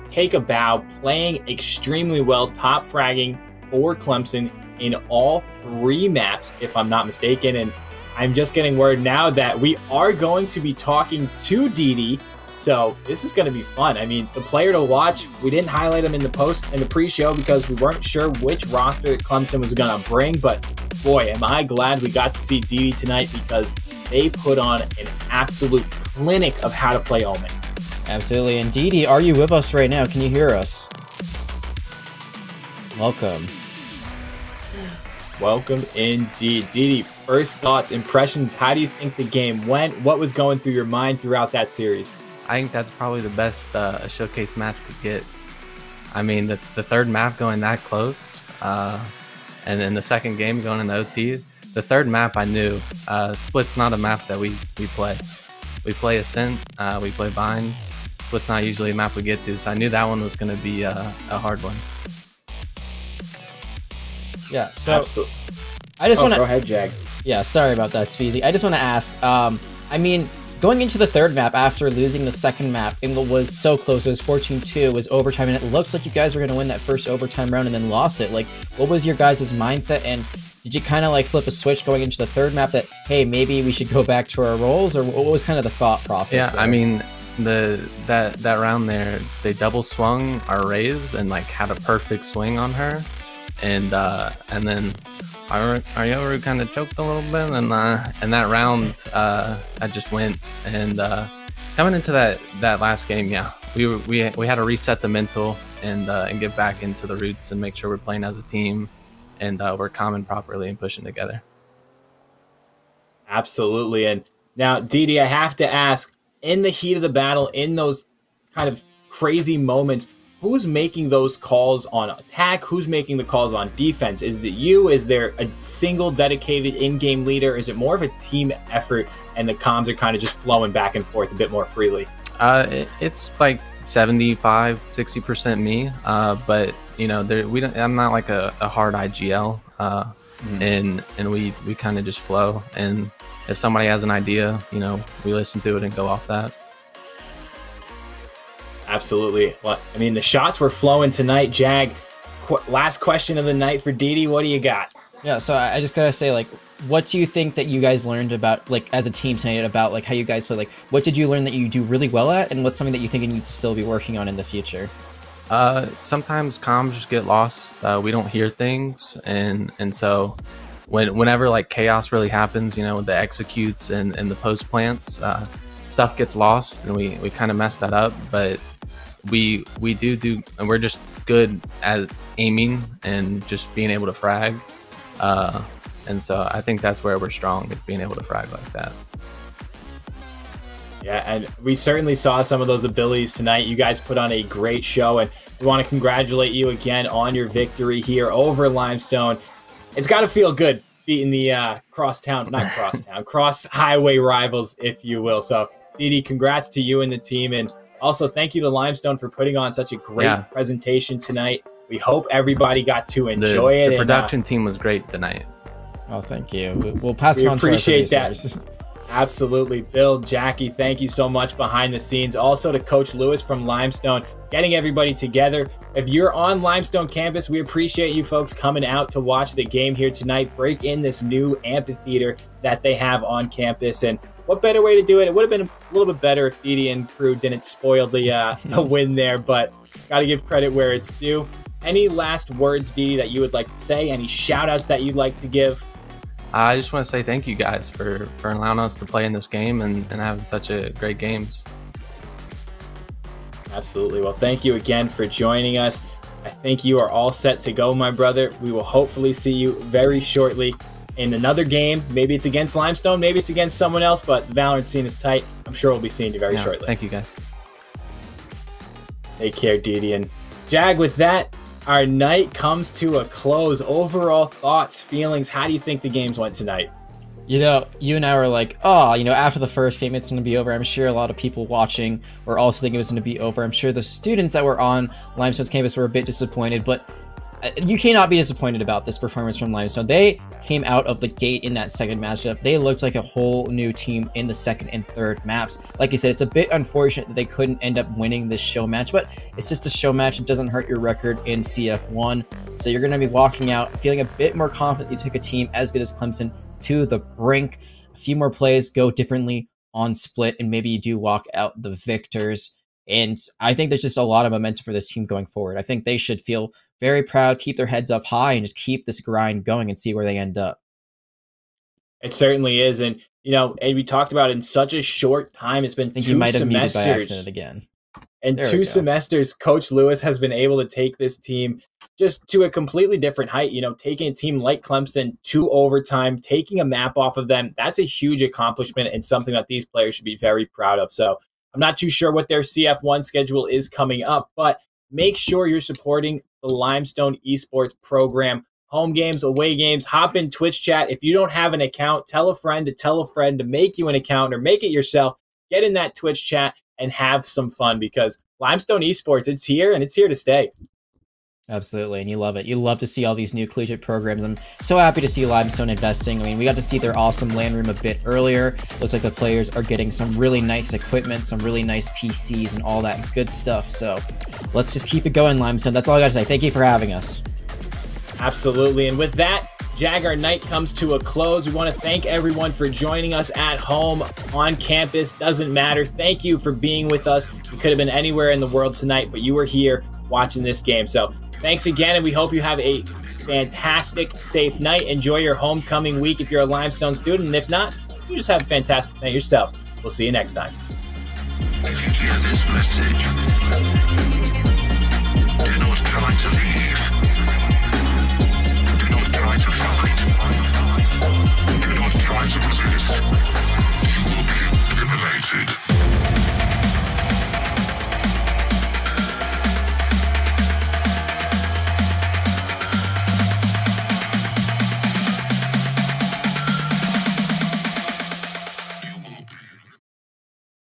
take a bow, playing extremely well, top fragging for Clemson in all three maps, if I'm not mistaken. And I'm just getting word now that we are going to be talking to DD, so this is going to be fun. I mean, the player to watch, we didn't highlight him in the pre-show because we weren't sure which roster that Clemson was going to bring, but boy, am I glad we got to see DD tonight because they put on an absolute clinic of how to play Omen. Absolutely. And DD, are you with us right now? Can you hear us? Welcome. Welcome indeed. DD, first thoughts, impressions, how do you think the game went? What was going through your mind throughout that series? I think that's probably the best a showcase match could get. I mean, the third map going that close, and then the second game going in the OT. The third map I knew, Split's not a map that we play. We play Ascent, we play Bind. Split's not usually a map we get to, so I knew that one was going to be a hard one. Yeah, so absolutely. I just want to go ahead, Jag. Yeah, sorry about that, Speezy. I just want to ask, I mean, going into the third map after losing the second map, it was so close. It was 14-2, it was overtime, and it looks like you guys were going to win that first overtime round and then lost it. Like, what was your guys' mindset, and did you kind of like flip a switch going into the third map that, hey, maybe we should go back to our roles, or what was kind of the thought process? Yeah, there? I mean, that round there, they double swung our raise and like had a perfect swing on her, and then our Yoru kind of choked a little bit, and that round I just went, and coming into that last game, yeah, we had to reset the mental and get back into the roots and make sure we're playing as a team and we're common properly and pushing together. Absolutely. And now, Didi, I have to ask, in the heat of the battle, in those kind of crazy moments, who's making those calls on attack? Who's making the calls on defense? Is it you? Is there a single dedicated in-game leader? Is it more of a team effort and the comms are kind of just flowing back and forth a bit more freely? It's like 75-60% me, but you know, I'm not like a hard IGL, and we kind of just flow, and if somebody has an idea, you know, we listen to it and go off that. Absolutely. Well, I mean, the shots were flowing tonight. Jag, last question of the night for Didi. What do you got? Yeah, so I just gotta say, like, what do you think that you guys learned about, like, as a team tonight, about, like, how you guys play? Like, what did you learn that you do really well at, and what's something that you think you need to still be working on in the future? Sometimes comms just get lost. We don't hear things, and so whenever like chaos really happens, you know, with the executes and the post plants, stuff gets lost, and we kind of mess that up. But we do, and we're just good at aiming and just being able to frag. And so I think that's where we're strong, is being able to frag like that. Yeah, and we certainly saw some of those abilities tonight. You guys put on a great show, and we want to congratulate you again on your victory here over Limestone. It's got to feel good beating the cross-highway rivals, if you will. So, Didi, congrats to you and the team, and also thank you to Limestone for putting on such a great presentation tonight. We hope everybody got to enjoy it. The production team was great tonight. Oh, thank you. We'll pass it on to our appreciate producers. that. Absolutely. Bill, Jackie, thank you so much behind the scenes. Also to Coach Lewis from Limestone, getting everybody together. If you're on Limestone campus, we appreciate you folks coming out to watch the game here tonight. Break in this new amphitheater that they have on campus. And what better way to do it? It would have been a little bit better if Didi and crew didn't spoil the win there, but got to give credit where it's due. Any last words, Didi, that you would like to say? Any shout outs that you'd like to give? I just want to say thank you guys for allowing us to play in this game and having such a great games. Absolutely. Well, thank you again for joining us. I think you are all set to go, my brother. We will hopefully see you very shortly in another game. Maybe it's against Limestone, maybe it's against someone else, but the Valorant scene is tight. I'm sure we'll be seeing you very shortly. Thank you, guys. Take care, Didi. And Jag, with that, our night comes to a close. Overall thoughts, feelings, how do you think the games went tonight? You know, you and I were like, oh, you know, after the first game, it's going to be over. I'm sure a lot of people watching were also thinking it was going to be over. I'm sure the students that were on Limestone's campus were a bit disappointed, but you cannot be disappointed about this performance from Limestone. They came out of the gate in that second matchup. They looked like a whole new team in the second and third maps. Like you said, it's a bit unfortunate that they couldn't end up winning this show match, but it's just a show match. It doesn't hurt your record in CF1. So you're going to be walking out feeling a bit more confident you took a team as good as Clemson to the brink. A few more plays go differently on Split, and maybe you do walk out the victors. And I think there's just a lot of momentum for this team going forward. I think they should feel very proud, keep their heads up high, and just keep this grind going and see where they end up. It certainly is. And, you know, and we talked about it in such a short time. It's been 2 semesters. You might have muted by accident again. In 2 semesters, Coach Lewis has been able to take this team just to a completely different height. You know, taking a team like Clemson to overtime, taking a map off of them, that's a huge accomplishment and something that these players should be very proud of. So I'm not too sure what their CF1 schedule is coming up, but make sure you're supporting the Limestone Esports program. Home games, away games, hop in Twitch chat. If you don't have an account, tell a friend to make you an account or make it yourself. Get in that Twitch chat and have some fun, because Limestone Esports, it's here and it's here to stay. Absolutely, and you love it. You love to see all these new collegiate programs. I'm so happy to see Limestone investing. I mean, we got to see their awesome LAN room a bit earlier. Looks like the players are getting some really nice equipment, some really nice PCs, and all that good stuff. So let's just keep it going, Limestone. That's all I got to say. Thank you for having us. Absolutely. And with that, Jag, our night comes to a close. We want to thank everyone for joining us at home, on campus, doesn't matter. Thank you for being with us. You could have been anywhere in the world tonight, but you were here watching this game. So thanks again, and we hope you have a fantastic, safe night. Enjoy your homecoming week if you're a Limestone student, and if not, you just have a fantastic night yourself. We'll see you next time. If you hear this message, do not try to leave. Do not try to fight. Do not try to resist.